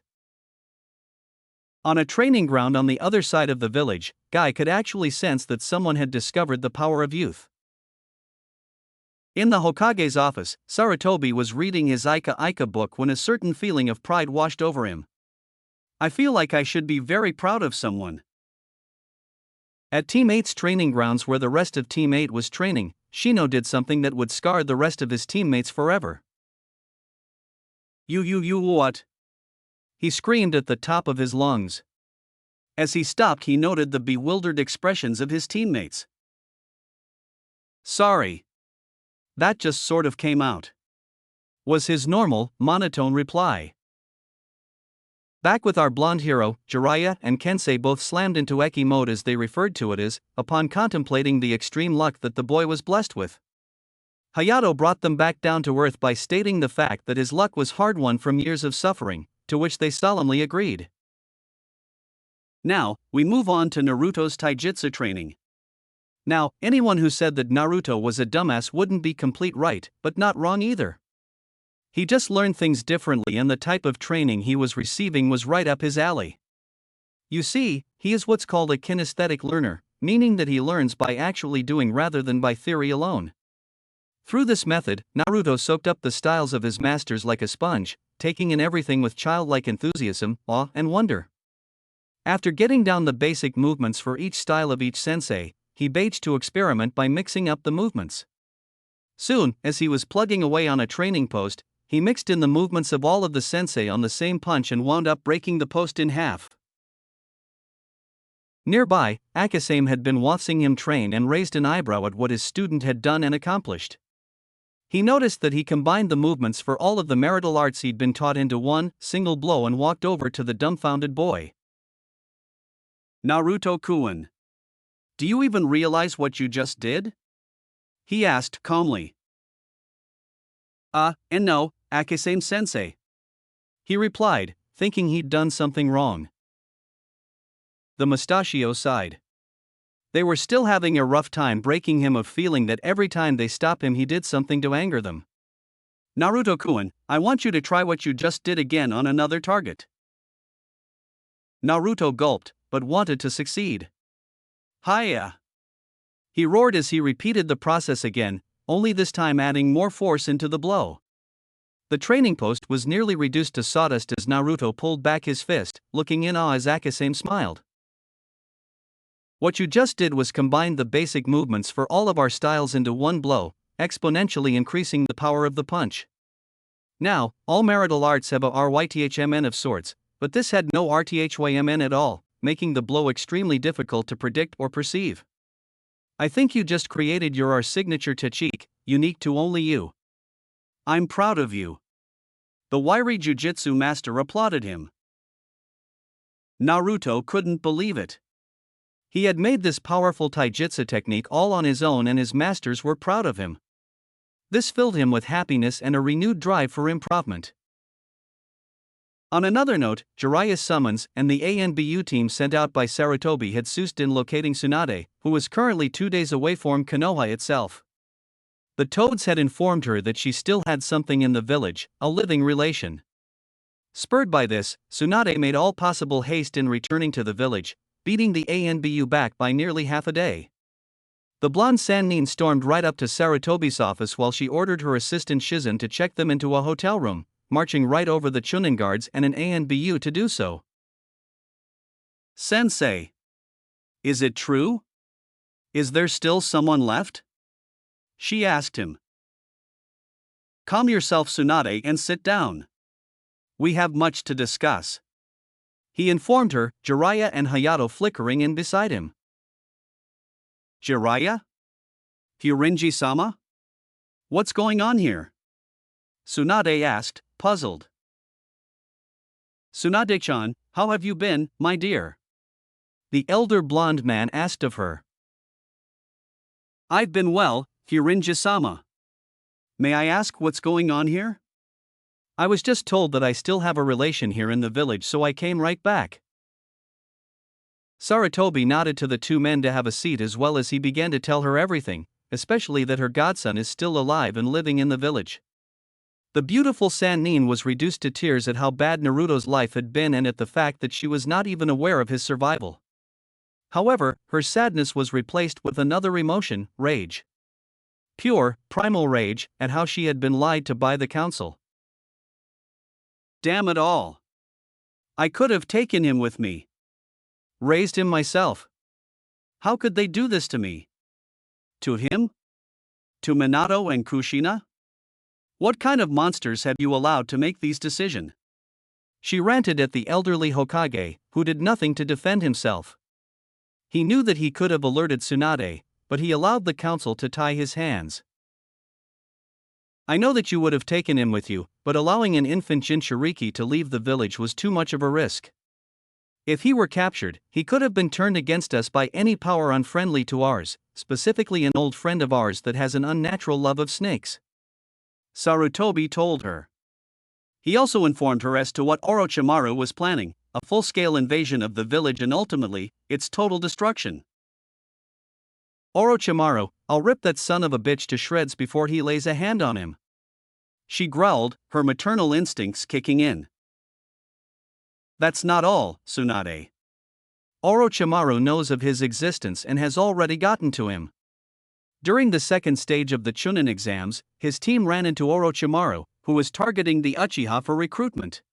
On a training ground on the other side of the village, Guy could actually sense that someone had discovered the power of youth. In the Hokage's office, Sarutobi was reading his Ika Ika book when a certain feeling of pride washed over him. "I feel like I should be very proud of someone." At Team 8's training grounds where the rest of Team 8 was training, Shino did something that would scar the rest of his teammates forever. You what?" He screamed at the top of his lungs. As he stopped, he noted the bewildered expressions of his teammates. "Sorry. That just sort of came out," was his normal, monotone reply. Back with our blonde hero, Jiraiya and Kensei both slammed into Eki mode, as they referred to it as, upon contemplating the extreme luck that the boy was blessed with. Hayato brought them back down to earth by stating the fact that his luck was hard-won from years of suffering, to which they solemnly agreed. Now, we move on to Naruto's taijutsu training. Now, anyone who said that Naruto was a dumbass wouldn't be complete right, but not wrong either. He just learned things differently, and the type of training he was receiving was right up his alley. You see, he is what's called a kinesthetic learner, meaning that he learns by actually doing rather than by theory alone. Through this method, Naruto soaked up the styles of his masters like a sponge, taking in everything with childlike enthusiasm, awe, and wonder. After getting down the basic movements for each style of each sensei, he began to experiment by mixing up the movements. Soon, as he was plugging away on a training post, he mixed in the movements of all of the sensei on the same punch and wound up breaking the post in half. Nearby, Akasame had been watching him train and raised an eyebrow at what his student had done and accomplished. He noticed that he combined the movements for all of the martial arts he'd been taught into one single blow and walked over to the dumbfounded boy. "Naruto-kun, do you even realize what you just did?" he asked calmly. And no, Akasame-sensei," he replied, thinking he'd done something wrong. The mustachio sighed. They were still having a rough time breaking him of feeling that every time they stop him he did something to anger them. "Naruto-kun, I want you to try what you just did again on another target." Naruto gulped, but wanted to succeed. "Hiya!" he roared as he repeated the process again, only this time adding more force into the blow. The training post was nearly reduced to sawdust as Naruto pulled back his fist, looking in awe as Akasame smiled. "What you just did was combine the basic movements for all of our styles into one blow, exponentially increasing the power of the punch. Now, all martial arts have a RYTHMN of sorts, but this had no RTHYMN at all, making the blow extremely difficult to predict or perceive. I think you just created your signature technique, unique to only you. I'm proud of you." The wiry jujitsu master applauded him. Naruto couldn't believe it. He had made this powerful taijutsu technique all on his own, and his masters were proud of him. This filled him with happiness and a renewed drive for improvement. On another note, Jiraiya's summons and the ANBU team sent out by Sarutobi had succeeded in locating Tsunade, who was currently 2 days away from Konoha itself. The Toads had informed her that she still had something in the village, a living relation. Spurred by this, Tsunade made all possible haste in returning to the village, beating the ANBU back by nearly half a day. The blonde Sannin stormed right up to Sarutobi's office while she ordered her assistant Shizen to check them into a hotel room, marching right over the Chunin guards and an ANBU to do so. "Sensei, is it true? Is there still someone left?" she asked him. "Calm yourself, Tsunade, and sit down. We have much to discuss," he informed her, Jiraiya and Hayato flickering in beside him. "Jiraiya? Furinji-sama? What's going on here?" Tsunade asked, puzzled. "Tsunade-chan, how have you been, my dear?" the elder blonde man asked of her. "I've been well, Furinji-sama. May I ask what's going on here?" "I was just told that I still have a relation here in the village, so I came right back." Sarutobi nodded to the two men to have a seat, as well as he began to tell her everything, especially that her godson is still alive and living in the village. The beautiful Sannin was reduced to tears at how bad Naruto's life had been and at the fact that she was not even aware of his survival. However, her sadness was replaced with another emotion, rage. Pure, primal rage at how she had been lied to by the council. Damn it all. I could have taken him with me. Raised him myself. How could they do this to me? To him? To Minato and Kushina? What kind of monsters have you allowed to make these decisions? She ranted at the elderly Hokage, who did nothing to defend himself. He knew that he could have alerted Tsunade, but he allowed the council to tie his hands. I know that you would have taken him with you, but allowing an infant Jinchuriki to leave the village was too much of a risk. If he were captured, he could have been turned against us by any power unfriendly to ours, specifically an old friend of ours that has an unnatural love of snakes. Sarutobi told her. He also informed her as to what Orochimaru was planning, a full-scale invasion of the village and ultimately, its total destruction. Orochimaru, I'll rip that son of a bitch to shreds before he lays a hand on him. She growled, her maternal instincts kicking in. That's not all, Tsunade. Orochimaru knows of his existence and has already gotten to him. During the second stage of the Chunin exams, his team ran into Orochimaru, who was targeting the Uchiha for recruitment.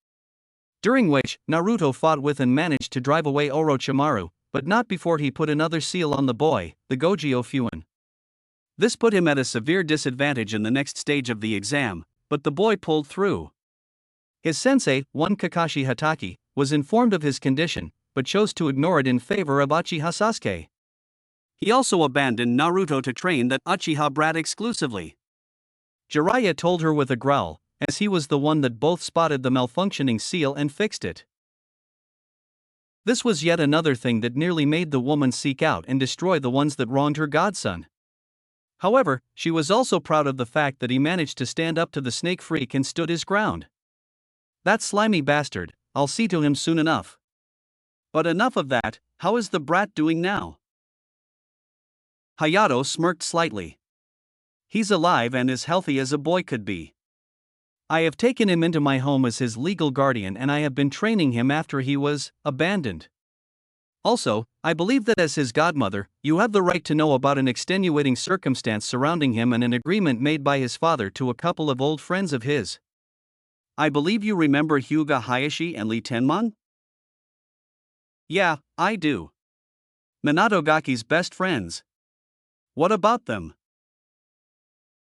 During which, Naruto fought with and managed to drive away Orochimaru, but not before he put another seal on the boy, the Gogyo Fuin. This put him at a severe disadvantage in the next stage of the exam, but the boy pulled through. His sensei, one Kakashi Hatake, was informed of his condition, but chose to ignore it in favor of Uchiha Sasuke. He also abandoned Naruto to train that Uchiha brat exclusively. Jiraiya told her with a growl, as he was the one that both spotted the malfunctioning seal and fixed it. This was yet another thing that nearly made the woman seek out and destroy the ones that wronged her godson. However, she was also proud of the fact that he managed to stand up to the snake freak and stood his ground. That slimy bastard, I'll see to him soon enough. But enough of that, how is the brat doing now? Hayato smirked slightly. He's alive and as healthy as a boy could be. I have taken him into my home as his legal guardian and I have been training him after he was abandoned. Also, I believe that as his godmother, you have the right to know about an extenuating circumstance surrounding him and an agreement made by his father to a couple of old friends of his. I believe you remember Hyuga Hayashi and Lee Tenman? Yeah, I do. Minato Gaki's best friends. What about them?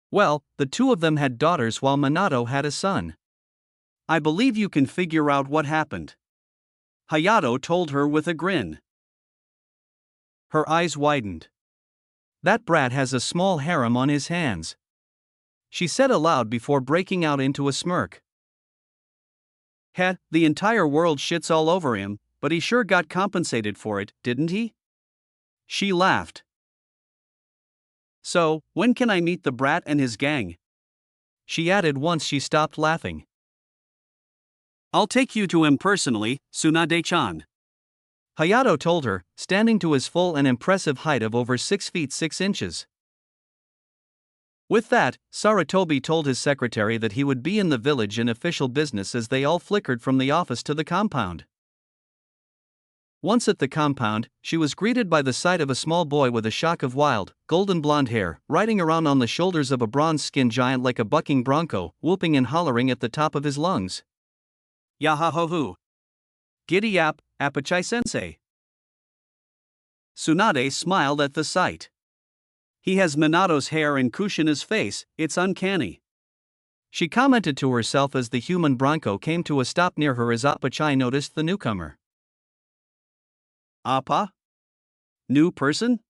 Well, the two of them had daughters while Minato had a son. I believe you can figure out what happened. Hayato told her with a grin. Her eyes widened. That brat has a small harem on his hands. She said aloud before breaking out into a smirk. Heh, the entire world shits all over him, but he sure got compensated for it, didn't he? She laughed. So, when can I meet the brat and his gang? She added once she stopped laughing. I'll take you to him personally, Tsunade-chan. Hayato told her, standing to his full and impressive height of over 6 feet 6 inches. With that, Sarutobi told his secretary that he would be in the village in official business as they all flickered from the office to the compound. Once at the compound, she was greeted by the sight of a small boy with a shock of wild, golden blonde hair, riding around on the shoulders of a bronze-skinned giant like a bucking bronco, whooping and hollering at the top of his lungs. Yahahohu! Giddy-yap, Apachai-sensei! Tsunade smiled at the sight. He has Minato's hair and Kushina's face, it's uncanny. She commented to herself as the human bronco came to a stop near her as Apachai noticed the newcomer. Appa? New person?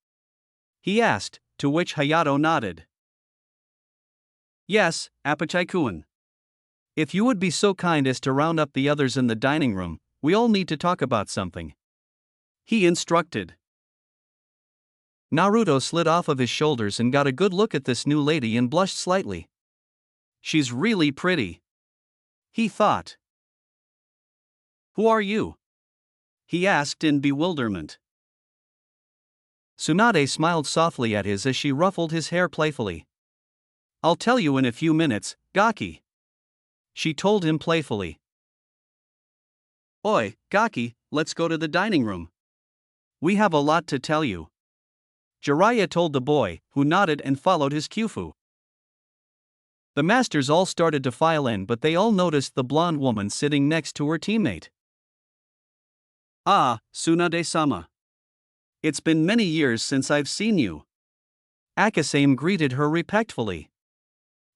He asked, to which Hayato nodded. Yes, Apachai-kun. If you would be so kind as to round up the others in the dining room, we all need to talk about something. He instructed. Naruto slid off of his shoulders and got a good look at this new lady and blushed slightly. She's really pretty. He thought. Who are you? He asked in bewilderment. Tsunade smiled softly at his as she ruffled his hair playfully. I'll tell you in a few minutes, Gaki. She told him playfully. Oi, Gaki, let's go to the dining room. We have a lot to tell you. Jiraiya told the boy, who nodded and followed his kyufu. The masters all started to file in, but they all noticed the blonde woman sitting next to her teammate. Ah, Tsunade-sama. It's been many years since I've seen you. Akasame greeted her respectfully.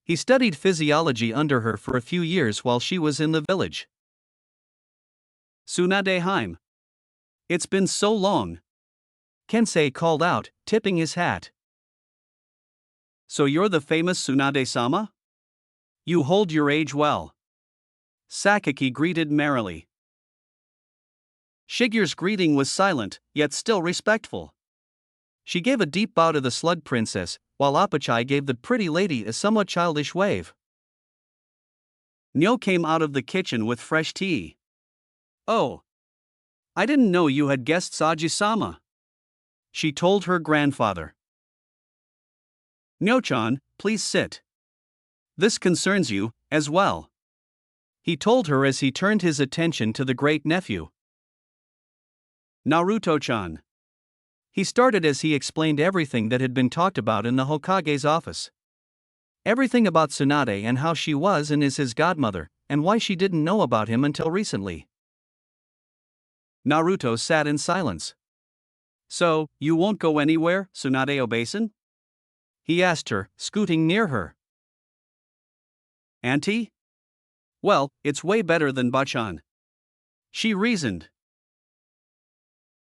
He studied physiology under her for a few years while she was in the village. Tsunade-hime. It's been so long. Kensei called out, tipping his hat. So you're the famous Tsunade-sama? You hold your age well. Sakaki greeted merrily. Shigure's greeting was silent, yet still respectful. She gave a deep bow to the slug princess, while Apachai gave the pretty lady a somewhat childish wave. Nyo came out of the kitchen with fresh tea. Oh. I didn't know you had guests, Aji-sama, she told her grandfather. Nyo-chan, please sit. This concerns you, as well, he told her as he turned his attention to the great nephew. Naruto-chan. He started as he explained everything that had been talked about in the Hokage's office. Everything about Tsunade and how she was and is his godmother, and why she didn't know about him until recently. Naruto sat in silence. So, you won't go anywhere, Tsunade Obasan? He asked her, scooting near her. Auntie? Well, it's way better than Bachan, she reasoned.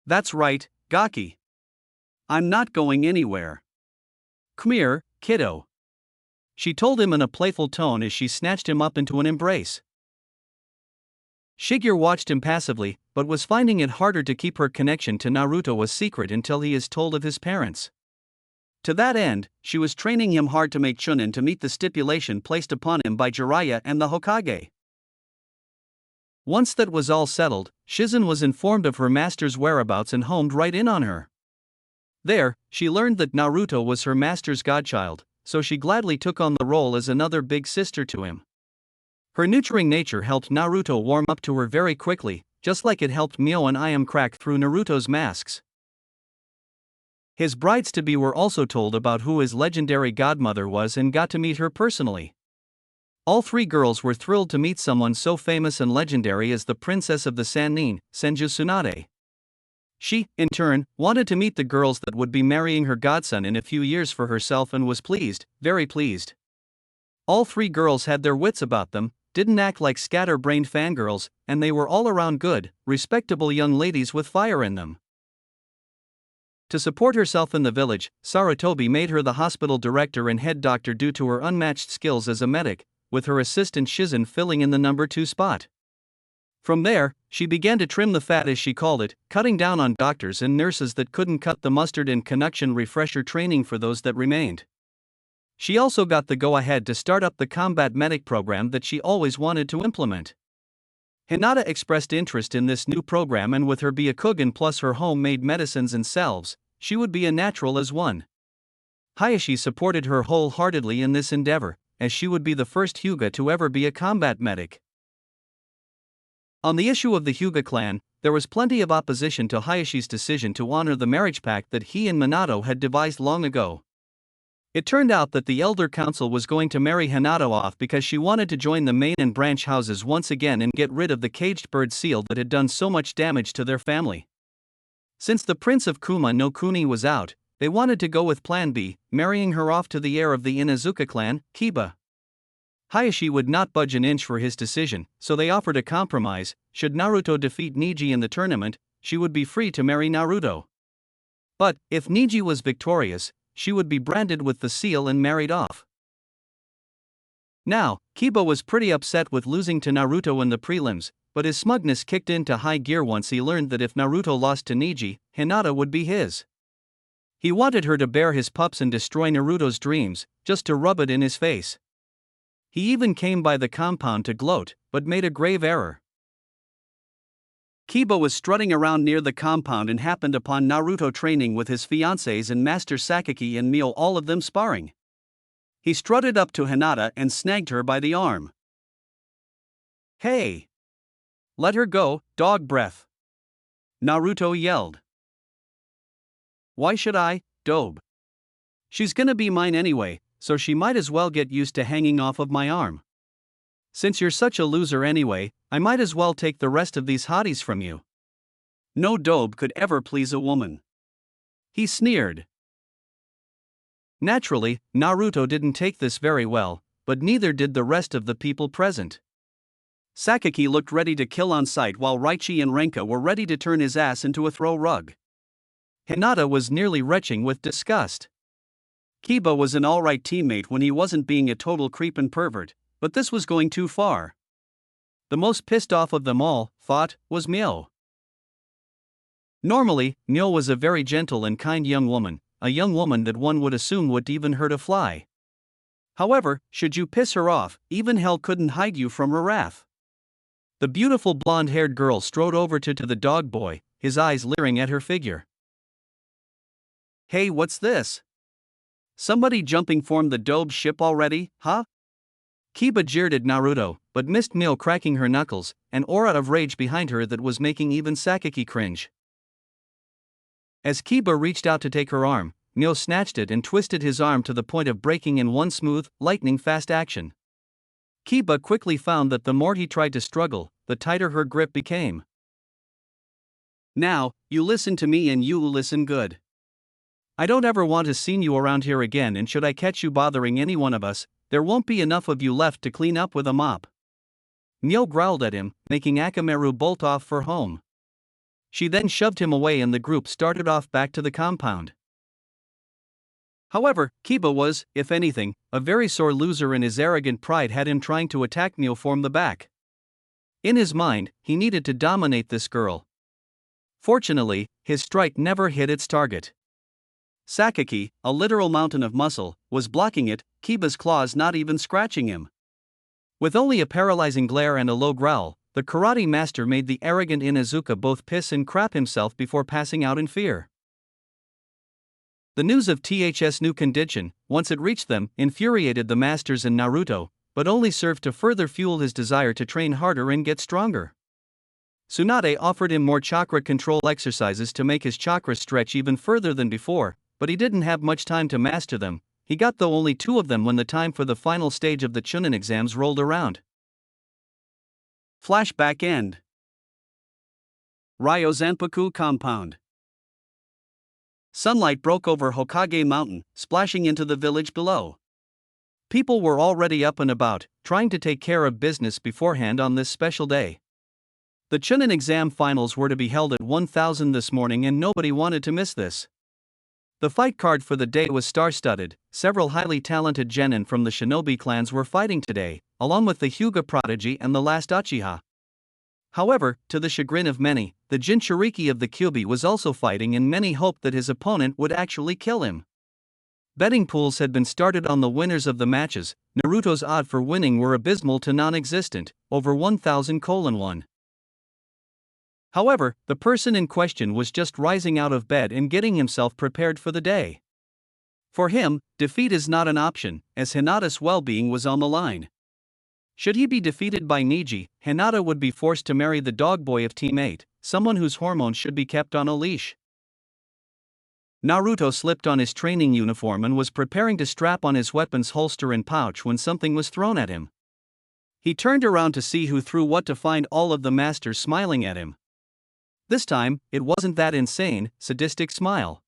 That's right, Gaki. I'm not going anywhere. Come here, kiddo, she told him in a playful tone as she snatched him up into an embrace. Shigure watched him passively, but was finding it harder to keep her connection to Naruto a secret until he is told of his parents. To that end, she was training him hard to make Chunin to meet the stipulation placed upon him by Jiraiya and the Hokage. Once that was all settled, Shizen was informed of her master's whereabouts and homed right in on her. There, she learned that Naruto was her master's godchild, so she gladly took on the role as another big sister to him. Her nurturing nature helped Naruto warm up to her very quickly, just like it helped Mio and Iam crack through Naruto's masks. His brides-to-be were also told about who his legendary godmother was and got to meet her personally. All three girls were thrilled to meet someone so famous and legendary as the princess of the Sannin, Senju Tsunade. She, in turn, wanted to meet the girls that would be marrying her godson in a few years for herself and was pleased, very pleased. All three girls had their wits about them, didn't act like scatter-brained fangirls, and they were all around good, respectable young ladies with fire in them. To support herself in the village, Sarutobi made her the hospital director and head doctor due to her unmatched skills as a medic, with her assistant Shizen filling in the number 2 spot. From there, she began to trim the fat as she called it, cutting down on doctors and nurses that couldn't cut the mustard and connection refresher training for those that remained. She also got the go-ahead to start up the combat medic program that she always wanted to implement. Hinata expressed interest in this new program, and with her Byakugan plus her homemade medicines and salves, she would be a natural as one. Hayashi supported her wholeheartedly in this endeavor, as she would be the first Hyuga to ever be a combat medic. On the issue of the Hyuga clan, there was plenty of opposition to Hayashi's decision to honor the marriage pact that he and Minato had devised long ago. It turned out that the Elder Council was going to marry Hinata off because she wanted to join the main and branch houses once again and get rid of the caged bird seal that had done so much damage to their family. Since the Prince of Kuma no Kuni was out, they wanted to go with Plan B, marrying her off to the heir of the Inuzuka clan, Kiba. Hayashi would not budge an inch for his decision, so they offered a compromise: should Naruto defeat Niji in the tournament, she would be free to marry Naruto. But, if Niji was victorious, she would be branded with the seal and married off. Now, Kiba was pretty upset with losing to Naruto in the prelims, but his smugness kicked into high gear once he learned that if Naruto lost to Niji, Hinata would be his. He wanted her to bear his pups and destroy Naruto's dreams, just to rub it in his face. He even came by the compound to gloat, but made a grave error. Kiba was strutting around near the compound and happened upon Naruto training with his fiancés and Master Sakaki and Mio, all of them sparring. He strutted up to Hinata and snagged her by the arm. "Hey! Let her go, dog breath!" Naruto yelled. "Why should I, Dobe? She's gonna be mine anyway, so she might as well get used to hanging off of my arm. Since you're such a loser anyway, I might as well take the rest of these hotties from you." No Dobe could ever please a woman, he sneered. Naturally, Naruto didn't take this very well, but neither did the rest of the people present. Sakaki looked ready to kill on sight while Raichi and Renka were ready to turn his ass into a throw rug. Hinata was nearly retching with disgust. Kiba was an alright teammate when he wasn't being a total creep and pervert, But this was going too far. The most pissed off of them all, thought, was Myo. Normally, Myo was a very gentle and kind young woman, a young woman that one would assume would even hurt a fly. However, should you piss her off, even hell couldn't hide you from her wrath. The beautiful blonde-haired girl strode over to the dog boy, his eyes leering at her figure. "Hey, what's this? Somebody jumping from the dobe ship already, huh?" Kiba jeered at Naruto, but missed Myo cracking her knuckles, an aura of rage behind her that was making even Sakaki cringe. As Kiba reached out to take her arm, Myo snatched it and twisted his arm to the point of breaking in one smooth, lightning-fast action. Kiba quickly found that the more he tried to struggle, the tighter her grip became. "Now, you listen to me and you listen good. I don't ever want to see you around here again, and should I catch you bothering any one of us, there won't be enough of you left to clean up with a mop." Myo growled at him, making Akamaru bolt off for home. She then shoved him away and the group started off back to the compound. However, Kiba was, if anything, a very sore loser, and his arrogant pride had him trying to attack Myo from the back. In his mind, he needed to dominate this girl. Fortunately, his strike never hit its target. Sakaki, a literal mountain of muscle, was blocking it, Kiba's claws not even scratching him. With only a paralyzing glare and a low growl, the karate master made the arrogant Inuzuka both piss and crap himself before passing out in fear. The news of TH's new condition, once it reached them, infuriated the masters and Naruto, but only served to further fuel his desire to train harder and get stronger. Tsunade offered him more chakra control exercises to make his chakra stretch even further than before, but he didn't have much time to master them. He got though only 2 of them when the time for the final stage of the Chunin exams rolled around. Flashback end. Ryo Zanpaku compound. Sunlight broke over Hokage Mountain, splashing into the village below. People were already up and about, trying to take care of business beforehand on this special day. The Chunin exam finals were to be held at 1000 this morning and nobody wanted to miss this. The fight card for the day was star-studded. Several highly talented genin from the shinobi clans were fighting today, along with the Hyuga prodigy and the last Uchiha. However, to the chagrin of many, the Jinchuriki of the Kyuubi was also fighting, and many hoped that his opponent would actually kill him. Betting pools had been started on the winners of the matches. Naruto's odds for winning were abysmal to non-existent, over 1000:1. However, the person in question was just rising out of bed and getting himself prepared for the day. For him, defeat is not an option, as Hinata's well-being was on the line. Should he be defeated by Neji, Hinata would be forced to marry the dog boy of Team 8, someone whose hormones should be kept on a leash. Naruto slipped on his training uniform and was preparing to strap on his weapon's holster and pouch when something was thrown at him. He turned around to see who threw what to find all of the masters smiling at him. This time, it wasn't that insane, sadistic smile.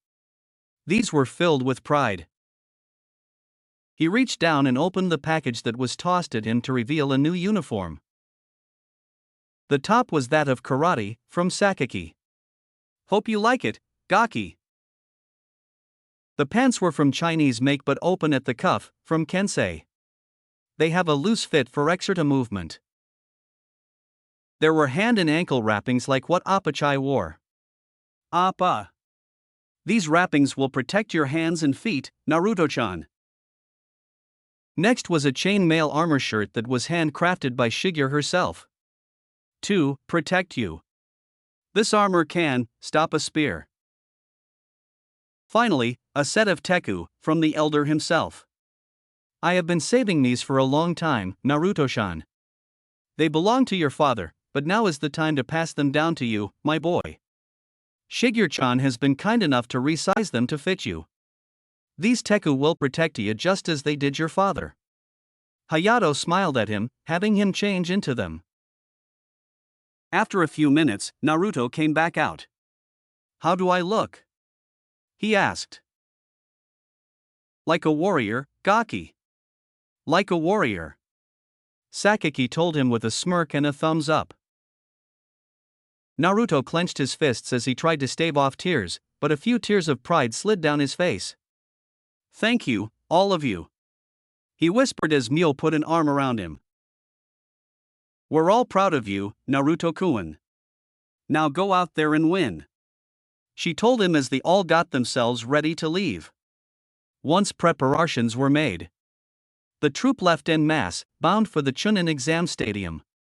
These were filled with pride. He reached down and opened the package that was tossed at him to reveal a new uniform. The top was that of karate, from Sakaki. "Hope you like it, Gaki." The pants were from Chinese make but open at the cuff, from Kensei. They have a loose fit for exerta movement. There were hand and ankle wrappings like what Apachai wore. Appa. These wrappings will protect your hands and feet, Naruto-chan. Next was a chain-mail armor shirt that was handcrafted by Shigeru herself. To protect you. This armor can stop a spear. Finally, a set of teku, from the elder himself. "I have been saving these for a long time, Naruto-chan. They belong to your father, but now is the time to pass them down to you, my boy. Shigeru-chan has been kind enough to resize them to fit you. These teku will protect you just as they did your father." Hayato smiled at him, having him change into them. After a few minutes, Naruto came back out. "How do I look?" he asked. "Like a warrior, Gaki." "Like a warrior," Sakaki told him with a smirk and a thumbs up. Naruto clenched his fists as he tried to stave off tears, but a few tears of pride slid down his face. "Thank you, all of you. he whispered as Mio put an arm around him. We're all proud of you, Naruto-kun. Now go out there and win. She told him as they all got themselves ready to leave. Once preparations were made, the troop left en masse, bound for the Chunin exam stadium.